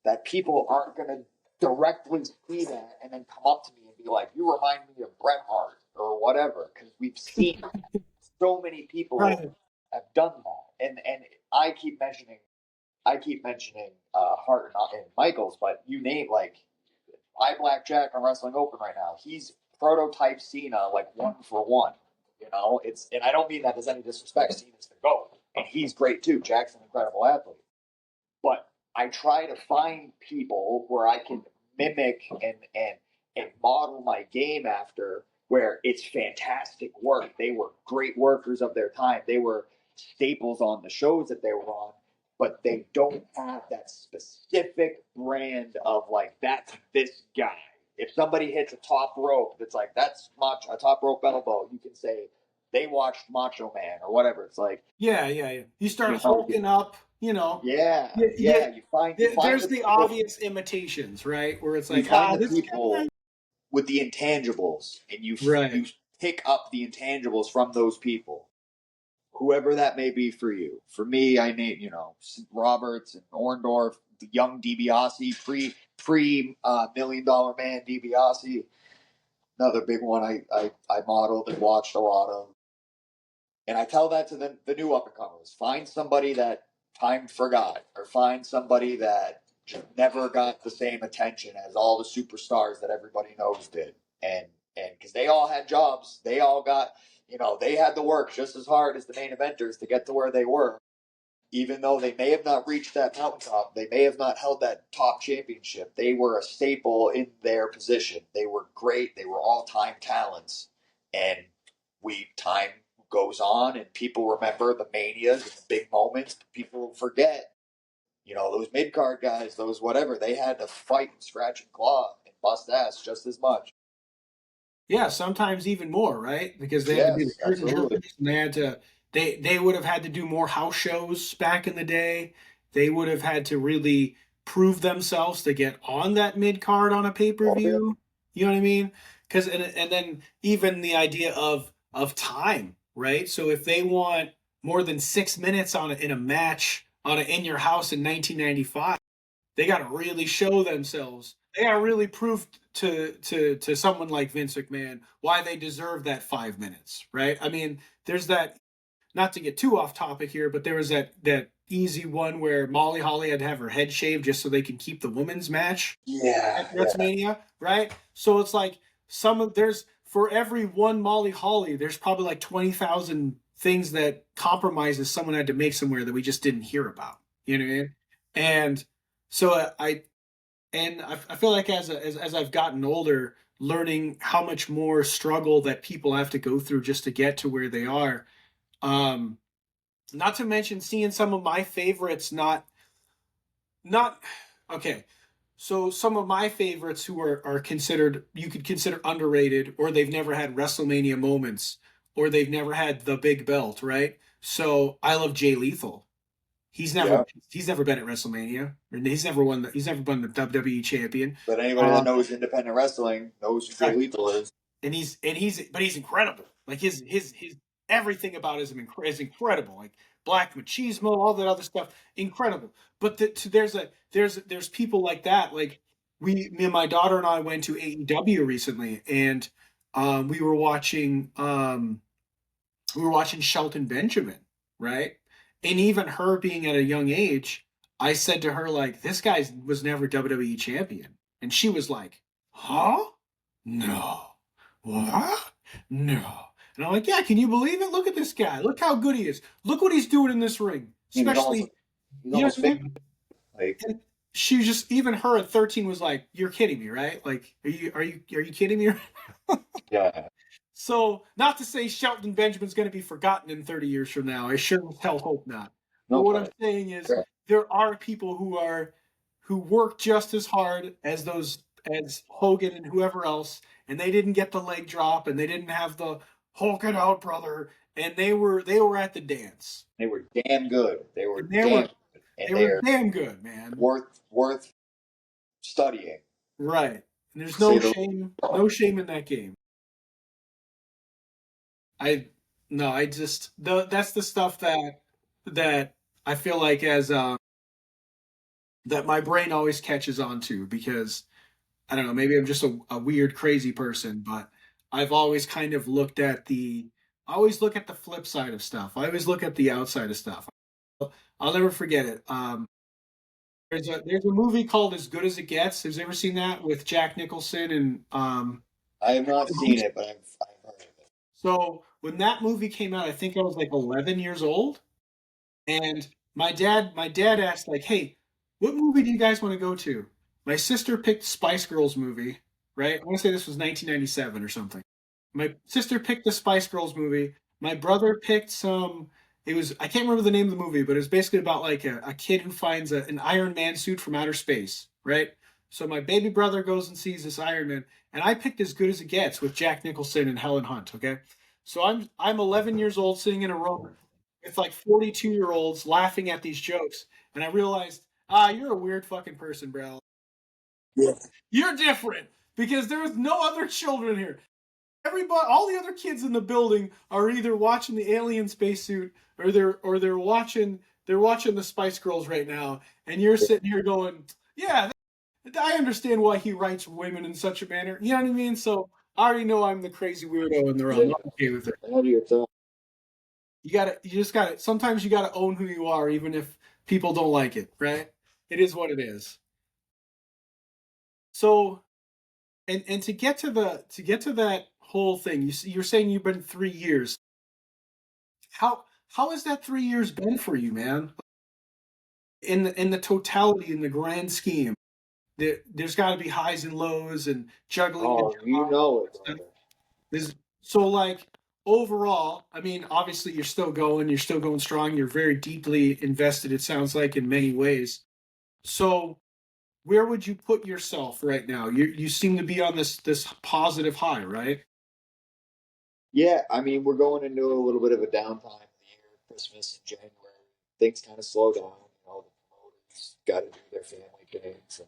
that people aren't going to directly see that and then come up to me and be like, "You remind me of Bret Hart" or whatever, because we've seen so many people Right. have done that, and I keep mentioning Hart and Michaels, but you name like Blackjack on Wrestling Open right now. He's prototype Cena, like one for one. And I don't mean that as any disrespect. Cena's the GOAT, and he's great too. Jack's an incredible athlete, but I try to find people where I can mimic and model my game after, where it's fantastic work. They were great workers of their time. They were staples on the shows that they were on, but they don't have that specific brand of like, that's this guy. If somebody hits a top rope, that's like, that's a top rope elbow, you can say they watched Macho Man or whatever. It's like, Yeah. You start you know, hulking up, you know. yeah, Yeah, yeah. You find there's the the people, obvious imitations, right? Where it's you like, find the this guy. people with the intangibles, and Right. you pick up the intangibles from those people, whoever that may be for you. For me, I name Roberts and Orndorff, the young DiBiase, pre $1 Million Man DiBiase. Another big one I modeled and watched a lot of. And I tell that to the new up and comers. Find somebody that time forgot, or find somebody that just never got the same attention as all the superstars that everybody knows did. And because they all had jobs, they all got, they had to work just as hard as the main eventers to get to where they were. Even though they may have not reached that mountaintop, they may have not held that top championship, they were a staple in their position. They were great. They were all time talents. And time goes on and people remember the manias and the big moments. People forget, those mid card guys, those whatever, they had to fight and scratch and claw and bust ass just as much. Yeah, sometimes even more, right? Because they had to be the Yes, curtain absolutely. jerkers, and they would have had to do more house shows back in the day. They would have had to really prove themselves to get on that mid card on a pay per Oh, yeah. view. You know what I mean? Because and then even the idea of time, right? So if they want more than 6 minutes in a match in your house in 1995, they got to really show themselves. They got to really prove to someone like Vince McMahon why they deserve that 5 minutes, right? I mean, there's that. Not to get too off topic here, but there was that easy one where Molly Holly had to have her head shaved just so they can keep the women's match Yeah, at yeah. WrestleMania, right? So it's like there's for every one Molly Holly, there's probably like 20,000 things that compromises someone had to make somewhere that we just didn't hear about. You know what I mean? And so I feel like as I've gotten older, learning how much more struggle that people have to go through just to get to where they are. Um, Not to mention seeing some of my favorites not okay. So some of my favorites who are considered you could consider underrated, or they've never had WrestleMania moments, or they've never had the big belt, right? So I love Jay Lethal. He's never Yeah. he's never been at WrestleMania. He's never been the WWE champion. But anybody that Uh, knows independent wrestling knows who Jay right. Lethal is. But he's incredible. Like his everything about is incredible. Like Black Machismo, all that other stuff, incredible. But there's people like that. Like me and my daughter and I went to AEW recently, and we were watching Shelton Benjamin, right? And even her being at a young age, I said to her, like, this guy was never WWE champion. And she was like, huh? No. What? No. And I'm like, yeah, can you believe it? Look at this guy. Look how good he is. Look what he's doing in this ring. I mean, Especially, he's you know almost what I famous. mean? Like, And she just, even her at 13 was like, you're kidding me, right? Like, are you kidding me? yeah, So, not to say Shelton Benjamin's going to be forgotten in 30 years from now. I sure as hell hope not. But no, what I'm but saying is, yeah, there are people who work just as hard as Hogan and whoever else, and they didn't get the leg drop, and they didn't have the Hulk it out, brother, and they were at the dance, they were damn good. They and were they damn were good, and they were they're damn good, man. worth studying. Right. And there's Say no the shame, no shame in that game. I no, I just that's the stuff that I feel like as that my brain always catches on to, because I don't know, maybe I'm just a weird crazy person, but I've always kind of I always look at the flip side of stuff. I always look at the outside of stuff. I'll never forget it. There's a movie called As Good as It Gets. Have you ever seen that with Jack Nicholson and I have not seen it, but I've heard of it. so when that movie came out, I think I was like 11 years old. And my dad asked like, "Hey, what movie do you guys want to go to?" My sister picked Spice Girls movie, right? I want to say this was 1997 or something. My sister picked the Spice Girls movie. My brother picked some. It was I can't remember the name of the movie, but it was basically about like a kid who finds an Iron Man suit from outer space, right? So my baby brother goes and sees this Iron Man, and I picked As Good as It Gets with Jack Nicholson and Helen Hunt. Okay, so I'm 11 years old, sitting in a room with like 42-year-olds laughing at these jokes, and I realized, you're a weird fucking person, bro. Yeah. You're different because there was no other children here. Everybody, all the other kids in the building are either watching the alien spacesuit or they're watching the Spice Girls right now, and you're sitting here going, "Yeah, I understand why he writes women in such a manner." You know what I mean? So I already know I'm the crazy weirdo in the room. Yeah. I'm okay with it. How do you tell? You just gotta. Sometimes you gotta own who you are, even if people don't like it. Right? It is what it is. So, and to get to that whole thing, you're saying you've been 3 years. How has that 3 years been for you, man? In the totality, in the grand scheme, there's got to be highs and lows and juggling the Oh, you job know it, stuff. brother. So like overall, I mean, obviously you're still going strong. You're very deeply invested. It sounds like in many ways. So where would you put yourself right now? You seem to be on this positive high, right? Yeah, I mean, we're going into a little bit of a downtime of the year, Christmas and January. Things kind of slow down. The promoters got to do their family things, and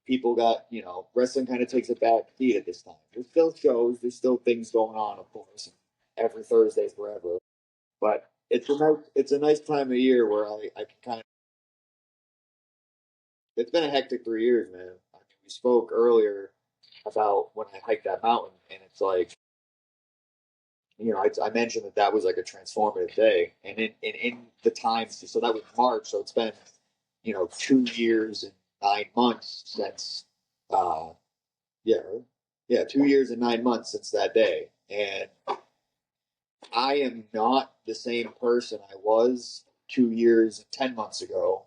people got, wrestling kind of takes a back seat at this time. There's still shows, there's still things going on, of course, every Thursday forever. But it's a nice time of year where I can kind of. It's been a hectic 3 years, man. I mean, we spoke earlier about when I hiked that mountain, and it's like, I mentioned that was like a transformative day, and in the time, so that was March, so it's been 2 years and 9 months since, uh, yeah, yeah, 2 years and 9 months since that day, and I am not the same person I was 2 years and 10 months ago,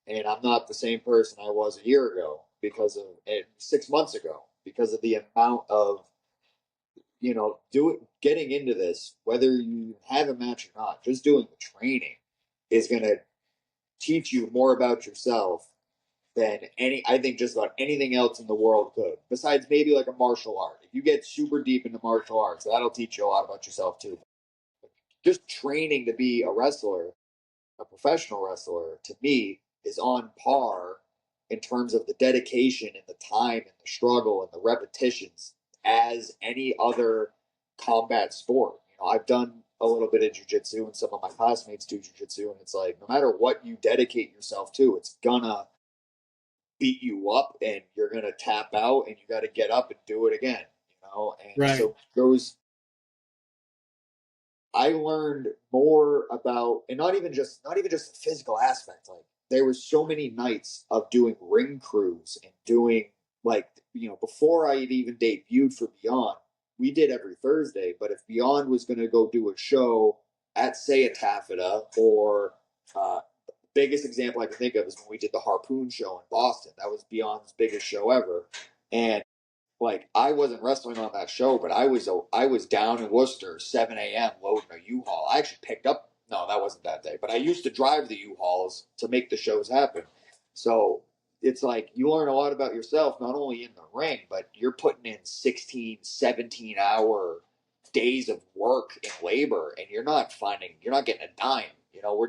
and I'm not the same person I was a year ago because of 6 months ago because of the amount of getting into this, whether you have a match or not, just doing the training is going to teach you more about yourself than I think just about anything else in the world could. Besides maybe like a martial art. If you get super deep into martial arts, that'll teach you a lot about yourself too. Just training to be a wrestler, a professional wrestler, to me is on par in terms of the dedication and the time and the struggle and the repetitions as any other combat sport. I've done a little bit of jujitsu, and some of my classmates do jujitsu, and it's like no matter what you dedicate yourself to, it's gonna beat you up, and you're gonna tap out, and you got to get up and do it again. And Right. so those I learned more about, and not even just the physical aspect. Like there was so many nights of doing ring crews and doing like before I had even debuted for Beyond, we did every Thursday. But if Beyond was going to go do a show at say a Taffeta or biggest example I can think of is when we did the Harpoon show in Boston. That was Beyond's biggest show ever, and like I wasn't wrestling on that show, but I was down in Worcester 7 a.m. loading a U-Haul. I actually picked up. No, that wasn't that day, but I used to drive the U-Hauls to make the shows happen. So it's like you learn a lot about yourself, not only in the ring, but you're putting in 16, 17 hour days of work and labor, and you're not getting a dime. We're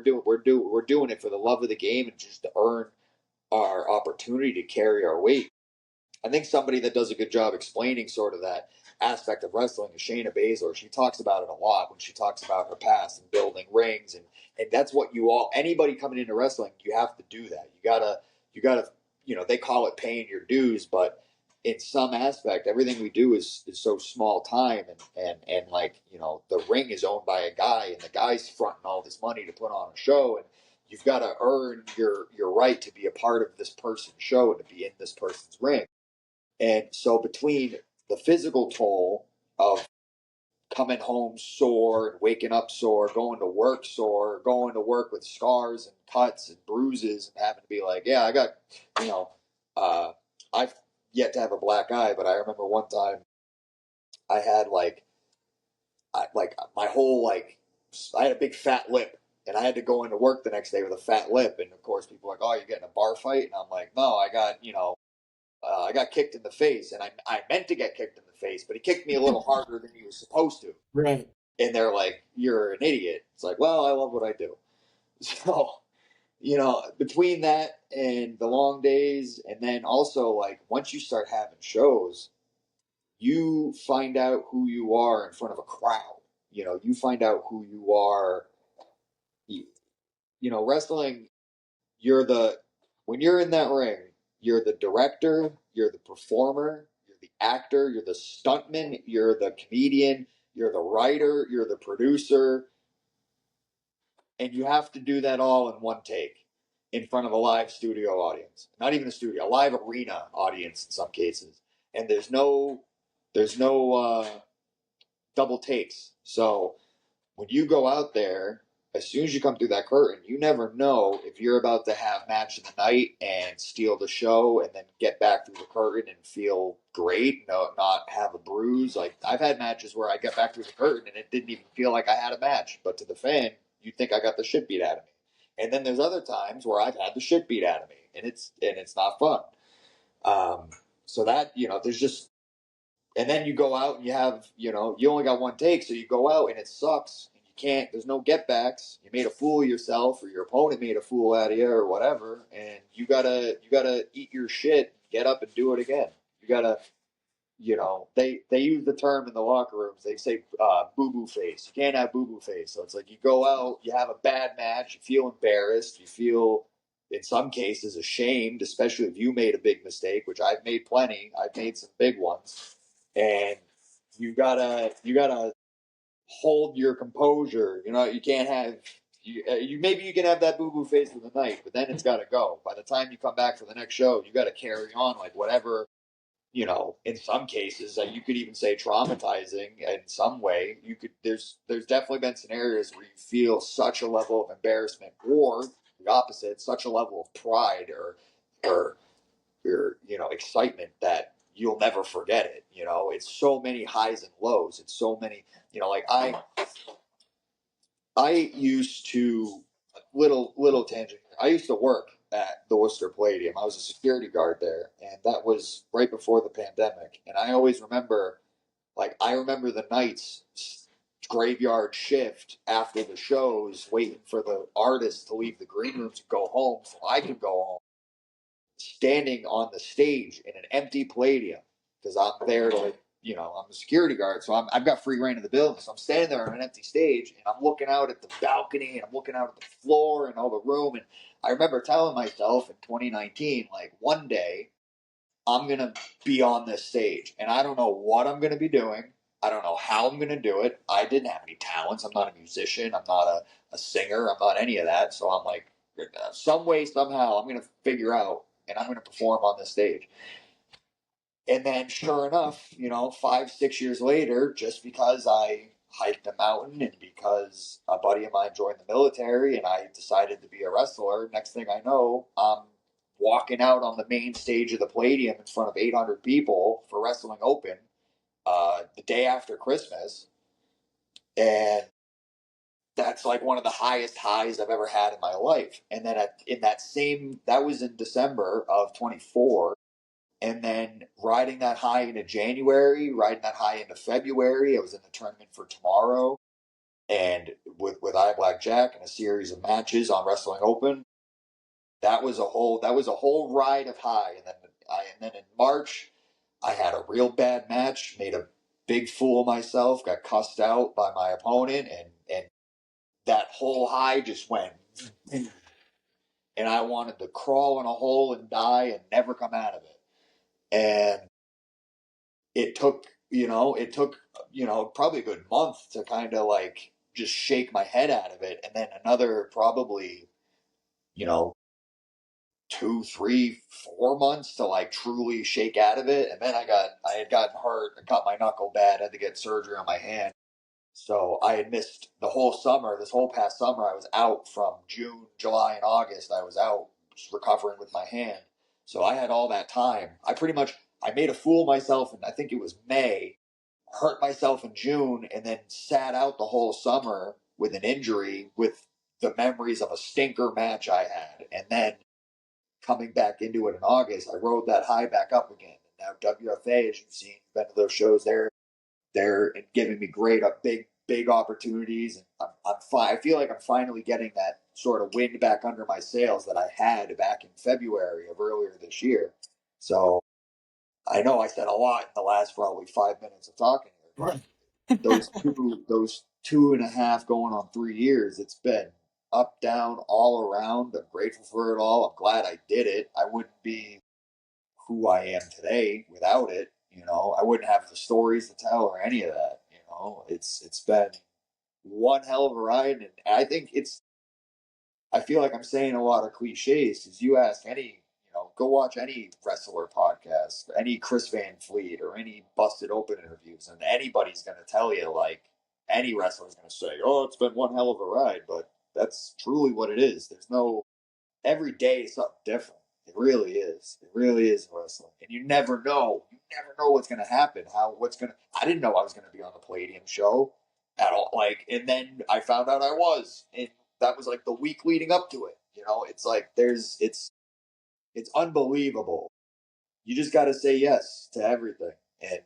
doing it for the love of the game and just to earn our opportunity to carry our weight. I think somebody that does a good job explaining sort of that aspect of wrestling is Shayna Baszler. She talks about it a lot when she talks about her past and building rings, and that's what anybody coming into wrestling, you have to do that. You gotta they call it paying your dues, but in some aspect, everything we do is so small time, and like the ring is owned by a guy, and the guy's fronting all this money to put on a show, and you've got to earn your right to be a part of this person's show and to be in this person's ring. And so between the physical toll of coming home sore and waking up sore, going to work with scars and cuts and bruises and having to be like, yeah, I got, you know, I've yet to have a black eye, but I remember one time I had like my whole I had a big fat lip, and I had to go into work the next day with a fat lip, and of course people were like, "Oh, you're getting a bar fight," and I'm like, "No, I got kicked in the face, and I meant to get kicked in the face, but he kicked me a little harder than he was supposed to." Right. And they're like, "You're an idiot." It's like, well, I love what I do. So, between that and the long days, and then also like once you start having shows, you find out who you are in front of a crowd. You find out who you are. You, wrestling, you're the, when you're in that ring, you're the director, you're the performer, you're the actor, you're the stuntman, you're the comedian, you're the writer, you're the producer, and you have to do that all in one take in front of a live studio audience. Not even a studio, a live arena audience in some cases. And there's no double takes. So when you go out there, as soon as you come through that curtain, you never know if you're about to have match of the night and steal the show and then get back through the curtain and feel great, not have a bruise. Like I've had matches where I get back through the curtain and it didn't even feel like I had a match, but to the fan, you think I got the shit beat out of me. And then there's other times where I've had the shit beat out of me, and it's not fun. So that there's just, and then you go out and you have, you only got one take, so you go out and it sucks. And you can't, there's no get backs. You made a fool of yourself, or your opponent made a fool out of you, or whatever, and you gotta eat your shit, get up and do it again. You gotta, they use the term in the locker rooms. They say boo boo face. You can't have boo boo face. So it's like you go out, you have a bad match, you feel embarrassed, you feel in some cases ashamed, especially if you made a big mistake, which I've made plenty. I've made some big ones, and you gotta hold your composure. You can't have you maybe you can have that boo boo face for the night, but then it's got to go. By the time you come back for the next show, you got to carry on like whatever. In some cases, you could even say traumatizing in some way. There's definitely been scenarios where you feel such a level of embarrassment, or the opposite, such a level of pride or excitement that you'll never forget it. It's so many highs and lows. It's so many, like I used to, little tangent. I used to work at the Worcester Palladium. I was a security guard there, and that was right before the pandemic. And I always remember, I remember the nights graveyard shift after the shows, waiting for the artists to leave the green rooms and go home so I could go home, standing on the stage in an empty Palladium because I'm there to, I'm a security guard, so I've got free reign of the building. So I'm standing there on an empty stage, and I'm looking out at the balcony, and I'm looking out at the floor and all the room. And I remember telling myself in 2019, like, one day I'm going to be on this stage, and I don't know what I'm going to be doing. I don't know how I'm going to do it. I didn't have any talents. I'm not a musician. I'm not a singer. I'm not any of that. So I'm like, some way, somehow, I'm going to figure out, and I'm going to perform on this stage. And then, sure enough, 5, 6 years later, just because I hiked a mountain and because a buddy of mine joined the military and I decided to be a wrestler, next thing I know, I'm walking out on the main stage of the Palladium in front of 800 people for Wrestling Open the day after Christmas. And that's like one of the highest highs I've ever had in my life. And then that was in December of 24. And then riding that high into January, riding that high into February. I was in the tournament for tomorrow, and with I Black Jack and a series of matches on Wrestling Open. That was a whole ride of high. And then in March, I had a real bad match, made a big fool of myself, got cussed out by my opponent, and that whole high just went, and I wanted to crawl in a hole and die and never come out of it. And it took probably a good month to kind of like just shake my head out of it, and then another probably you know 2, 3, 4 months to like truly shake out of it. And then I had gotten hurt, I cut my knuckle bad, had to get surgery on my hand, so I had missed the whole summer. This whole past summer I was out from June, July, and August. I was out just recovering with my hand, so I had all that time. I made a fool of myself, and I think it was May hurt myself in June and then sat out the whole summer with an injury with the memories of a stinker match I had. And then coming back into it in August, I rode that high back up again. And now WFA, as you've seen, been to those shows, they're giving me great, big opportunities. And I'm fine. I feel like I'm finally getting that sort of wind back under my sails that I had back in February of earlier this year. So I know I said a lot in the last probably 5 minutes of talking here, but those 2.5 going on 3 years, it's been up, down, all around. I'm grateful for it all. I'm glad I did it. I wouldn't be who I am today without it. I wouldn't have the stories to tell or any of that. It's been one hell of a ride, and I feel like I'm saying a lot of cliches because you ask any, go watch any wrestler podcast, any Chris Van Fleet or any Busted Open interviews, and anybody's going to tell you, like, any wrestler's going to say, oh, it's been one hell of a ride, but that's truly what it is. Every day is something different. It really is. It really is wrestling. And you never know. You never know what's going to happen. I didn't know I was going to be on the Palladium show at all. And then I found out I was. And that was like the week leading up to it. It's like it's unbelievable. You just got to say yes to everything. And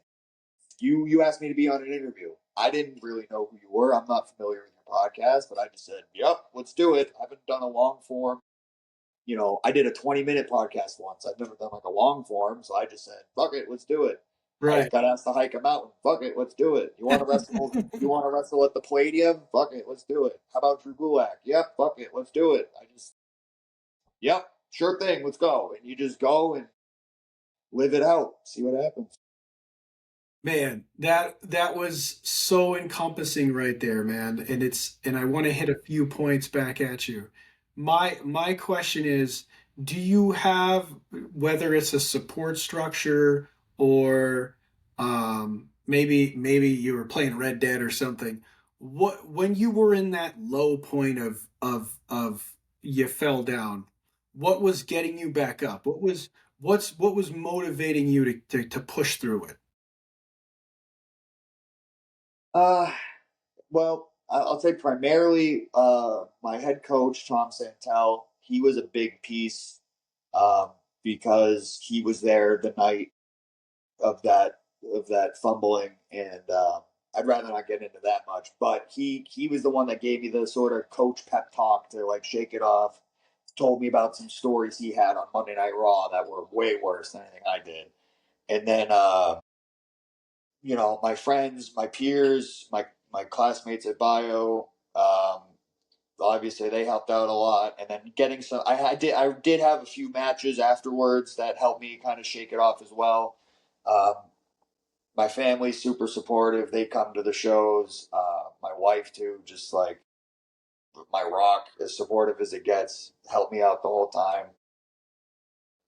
you asked me to be on an interview. I didn't really know who you were. I'm not familiar with your podcast, but I just said, yep, let's do it. I haven't done a long form. I did a 20-minute podcast once. I've never done like a long form, so I just said, fuck it, let's do it. I just got asked to hike a mountain. Fuck it, let's do it. You want to wrestle? You want to wrestle at the Palladium? Fuck it, let's do it. How about Drew Gulak? Yep, fuck it, let's do it. Yep, sure thing, let's go. And you just go and live it out, see what happens. Man, that was so encompassing right there, man. And I want to hit a few points back at you. My question is, do you have, whether it's a support structure or maybe you were playing Red Dead or something, when you were in that low point of you fell down, what was getting you back up? What was motivating you to push through it? Uh, well, I'll say primarily my head coach, Tom Santel, he was a big piece um, because he was there the night of that fumbling, and I'd rather not get into that much. But he was the one that gave me the sort of coach pep talk to like shake it off. Told me about some stories he had on Monday Night Raw that were way worse than anything I did, and then my friends, my peers, my classmates at bio. Obviously, they helped out a lot, and then getting some. I did have a few matches afterwards that helped me kind of shake it off as well. Um, my family's super supportive. They come to the shows. My wife too, just like my rock, as supportive as it gets, helped me out the whole time.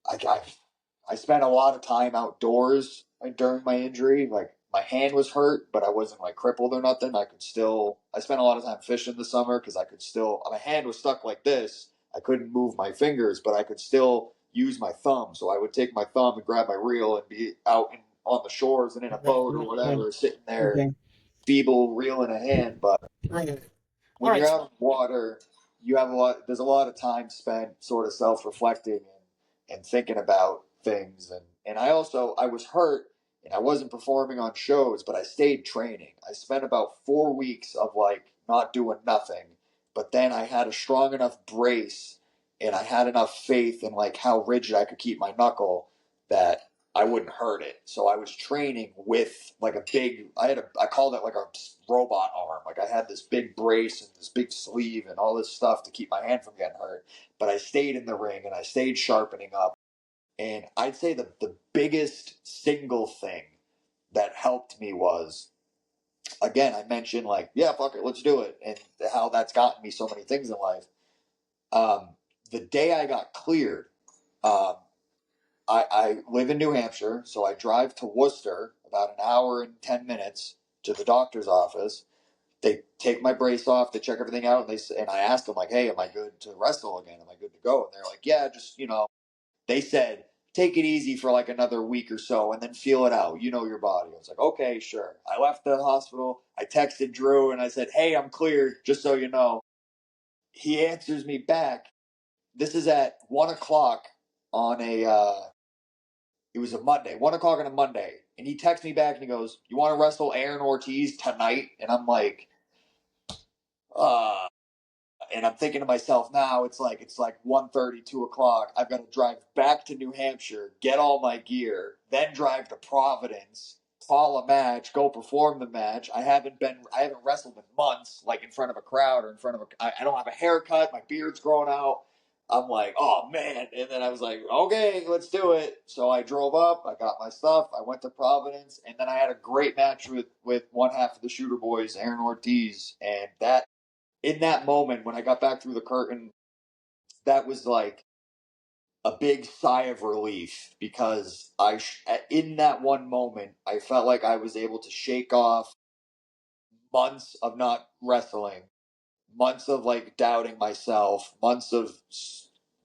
I I spent a lot of time outdoors during my injury. Like my hand was hurt, but I wasn't like crippled or nothing. I spent a lot of time fishing this summer because I could still. My hand was stuck like this. I couldn't move my fingers, but I could still use my thumb. So I would take my thumb and grab my reel and be out on the shores and in a boat or whatever, sitting there, Okay. feeble reel in a hand. But Right. All when right. you're out in water, there's a lot of time spent sort of self-reflecting and thinking about things. And I was hurt and I wasn't performing on shows, but I stayed training. I spent about 4 weeks of like not doing nothing, but then I had a strong enough brace and I had enough faith in like how rigid I could keep my knuckle that I wouldn't hurt it. So I was training with like I called it like a robot arm. Like I had this big brace and this big sleeve and all this stuff to keep my hand from getting hurt. But I stayed in the ring and I stayed sharpening up. And I'd say the biggest single thing that helped me was, again, I mentioned like, yeah, fuck it, let's do it. And how that's gotten me so many things in life. Um, the day I got cleared, um, I live in New Hampshire, so I drive to Worcester about an hour and 10 minutes to the doctor's office. They take my brace off, they check everything out, and I asked them like, "Hey, am I good to wrestle again? Am I good to go?" And they're like, "Yeah, just they said take it easy for like another week or so and then feel it out. You know your body. I was like, okay, sure. I left the hospital. I texted Drew and I said, hey, I'm clear, just so you know. He answers me back. This is at 1 o'clock on it was a Monday, 1 o'clock on a Monday. And he texts me back and he goes, you want to wrestle Aaron Ortiz tonight? And I'm like, uh, and I'm thinking to myself now, it's like 1:30, 2 o'clock. I've got to drive back to New Hampshire, get all my gear, then drive to Providence, call a match, go perform the match. I haven't wrestled in months, like in front of a crowd or in front of I don't have a haircut, my beard's growing out. I'm like, oh man. And then I was like, okay, let's do it. So I drove up, I got my stuff, I went to Providence, and then I had a great match with one half of the Shooter Boys, Aaron Ortiz, and that in that moment when I got back through the curtain, that was like a big sigh of relief because in that one moment, I felt like I was able to shake off months of not wrestling, months of like doubting myself, months of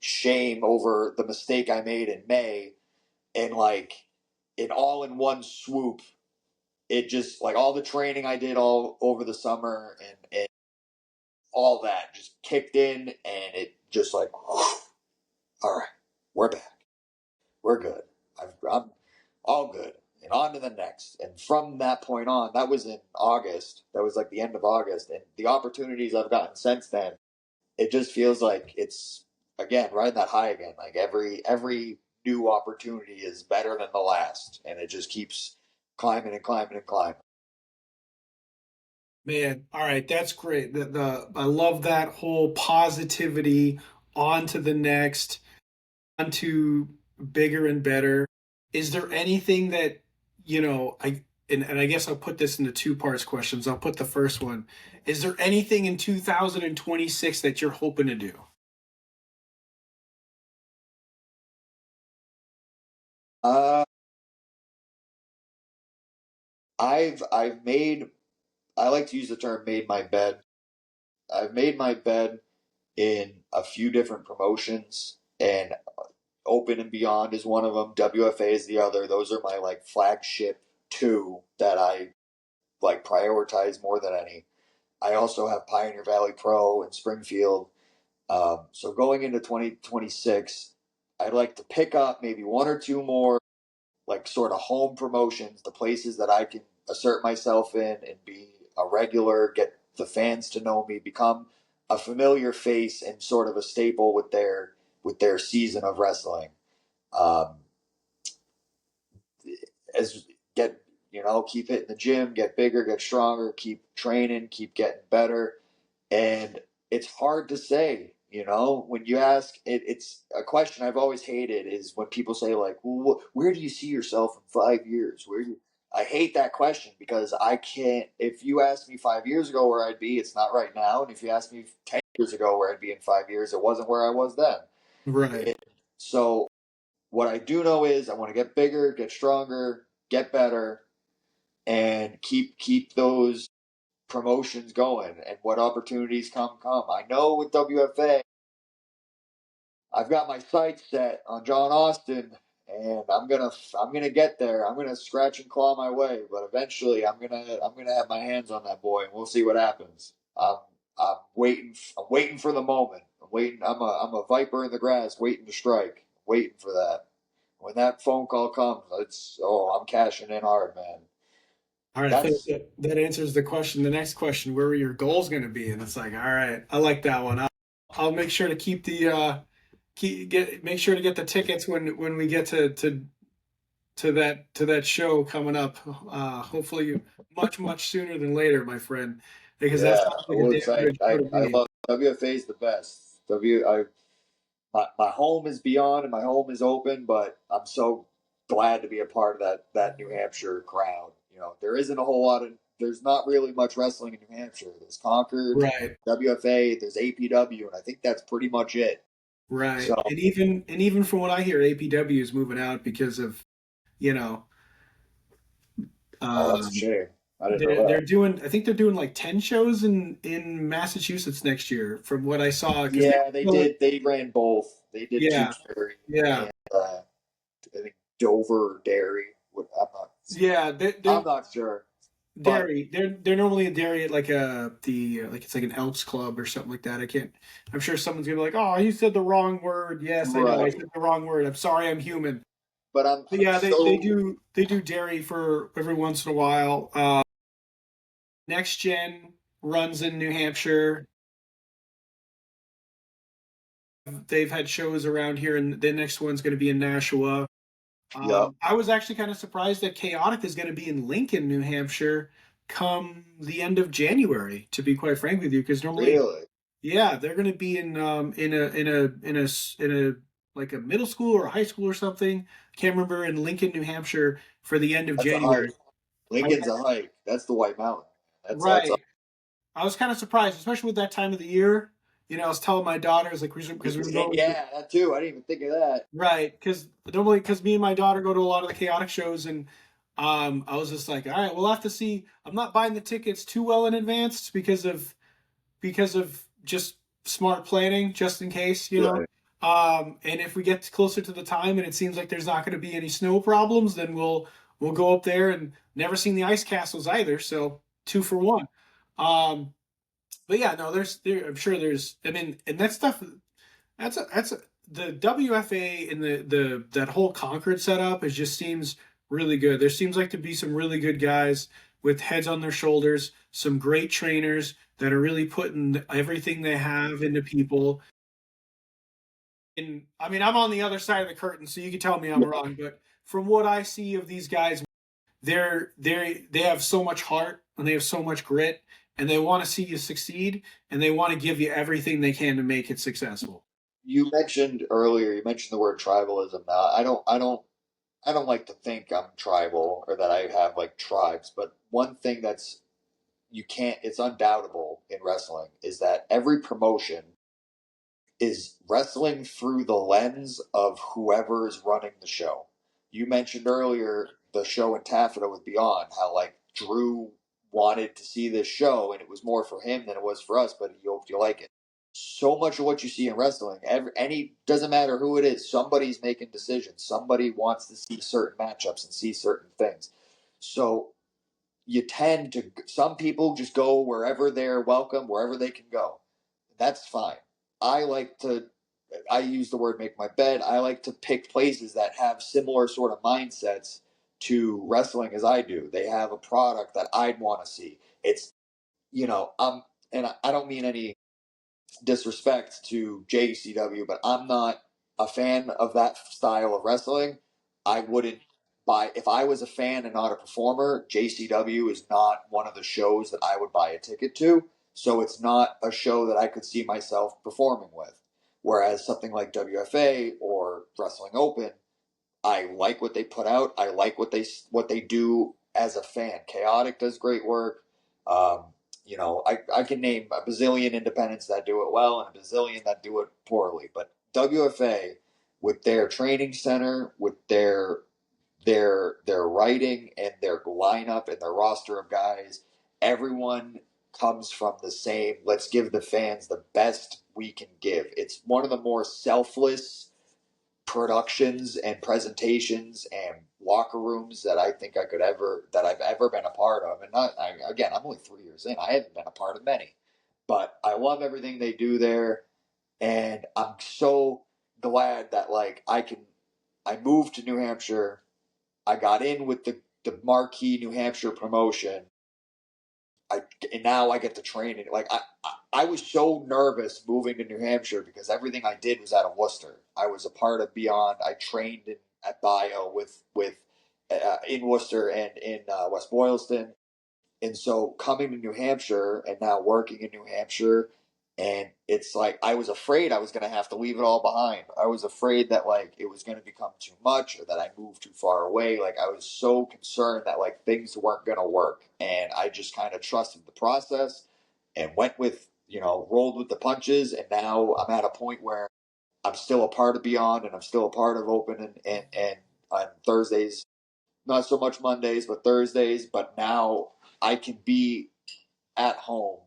shame over the mistake I made in May, and like it all in one swoop. It just like all the training I did all over the summer and all that just kicked in and it just like, all right, we're back. We're good. I'm all good. And on to the next. And from that point on, that was in August. That was like the end of August. And the opportunities I've gotten since then, it just feels like it's, again, riding that high again. Like every new opportunity is better than the last. And it just keeps climbing and climbing and climbing. Man, all right, that's great. The I love that whole positivity on to the next, on to bigger and better. Is there anything that, and I guess I'll put this into two parts questions. I'll put the first one. Is there anything in 2026 that you're hoping to do? Uh, I've made, I like to use the term made my bed. I've made my bed in a few different promotions, and Open and Beyond is one of them. WFA is the other. Those are my like flagship two that I like prioritize more than any. I also have Pioneer Valley Pro in Springfield. So going into 2026, I'd like to pick up maybe one or two more like sort of home promotions, the places that I can assert myself in and be a regular, get the fans to know me, become a familiar face and sort of a staple with their season of wrestling. Um, as get keep hitting the gym, get bigger, get stronger, keep training, keep getting better, and it's hard to say. When you ask it's a question I've always hated is when people say like, well, where do you see yourself in 5 years? Where do you? I hate that question because I can't. If you asked me 5 years ago where I'd be, it's not right now. And if you asked me 10 years ago where I'd be in 5 years, it wasn't where I was then. Right. So what I do know is I want to get bigger, get stronger, get better, and keep those promotions going. And what opportunities come. I know with WFA, I've got my sights set on John Austin, and I'm gonna get there. I'm gonna scratch and claw my way, but eventually I'm gonna have my hands on that boy, and we'll see what happens. I'm waiting. I'm waiting for the moment. I'm waiting. I'm a viper in the grass, waiting to strike. Waiting for that. When that phone call comes, I'm cashing in hard, man. All right, I think That's that answers the question. The next question, where are your goals going to be? And it's like, all right, I like that one. I'll make sure to keep the make sure to get the tickets when we get to that show coming up. Hopefully, much sooner than later, my friend, because that yeah. sounds I like a will damn say good show to I be. love WFA is the best. My home is beyond and my home is open, but I'm so glad to be a part of that New Hampshire crowd. There's not really much wrestling in New Hampshire. There's Concord, Right, WFA, there's APW, and I think that's pretty much it. right, So, and even from what I hear, APW is moving out because of you know oh, that's a um, shame. I didn't know they're that. doing. I think they're doing like 10 shows in Massachusetts next year, from what I saw. Because Yeah, they did. They ran both. They did yeah, Tewksbury yeah, and Dover Dairy. Yeah, I'm not sure, but dairy. They're normally a dairy at like like it's like an Elks Club or something like that. I can't. I'm sure someone's gonna be like, "Oh, you said the wrong word." Yes, I know. I right. said the wrong word. I'm sorry. I'm human. But I'm But I'm yeah, so they do dairy for every once in a while. Next Gen runs in New Hampshire. They've had shows around here, and the next one's going to be in Nashua. yep. I was actually kind of surprised that Chaotic is going to be in Lincoln, New Hampshire, come the end of January. To be quite frank with you, because normally, Really, yeah, they're going to be in a like a middle school or a high school or something. Can't remember, in Lincoln, New Hampshire, for the end of that's a hike. January. I, Lincoln's a hike. That's the White Mountain. That's a right. I was kind of surprised, especially with that time of the year. I was telling my daughters like because we were going to. yeah, that too. I didn't even think of that. Right, because normally, because me and my daughter go to a lot of the chaotic shows, and I was just like, all right, we'll have to see. I'm not buying the tickets too well in advance because of just smart planning, just in case, you know. Right. And if we get closer to the time and it seems like there's not going to be any snow problems, then we'll go up there. And never seen the ice castles either, so two for one. But yeah, no, I'm sure there's. I mean, and that stuff. That's the WFA and the that whole Concord setup. It just seems really good. There seems like to be some really good guys with heads on their shoulders, some great trainers that are really putting everything they have into people. And I mean, I'm on the other side of the curtain, so you can tell me I'm wrong, but from what I see of these guys, they have so much heart and they have so much grit, and they want to see you succeed, and they want to give you everything they can to make it successful. You mentioned earlier. You mentioned the word tribalism. Now, I don't like to think I'm tribal or that I have like tribes. But one thing that's you can't. It's undoubtable in wrestling is that every promotion is wrestling through the lens of whoever is running the show. You mentioned earlier the show in Taffeta with Beyond, how like Drew wanted to see this show and it was more for him than it was for us, but he hoped you like it. So much of what you see in wrestling, any doesn't matter who it is, somebody's making decisions. Somebody wants to see certain matchups and see certain things. So you tend to some people just go wherever they're welcome, wherever they can go. That's fine. I like to I use the word make my bed. I like to pick places that have similar sort of mindsets to wrestling as I do. They have a product that I'd want to see. It's and I don't mean any disrespect to JCW, but I'm not a fan of that style of wrestling. I wouldn't buy if I was a fan and not a performer. JCW is not one of the shows that I would buy a ticket to, so it's not a show that I could see myself performing with. Whereas something like WFA or Wrestling Open, I like what they put out. I like what they do as a fan. Chaotic does great work. Um, I can name a bazillion independents that do it well and a bazillion that do it poorly. But WFA, with their training center, with their writing and their lineup and their roster of guys, everyone comes from the same. Let's give the fans the best we can give. It's one of the more selfless productions and presentations and locker rooms that I think that I've ever been a part of. And again, I'm only 3 years in. I haven't been a part of many, but I love everything they do there, and I'm so glad that like I moved to New Hampshire. I got in with the marquee New Hampshire promotion. And now I get to train it. I was so nervous moving to New Hampshire because everything I did was out of Worcester. I was a part of Beyond. I trained at Bio with in Worcester and in West Boylston. And so coming to New Hampshire and now working in New Hampshire, and it's like I was afraid I was going to have to leave it all behind. I was afraid that like it was going to become too much or that I moved too far away. Like I was so concerned that like things weren't going to work, and I just kind of trusted the process and went with rolled with the punches. And now I'm at a point where I'm still a part of Beyond and I'm still a part of Open and on Thursdays, not so much Mondays, but Thursdays. But now I can be at home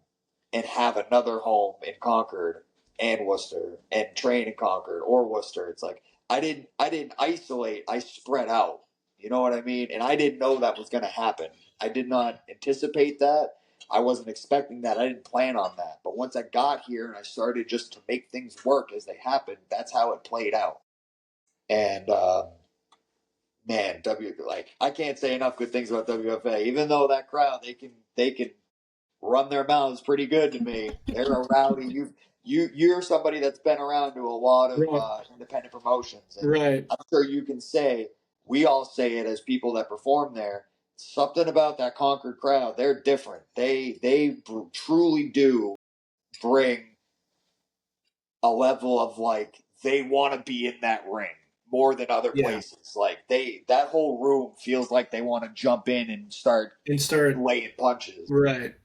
and have another home in Concord and Worcester and train in Concord or Worcester. It's like I didn't isolate. I spread out. You know what I mean? And I didn't know that was going to happen. I did not anticipate that. I wasn't expecting that. I didn't plan on that. But once I got here and I started just to make things work as they happened, that's how it played out. And man, I can't say enough good things about WFA. Even though that crowd, they can run their mouths pretty good to me. They're a rowdy. You're somebody that's been around to a lot of Right. independent promotions, and Right. I'm sure you can say we all say it as people that perform there. Something about that Concord crowd, they're different. They truly do bring a level of like they want to be in that ring more than other Yeah. places. Like that whole room feels like they want to jump in and start And start. laying punches. Right.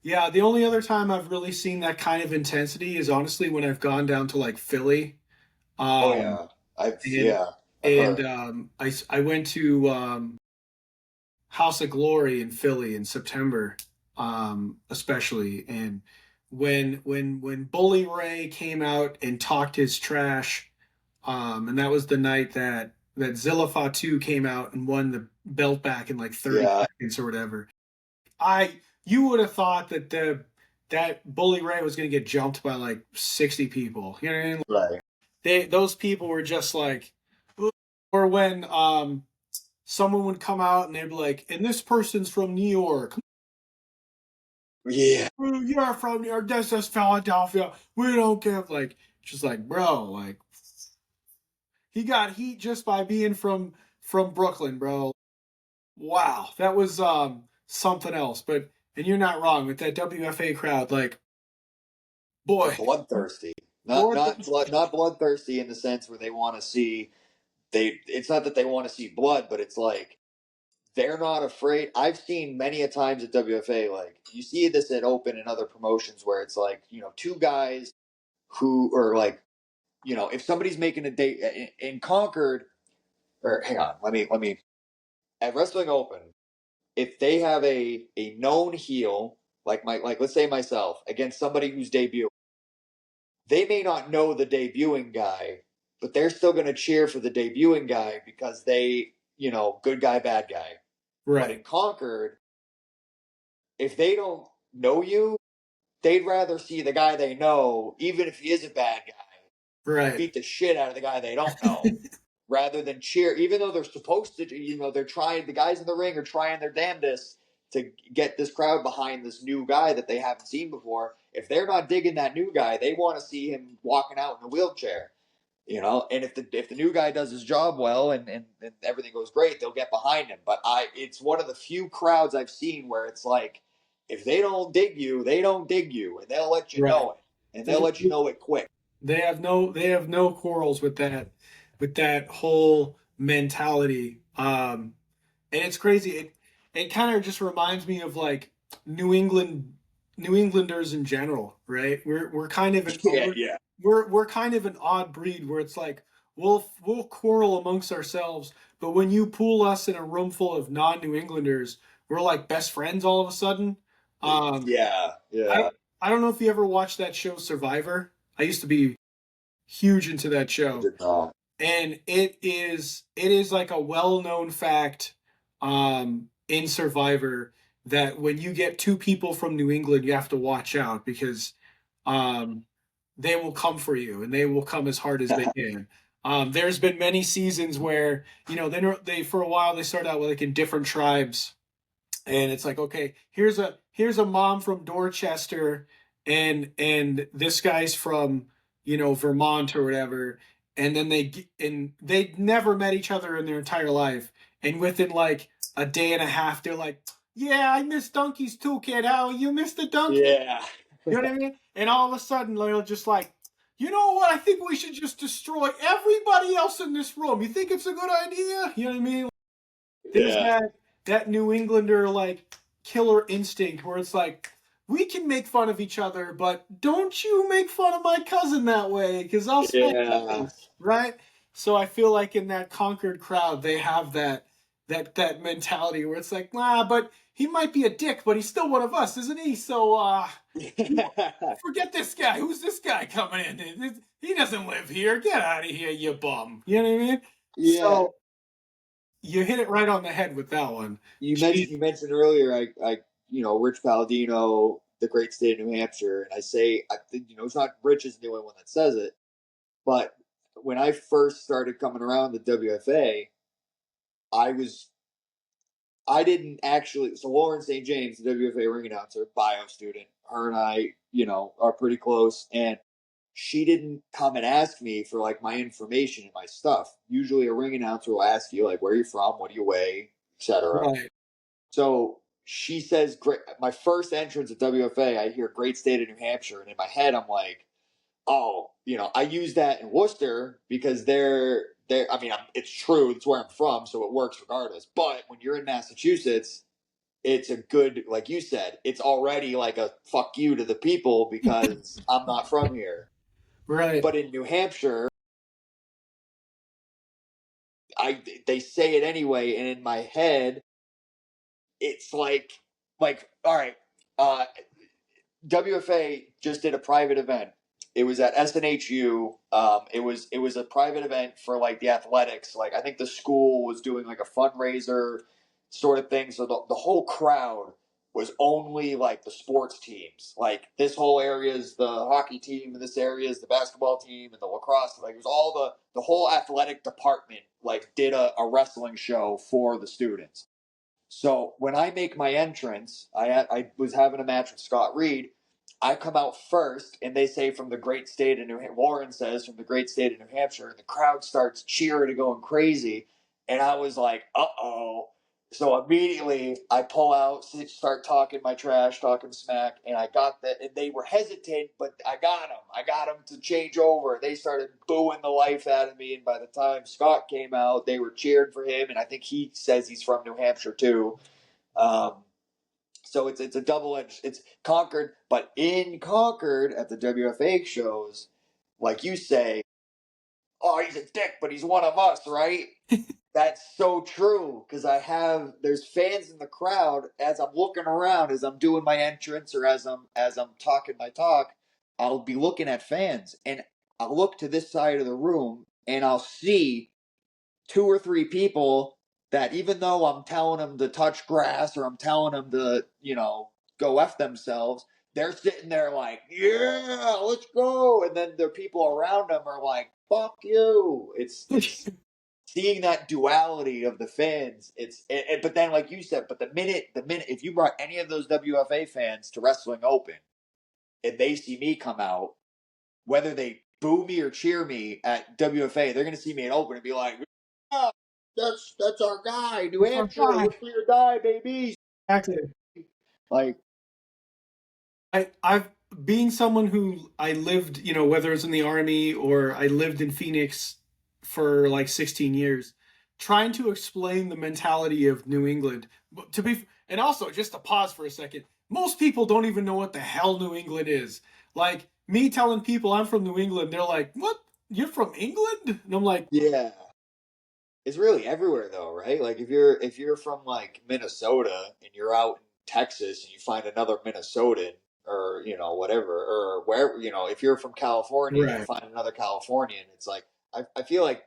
Yeah. The only other time I've really seen that kind of intensity is honestly when I've gone down to like Philly. Oh Um, yeah, I've and I've heard. I went to House of Glory in Philly in September, especially. And when Bully Ray came out and talked his trash, and that was the night that Zilla Fatu came out and won the belt back in like 30 Yeah, seconds or whatever. You would have thought that Bully Ray was going to get jumped by like 60 people. You know what I mean? right. Those people were just like, or when someone would come out and they'd be like, and this person's from New York. Yeah, You're from New York. This is Philadelphia. We don't give like, just like, bro, like he got heat just by being from Brooklyn, bro. Wow, that was something else. But and you're not wrong with that WFA crowd. Like, they're boy, bloodthirsty. Not Lord, not blood, not bloodthirsty in the sense where they want to see they. It's not that they want to see blood, but it's like they're not afraid. I've seen many a times at WFA, like you see this at Open and other promotions where it's like two guys who are like if somebody's making a date in Concord or hang on, let me at Wrestling Open if they have a known heel like let's say myself against somebody who's debuting, they may not know the debuting guy, but they're still going to cheer for the debuting guy because good guy, bad guy. But right, in Concord, if they don't know you, they'd rather see the guy they know, even if he is a bad guy, right, beat the shit out of the guy they don't know, rather than cheer. Even though they're supposed to, they're trying. The guys in the ring are trying their damnedest to get this crowd behind this new guy that they haven't seen before. If they're not digging that new guy, they want to see him walking out in a wheelchair. And if the new guy does his job well and everything goes great, they'll get behind him. But it's one of the few crowds I've seen where it's like if they don't dig you, they don't dig you, and they'll let you right. know it, and they'll let you know it quick. They have no quarrels with that whole mentality. And it's crazy. It kind of just reminds me of like New England New Englanders in general, right? We're kind of an Yeah, yeah, we're kind of an odd breed where it's like we'll quarrel amongst ourselves, but when you pool us in a room full of non-New Englanders, we're like best friends all of a sudden. Um, yeah, I yeah. I don't know if you ever watched that show Survivor. I used to be huge into that I show, did not. and it is like a well-known fact in Survivor that when you get two people from New England, you have to watch out because um, they will come for you and they will come as hard as they can. There's been many seasons where they for a while they started out with like in different tribes, and it's like, okay, here's a mom from Dorchester, and this guy's from Vermont or whatever, and then they never met each other in their entire life, and within like a day and a half, they're like, yeah, I miss donkeys too, kid. How you miss the donkey? Yeah, You know what I mean? And all of a sudden, they'll just like, you know what? I think we should just destroy everybody else in this room. You think it's a good idea? You know what I mean? There's yeah, that New Englander like killer instinct where it's like we can make fun of each other, but don't you make fun of my cousin that way because I'll smack your yeah. face, right? So I feel like in that Concord crowd, they have that mentality where it's like, but he might be a dick, but he's still one of us, isn't he? So forget this guy. Who's this guy coming in? He doesn't live here. Get out of here, you bum. You know what I mean? Yeah. So you hit it right on the head with that one. You mentioned earlier, Rich Palladino, the great state of New Hampshire, and I think it's not Rich is the only one that says it, but when I first started coming around the WFA, I was I didn't actually. So Lauren St. James, the WFA ring announcer, bio student, her and I, are pretty close, and she didn't come and ask me for like my information and my stuff. Usually, a ring announcer will ask you like, where are you from, what do you weigh, etc. Right. So she says, "Great." My first entrance at WFA, I hear "Great State of New Hampshire," and in my head, I'm like, "Oh, I use that in Worcester because they're. I mean, it's true. It's where I'm from, so it works regardless. But when you're in Massachusetts, it's a good, like you said, it's already like a fuck you to the people because I'm not from here. Right. But in New Hampshire, they say it anyway, and in my head, it's like all right, uh, WFA just did a private event. It was at SNHU. It was a private event for like the athletics. Like I think the school was doing like a fundraiser sort of thing. So the whole crowd was only like the sports teams. Like this whole area is the hockey team, and this area is the basketball team, and the lacrosse. Like it was all the whole athletic department. Like did a wrestling show for the students. So when I make my entrance, I was having a match with Scott Reed. I come out first, and they say from the great state of New Hampshire. Warren says from the great state of New Hampshire, and the crowd starts cheering and going crazy. And I was like, uh-oh. So immediately I pull out, start talking my trash, talking smack, and I got that. And they were hesitant, but I got them. I got them to change over. They started booing the life out of me, and by the time Scott came out, they were cheering for him. And I think he says he's from New Hampshire too. So it's a double edged. It's Concord, but in Concord at the WFA shows, like you say, oh, he's a dick, but he's one of us, right? That's so true because there's fans in the crowd as I'm looking around, as I'm doing my entrance, or as I'm talking my talk. I'll be looking at fans, and I'll look to this side of the room, and I'll see two or three people that even though I'm telling them to touch grass or I'm telling them to, go F themselves, they're sitting there like, yeah, let's go. And then the people around them are like, fuck you. It's seeing that duality of the fans. But then, like you said, but the minute, if you brought any of those WFA fans to Wrestling Open and they see me come out, whether they boo me or cheer me at WFA, they're going to see me at Open and be like, yeah, that's our guy, New Hampshire, live free or die, baby. Exactly. Like, I've being someone who I lived, whether it's in the army or I lived in Phoenix for like 16 years, trying to explain the mentality of New England. And also just to pause for a second, most people don't even know what the hell New England is. Like me telling people I'm from New England, they're like, "What? You're from England?" And I'm like, yeah, it's really everywhere though, right? Like if you're from like Minnesota and you're out in Texas and you find another Minnesotan or whatever, or wherever, if you're from California and you right, find another Californian, it's like I feel like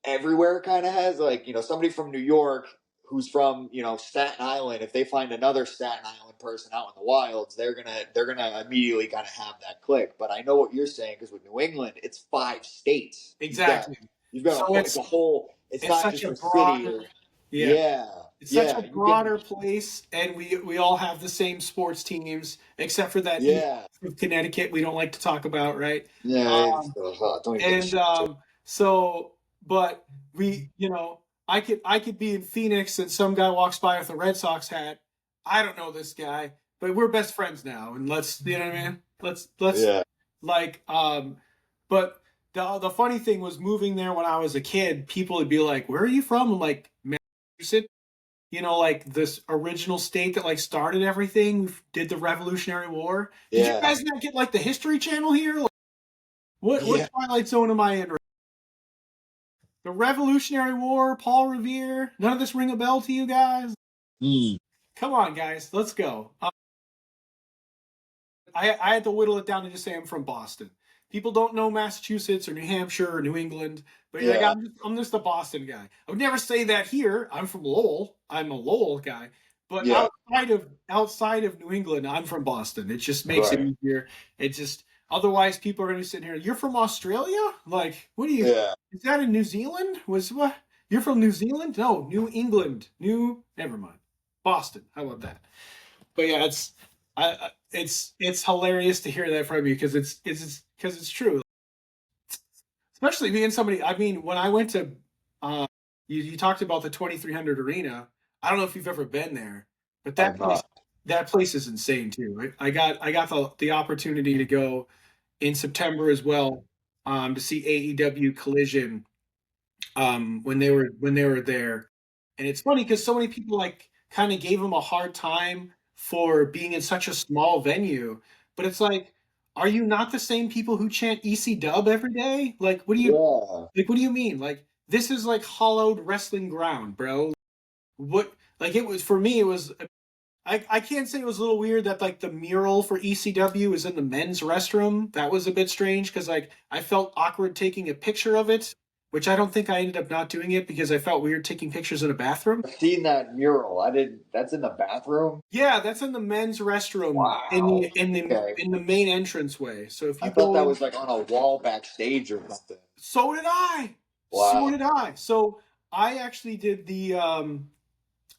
everywhere kind of has like somebody from New York who's from Staten Island. If they find another Staten Island person out in the wilds, they're gonna immediately kind of have that click. But I know what you're saying because with New England, it's 5 states. exactly. You've got So it's a whole. It's it's not such just a a city. broader, yeah. Yeah, It's such a yeah. You can. broader place, and we all have the same sports teams, except for that east Yeah, of Connecticut we don't like to talk about, right? yeah. Um, Don't even get me and started. so, but I could be in Phoenix, and some guy walks by with a Red Sox hat. I don't know this guy, but we're best friends now, and you know what I mean? Let's Yeah, like but the funny thing was moving there when I was a kid. People would be like, "Where are you from?" I'm like, "Massachusetts." Like this original state that like started everything, did the Revolutionary War. Did you yeah, guys not get like the History Channel here? Like, what yeah. Twilight Zone am I in? The Revolutionary War, Paul Revere. None of this ring a bell to you guys? Mm. Come on, guys, let's go. I had to whittle it down to just say I'm from Boston. People don't know Massachusetts or New Hampshire or New England, but like Yeah. I'm just a Boston guy. I would never say that here. I'm from Lowell. I'm a Lowell guy. But Yeah. outside of New England, I'm from Boston. It just makes it Right. easier. It just otherwise people are gonna be sitting here. You're from Australia? Like, what do you? Yeah. Is that in New Zealand? Was what? You're from New Zealand? No, New England. Never mind. Boston. How about that? But yeah, it's hilarious to hear that from you because it's true. Especially being somebody. I mean, when I went to, you talked about the 2300 arena. I don't know if you've ever been there, but I'm not. that place is insane too. Right? I got the opportunity to go in September as well, to see AEW Collision, when they were there. And it's funny because so many people like kind of gave him a hard time for being in such a small venue. But it's like, are you not the same people who chant EC dub every day? Yeah. What do you mean? Like, this is like hollowed wrestling ground, bro. What like it was for me, it was I can't say it was a little weird that like the mural for ECW is in the men's restroom. That was a bit strange because like I felt awkward taking a picture of it, which I don't think I ended up not doing it because I felt weird taking pictures in a bathroom. I've seen that mural. I didn't. That's in the bathroom. Yeah, that's in the men's restroom in Wow. the in the Okay. in the main entranceway. So if I you thought go that in, was like on a wall backstage or something. so did I. So Wow. did I. So I actually did the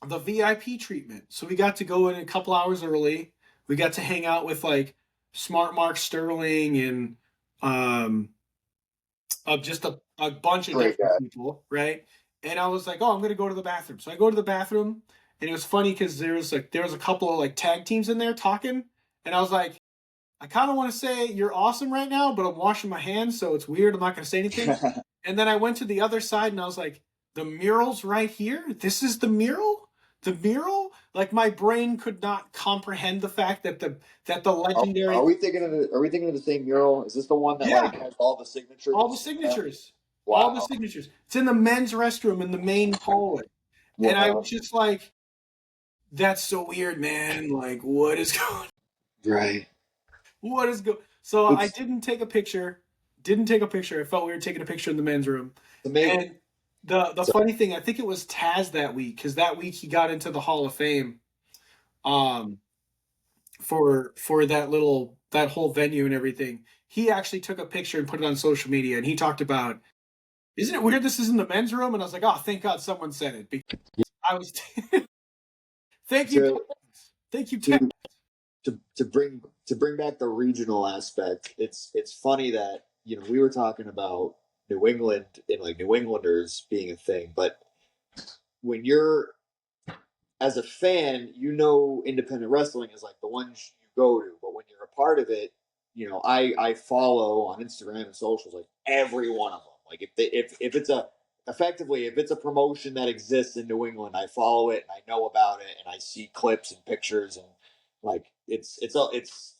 VIP treatment. So we got to go in a couple hours early. We got to hang out with like Smart Mark Sterling and um of just a bunch of Great different guy. people, right? And I was like, oh, I'm gonna go to the bathroom. So I go to the bathroom, and it was funny because there was a couple of like tag teams in there talking, and I was like, I kind of want to say you're awesome right now, but I'm washing my hands, so it's weird. I'm not gonna say anything. And then I went to the other side, and I was like, the mural's right here. This is the mural. The mural. Like my brain could not comprehend the fact that the Are legendary, we thinking of the? Are we thinking of the same mural? Is this the one that yeah, like has all the all the signatures? signatures, all the Wow. signatures. It's in the men's restroom in the main hallway. And I Wow. was just like, that's so weird, man. Like, what is going Right. what is go so I It's didn't take a picture. Didn't take a picture. I felt we were taking a picture in the men's room. amazing. And the So, funny thing, I think it was Taz that week, because that week he got into the Hall of Fame, um for that whole venue and everything. He actually took a picture and put it on social media, and he talked about, isn't it weird this is in the men's room? And I was like, oh, thank God someone said it, because I was thank you, Taz. to Thank you, Taz. to to bring back the regional aspect, it's funny that we were talking about New England and like New Englanders being a thing, but when you're as a fan, independent wrestling is like the ones you go to, but when you're a part of it, I follow on Instagram and socials like every one of them. Like if it's a effectively if it's a promotion that exists in New England, I follow it and I know about it and I see clips and pictures and like it's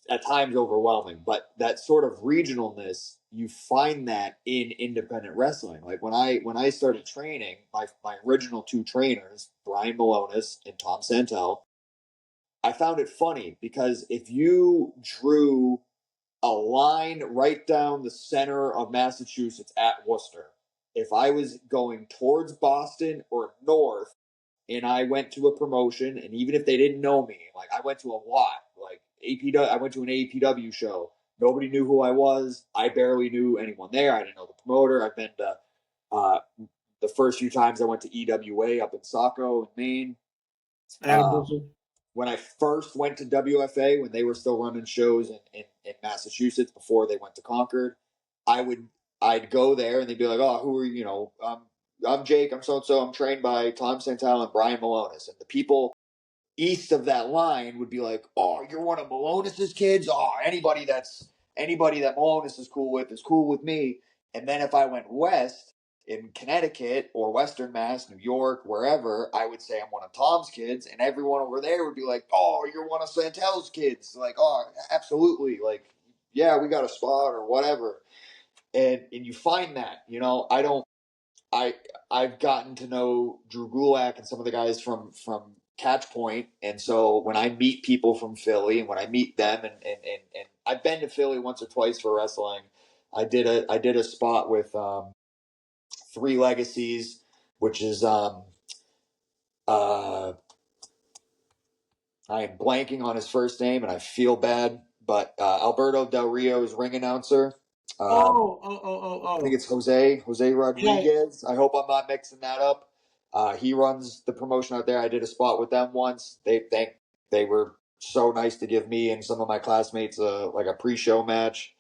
at times overwhelming, but that sort of regionalness you find that in independent wrestling. Like when I started training, my original two trainers, Brian Malonis and Tom Santel, I found it funny because if you drew a line right down the center of Massachusetts at Worcester, if I was going towards Boston or north and I went to a promotion, and even if they didn't know me, like I went to a lot, like APW, I went to an APW show. Nobody knew who I was. I barely knew anyone there. I didn't know the promoter. I've been to uh, the first few times I went to EWA up in Saco in Maine. Adam Um, Bishop. when I first went to WFA, when they were still running shows in Massachusetts before they went to Concord, I would I'd go there and they'd be like, "Oh, who are you? I'm Jake. I'm so and so. I'm trained by Tom Santel and Brian Malonis." And the people east of that line would be like, "Oh, you're one of Malonis's kids. Oh, anybody that Malonis is cool with me." And then if I went west in Connecticut or Western Mass, New York, wherever, I would say I'm one of Tom's kids, and everyone over there would be like, "Oh, you're one of Santel's kids." Like, "Oh, absolutely." Like, "Yeah, we got a spot or whatever." And you find that, I don't I've gotten to know Drew Gulak and some of the guys from Catch Point, and so when I meet people from Philly, and when I meet them, and I've been to Philly once or twice for wrestling. I did a spot with Three Legacies, which is uh, I am blanking on his first name, and I feel bad, but Alberto Del Rio's ring announcer. I think Oh. it's Jose Yeah. Rodriguez. I hope I'm not mixing that up. He runs the promotion out there. I did a spot with them once. They were so nice to give me and some of my classmates like a pre-show match.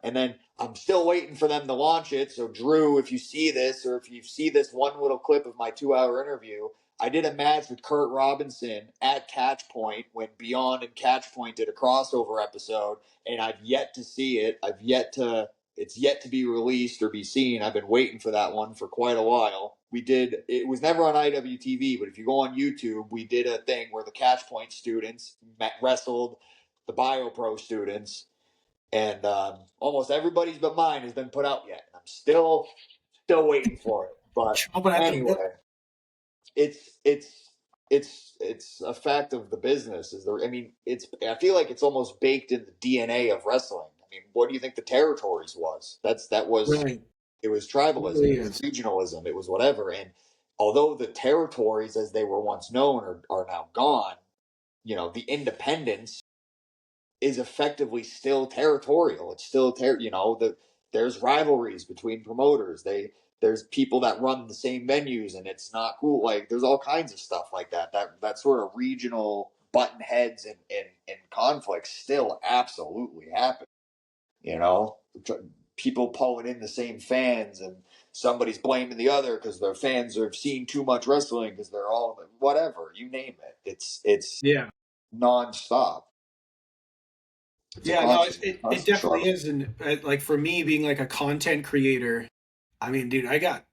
And then I'm still waiting for them to launch it. So Drew, if you see this, or if you see this one little clip of my 2-hour interview, I did a match with Kurt Robinson at Catch Point when Beyond and Catch Point did a crossover episode, and I've yet to see it. It's yet to be released or be seen. I've been waiting for that one for quite a while. It was never on IWTV, but if you go on YouTube, we did a thing where the Catch Point students wrestled the BioPro students, and almost everybody's but mine has been put out yet. I'm still waiting for it. But Chomping at the bit. anyway, it's a fact of the business. I feel like it's almost baked in the DNA of wrestling. I mean, what do you think the territories was? Right. It was It tribalism, really it was is. regionalism, it was whatever. And although the territories as they were once known are now gone, the independence is effectively still territorial. It's still there's rivalries between promoters. There's people that run the same venues, and it's not cool. Like there's all kinds of stuff like that. That sort of regional button heads and conflicts still absolutely happen. You know, people pulling in the same fans, and somebody's blaming the other because their fans have seen too much wrestling because they're all whatever you name it. It's Yeah. nonstop. It's a Yeah, no, it constant definitely struggle. is. And like for me being like a content creator, I mean, dude, I got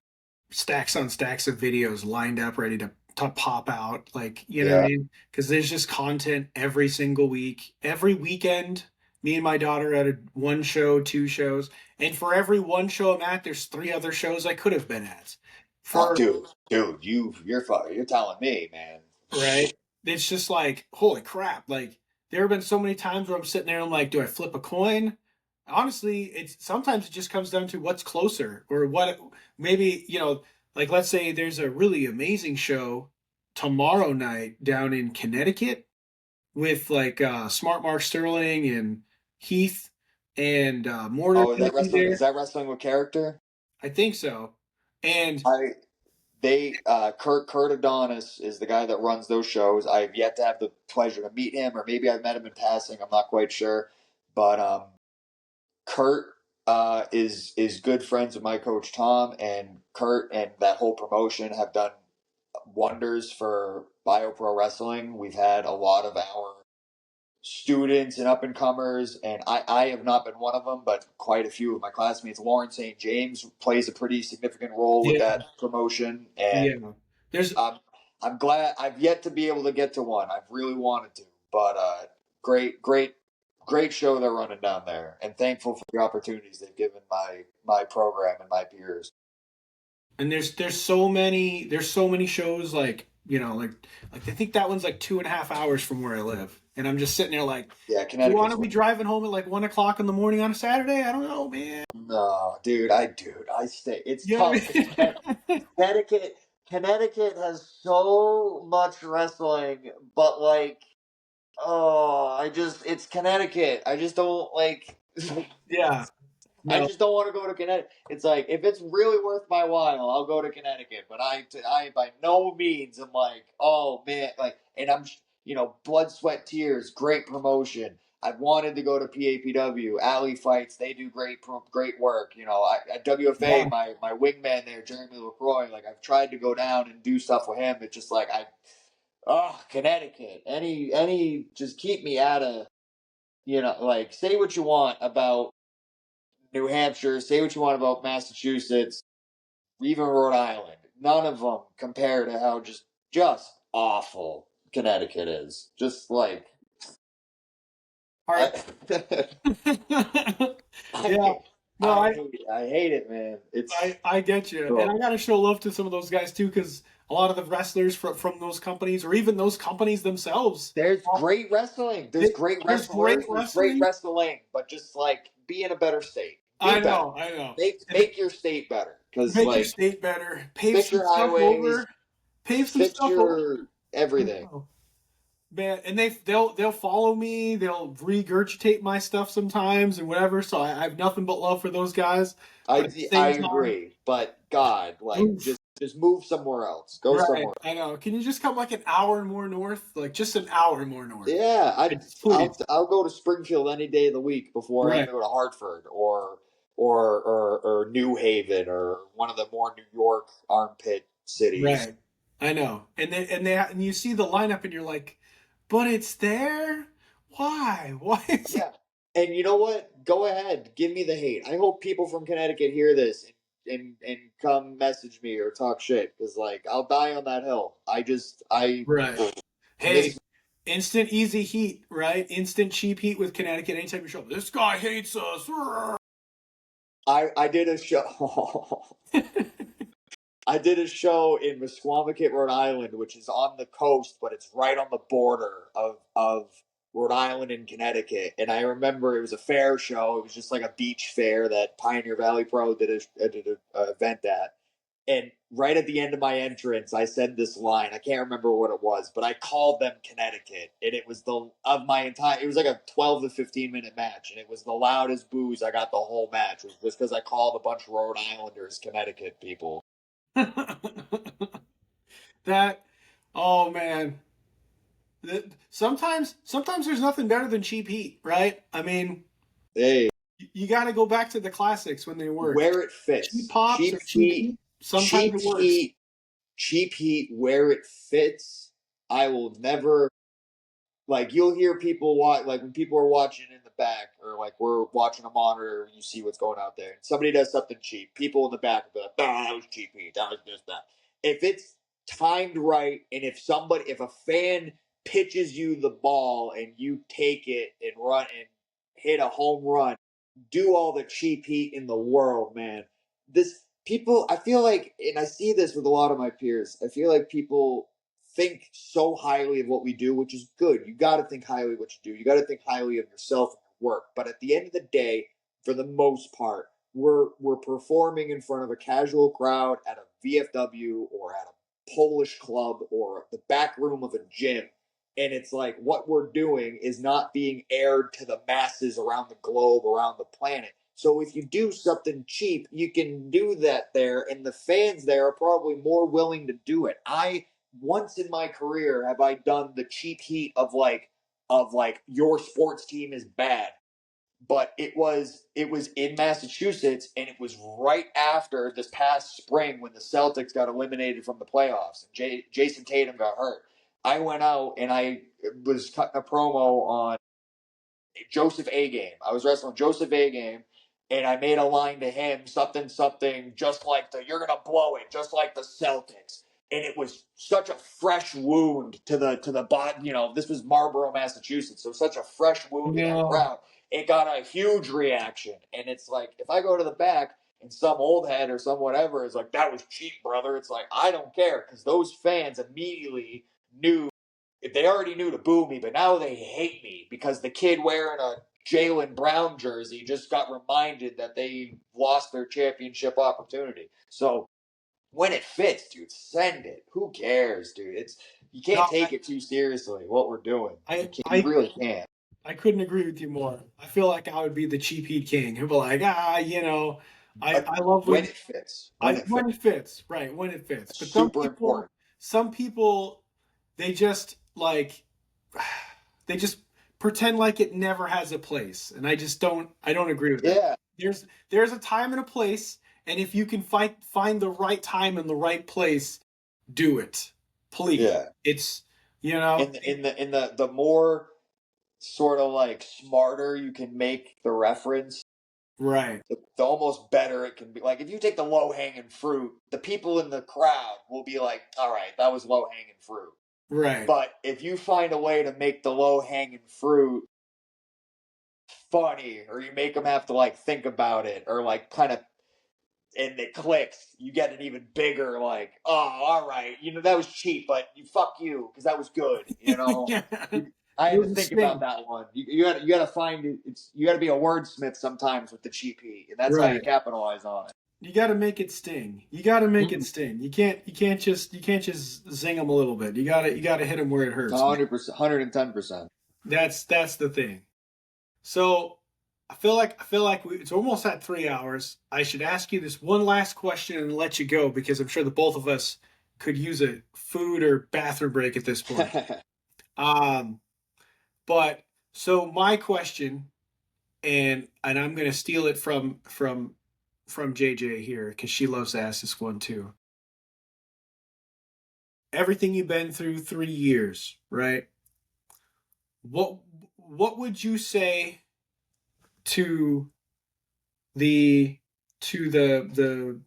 stacks on stacks of videos lined up ready to pop out. Like, you know what I Yeah. mean? Because there's just content every single week. Every weekend, me and my daughter at one show, two shows. And for every one show I'm at, there's three other shows I could have been at. Oh, For dude, you're telling me, man. right? It's just like, holy crap. Like, there have been so many times where I'm sitting there and I'm like, do I flip a coin? Honestly, it's sometimes it just comes down to what's closer or what maybe, like let's say there's a really amazing show tomorrow night down in Connecticut with like Smart Mark Sterling and Heath and Mortar Oh, is gonna that be wrestling? Is there. that wrestling with character? I think so. And I Kurt Adonis is the guy that runs those shows. I've yet to have the pleasure to meet him, or maybe I've met him in passing. I'm not quite sure, but Kurt is good friends with my coach Tom, and Kurt and that whole promotion have done wonders for Bio Pro Wrestling. We've had a lot of our students and up and comers, and I have not been one of them, but quite a few of my classmates. Lauren St. James plays a pretty significant role with yeah, that promotion, and yeah. There's I'm I'm glad I've yet to be able to get to one. I've really wanted to, but great show they're running down there, and thankful for the opportunities they've given my program and my peers. and there's so many shows like like I think that one's like 2.5 hours from where I live, and I'm just sitting there like, Yeah, do you want Connecticut's to be driving home at like 1 o'clock in the morning on a Saturday? I don't know, man. no, dude, I stay. It's You know tough. what I mean? Connecticut, Connecticut has so much wrestling, but like, it's Connecticut. I just don't like. Yeah, I no, just don't want to go to Connecticut. It's like if it's really worth my while, I'll go to Connecticut. But I by no means am like, oh man, like, and I'm, blood, sweat, tears, great promotion. I've wanted to go to PAPW, Alley Fights. They do great work. At WFA, yeah. my wingman there, Jeremy LaCroix. Like I've tried to go down and do stuff with him. It's just like Connecticut. Just keep me out of, like say what you want about New Hampshire, say what you want about Massachusetts, even Rhode Island. None of them compare to how just awful Connecticut is. Just like All right. I, I Yeah, can't. No, I hate it, man. It's I get you, and ugh. I gotta show love to some of those guys too, because a lot of the wrestlers from those companies, or even those companies themselves, There's great wrestling. There's great there's great wrestlers. There's great wrestling. wrestling, but just like be in a better state. I Be better. know, I know. And Make your state better. Because make your like state better, pave fix some your stuff highways, over, pave some fix stuff over. your everything. Man, and they'll follow me. They'll regurgitate my stuff sometimes and whatever. So I have nothing but love for those guys. But at the I same time, agree, but God, like oof, just move somewhere else. Go right? somewhere. I know. Can you just come like an hour more north? Like just an hour more north, Yeah, please. I'll go to Springfield any day of the week before I have Right, to go to Hartford or New Haven or one of the more New York armpit cities. right. I know. And you see the lineup and you're like, but it's there. Why? Why is it? Yeah. And you know what? Go ahead. Give me the hate. I hope people from Connecticut hear this and come message me or talk shit because like I'll die on that hill. I Right. Hey, miss instant easy heat, right? Instant cheap heat with Connecticut anytime you show up. This guy hates us. I did a show I did a show in Mesquamaket, Rhode Island, which is on the coast, but it's right on the border of Rhode Island and Connecticut. And I remember it was a fair show. It was just like a beach fair that Pioneer Valley Pro did an event at. And right at the end of my entrance, I said this line. I can't remember what it was, but I called them Connecticut, and it was the of my entire. It was like a 12 to 15 minute match, and it was the loudest boos I got the whole match. Was just because I called a bunch of Rhode Islanders Connecticut people. That, oh man. Sometimes there's nothing better than cheap heat, right? I mean, Hey, you got to go back to the classics when they worked. where it Cheap fits, pops or cheap heat. Sometimes cheap it works. heat, cheap heat, where it fits. I will never like you'll hear people watch like when people are watching in the back or like we're watching a monitor and you see what's going out there and somebody does something cheap people in the back will be like that was cheap heat that was just that if it's timed right and if a fan pitches you the ball and you take it and run and hit a home run do all the cheap heat in the world, man. This people, I feel like, and I see this with a lot of my peers. I feel like people think so highly of what we do, which is good. You got to think highly of what you do. You got to think highly of yourself and your work. But at the end of the day, for the most part, we're performing in front of a casual crowd at a VFW or at a Polish club or the back room of a gym and it's like what we're doing is not being aired to the masses around the globe, around the planet. So if you do something cheap, you can do that there, and the fans there are probably more willing to do it. I once in my career have I done the cheap heat of like your sports team is bad but it was in Massachusetts, and it was right after this past spring when the Celtics got eliminated from the playoffs and Jason Tatum got hurt. I went out and I was cutting a promo on Joseph A game. I was wrestling Joseph A game, and I made a line to him, something something, just like the you're gonna blow it, just like the Celtics. And it was such a fresh wound to the body. You know, this was Marlborough, Massachusetts, so such a fresh wound to that No. crowd. It got a huge reaction, and it's like if I go to the back and some old head or some whatever is like that was cheap, brother. It's like I don't care because those fans immediately knew they already knew to boo me, but now they hate me because the kid wearing a Jaylen Brown jersey just got reminded that they lost their championship opportunity. So when it fits, dude, send it. Who cares, dude? It's you No, can't take it too seriously what we're doing. I, You I, really can't. I couldn't agree with you more. I feel like I would be the cheap heat king. Who'd be like, I love When it fits, when it fits, when it fits, right? When it fits. that's But super important. some people, they just like, they just pretend like it never has a place, and I don't agree with that. Yeah, There's a time and a place, and if you can find the right time and the right place, do it, please. yeah. It's you know, The more sort of like smarter you can make the reference right, the almost better it can be. Like if you take the low hanging fruit, the people in the crowd will be like, "All right, that was low hanging fruit." right. But if you find a way to make the low hanging fruit funny, or you make them have to like think about it, or like kind of, and it clicks. You get an even bigger like, oh, all right, that was cheap, but fuck you because that was good. Yeah. I had to There's a think about sting. that one. You got to find it. You got to be a wordsmith sometimes with the cheap heat, and that's how you Right. capitalize on it. You got to make it sting. You got to make it Mhm. sting. You can't just zing them a little bit. You got to hit them where it hurts, man. 100%, 110%. That's the thing. So I feel like it's almost at 3 hours. I should ask you this one last question and let you go because I'm sure the both of us could use a food or bathroom break at this point. Um, but so my question, and I'm gonna steal it from JJ here because she loves to ask this one too. Everything you've been through 3 years, right? What what would you say to the to the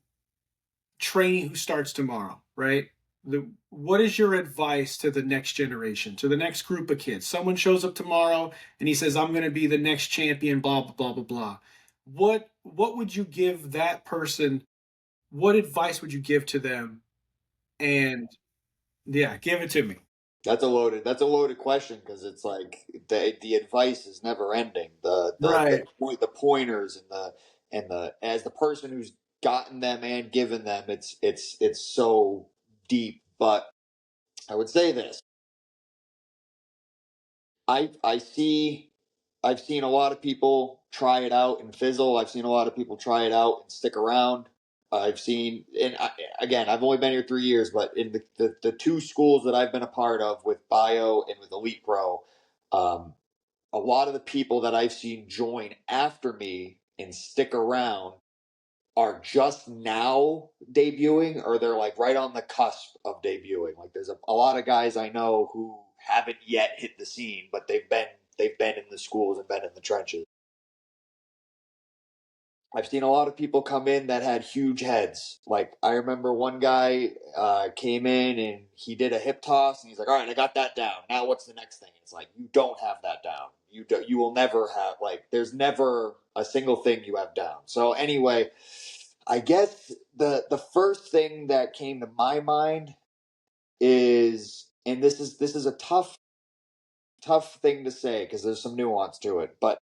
trainee who starts tomorrow, right? What is your advice to the next generation, to the next group of kids? Someone shows up tomorrow and he says, "I'm going to be the next champion." Blah blah blah blah blah. What would you give that person? What advice would you give to them? And yeah, give it to me. That's a loaded question because it's like the advice is never ending. Right. The pointers and the as the person who's gotten them and given them, it's so deep. But I would say this: I see I've seen a lot of people try it out and fizzle. I've seen a lot of people try it out and stick around. I've seen, again, I've only been here 3 years, but in the two schools that I've been a part of with Bio and with Elite Pro, um, a lot of the people that I've seen join after me and stick around are just now debuting, or they're like right on the cusp of debuting. Like there's a lot of guys I know who haven't yet hit the scene, but they've been in the schools and been in the trenches. I've seen a lot of people come in that had huge heads. Like I remember one guy came in and he did a hip toss and he's like, "All right, I got that down. Now what's the next thing?" It's like you don't have that down. You will never have like there's never a single thing you have down. So anyway, I guess the first thing that came to my mind is, and this is a tough thing to say because there's some nuance to it, but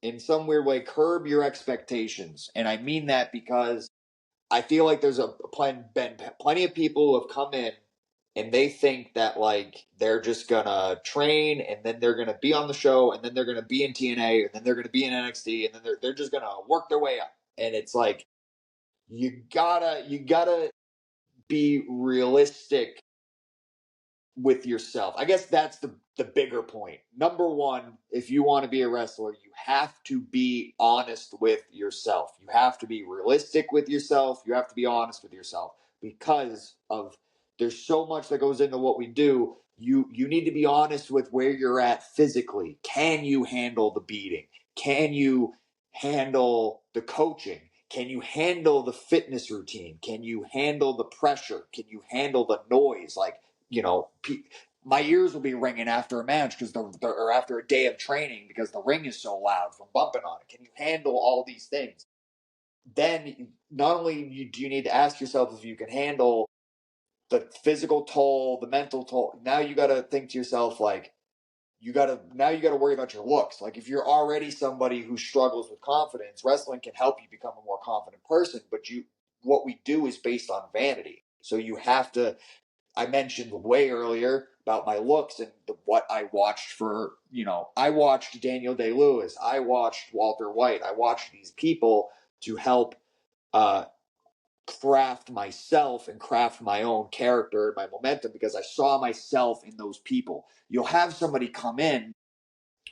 in some weird way, curb your expectations. And I mean that because I feel like there's been plenty of people who have come in and they think that like they're just gonna train and then they're gonna be on the show and then they're gonna be in TNA and then they're gonna be in NXT and then they're just gonna work their way up. And it's like you gotta be realistic with yourself. I guess that's the bigger point. Number one, if you want to be a wrestler, you have to be honest with yourself. You have to be realistic with yourself. You have to be honest with yourself because of there's so much that goes into what we do. You need to be honest with where you're at physically. Can you handle the beating? Can you handle the coaching? Can you handle the fitness routine? Can you handle the pressure? Can you handle the noise? Like, you know, my ears will be ringing after a match or after a day of training because the ring is so loud from bumping on it. Can you handle all these things? Then not only do you need to ask yourself if you can handle the physical toll, the mental toll. Now you got to think to yourself like you got to worry about your looks. Like if you're already somebody who struggles with confidence, wrestling can help you become a more confident person. But what we do is based on vanity. So you have to I mentioned way earlier about my looks and what I watched for, I watched Daniel Day-Lewis. I watched Walter White. I watched these people to help uh, craft myself and craft my own character and my momentum because I saw myself in those people. You'll have somebody come in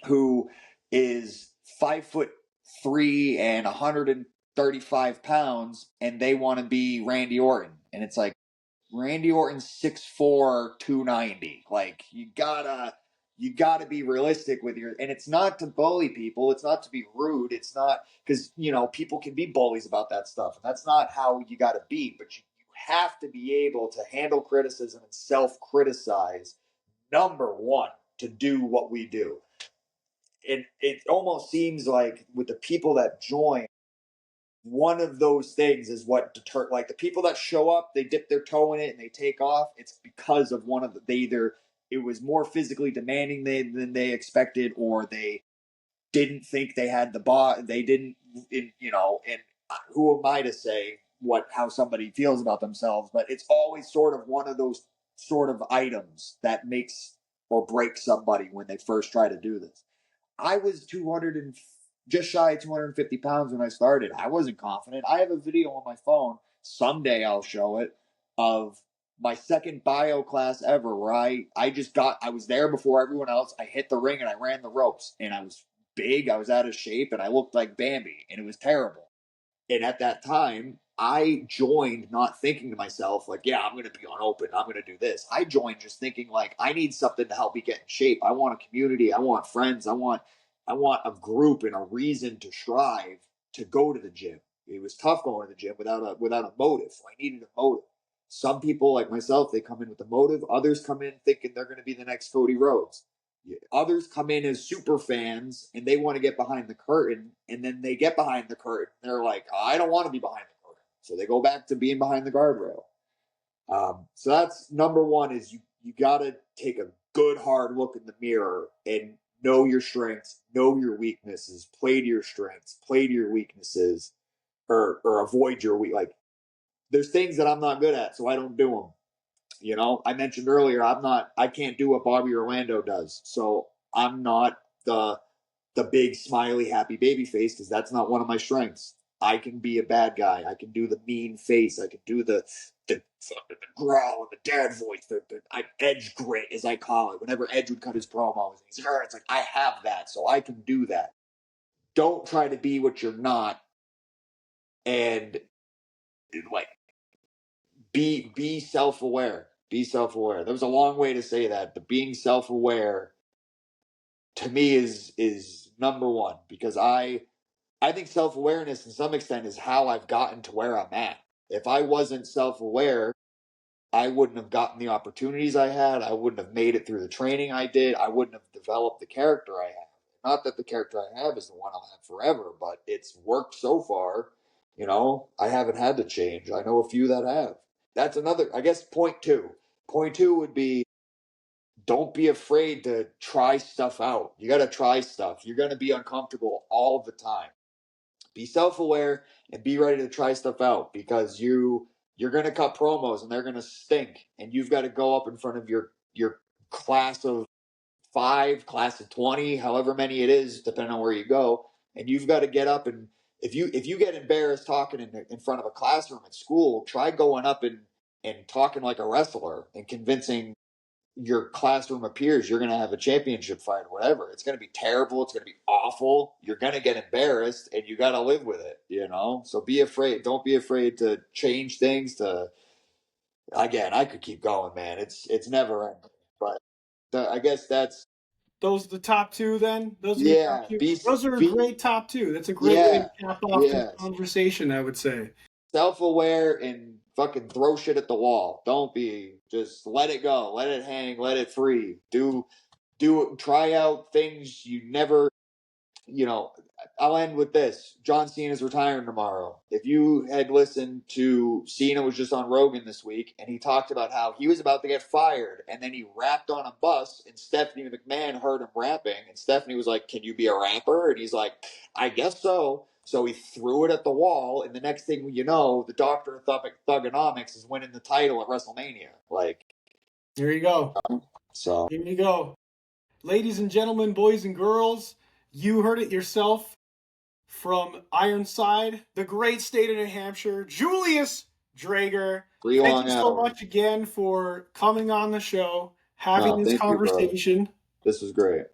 who is 5'3" and 135 pounds and they want to be Randy Orton. And it's like, Randy Orton's 6'4", 290. Like you gotta be realistic with and it's not to bully people, it's not to be rude, it's not because people can be bullies about that stuff. And that's not how you gotta be, but you have to be able to handle criticism and self-criticize, number one, to do what we do. it almost seems like with the people that join, one of those things is what deter, like the people that show up, they dip their toe in it and they take off. It's because of one of the, they either, it was more physically demanding than they expected, or they didn't think they had the they didn't, and who am I to say how somebody feels about themselves, but it's always sort of one of those sort of items that makes or breaks somebody when they first try to do this. I was 200 and just shy of 250 pounds when I started. I wasn't confident. I have a video on my phone. Someday I'll show it, of my second bio class ever, where I was there before everyone else. I hit the ring and I ran the ropes, and I was big. I was out of shape, and I looked like Bambi, and it was terrible. And at that time, I joined not thinking to myself, like, yeah, I'm going to be on open. I'm going to do this. I joined just thinking, like, I need something to help me get in shape. I want a community. I want friends. I want a group and a reason to strive to go to the gym. It was tough going to the gym without a motive. So I needed a motive. Some people like myself, they come in with a motive. Others come in thinking they're going to be the next Cody Rhodes. Others come in as super fans and they want to get behind the curtain, and then they get behind the curtain. They're like, I don't want to be behind the curtain. So they go back to being behind the guardrail. So that's number one, is you got to take a good hard look in the mirror and know your strengths, know your weaknesses, play to your strengths, play to your weaknesses, or avoid your weak. Like, there's things that I'm not good at, so I don't do them. I mentioned earlier, I can't do what Bobby Orlando does. So I'm not the big smiley happy baby face, because that's not one of my strengths. I can be a bad guy. I can do the mean face. I can do the growl and the dad voice. I edge grit, as I call it. Whenever Edge would cut his promos, it's like, I have that, so I can do that. Don't try to be what you're not, and like be self-aware. Be self-aware. That was a long way to say that, but being self-aware to me is number one, because I think self-awareness in some extent is how I've gotten to where I'm at. If I wasn't self-aware, I wouldn't have gotten the opportunities I had. I wouldn't have made it through the training I did. I wouldn't have developed the character I have. Not that the character I have is the one I'll have forever, but it's worked so far. I haven't had to change. I know a few that have. That's another, I guess, point two. Point two would be, don't be afraid to try stuff out. You got to try stuff. You're going to be uncomfortable all the time. Be self-aware and be ready to try stuff out, because you're going to cut promos and they're going to stink, and you've got to go up in front of your class of 5, class of 20, however many it is, depending on where you go, and you've got to get up, and if you get embarrassed talking in front of a classroom at school, try going up and talking like a wrestler and convincing your classroom peers you're going to have a championship fight or whatever. It's going to be terrible. It's going to be awful. You're going to get embarrassed, and you got to live with it. So be afraid. Don't be afraid to change things. Again, I could keep going, man. It's never ending. But I guess that's, Those are the top two then? Those are your yeah. top two? Those are a great top two. That's a great way Yeah, to cap off this yeah. conversation, I would say. Self-aware and fucking throw shit at the wall. Don't be, just let it go, let it hang, let it free. Try out things you never. I'll end with this. John Cena's retiring tomorrow. If you had listened to, Cena was just on Rogan this week, and he talked about how he was about to get fired, and then he rapped on a bus, and Stephanie McMahon heard him rapping, and Stephanie was like, "Can you be a rapper?" And he's like, "I guess so." So he threw it at the wall, and the next thing you know, the Doctor of Thugonomics is winning the title at WrestleMania. There you go. So Here you go. Ladies and gentlemen, boys and girls, you heard it yourself. From Ironside, the great state of New Hampshire, Julius Drager. 3 Thank long you so hours. much again for coming on the show, having this Thank you, bro. conversation. This was great.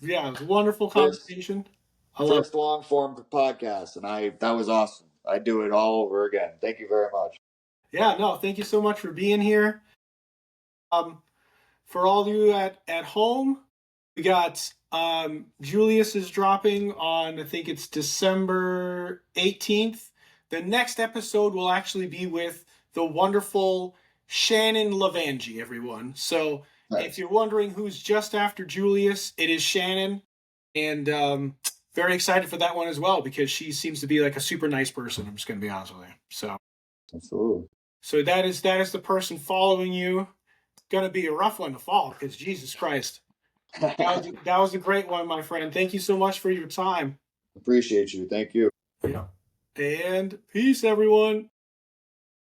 Yeah, it was a wonderful conversation. First long form podcast, and that was awesome. I'd do it all over again. Thank you very much. Yeah, no, thank you so much for being here. For all of you at home, we got Julius is dropping on, I think it's December 18th. The next episode will actually be with the wonderful Shannon Lavangi, everyone. So Nice. if you're wondering who's just after Julius, it is Shannon. And very excited for that one as well, because she seems to be like a super nice person. I'm just going to be honest with you. So Absolutely. So that is the person following you. It's gonna be a rough one to follow, because Jesus Christ. That was a great one, my friend. Thank you so much for your time. Appreciate you. Thank you. Yeah. And peace, everyone.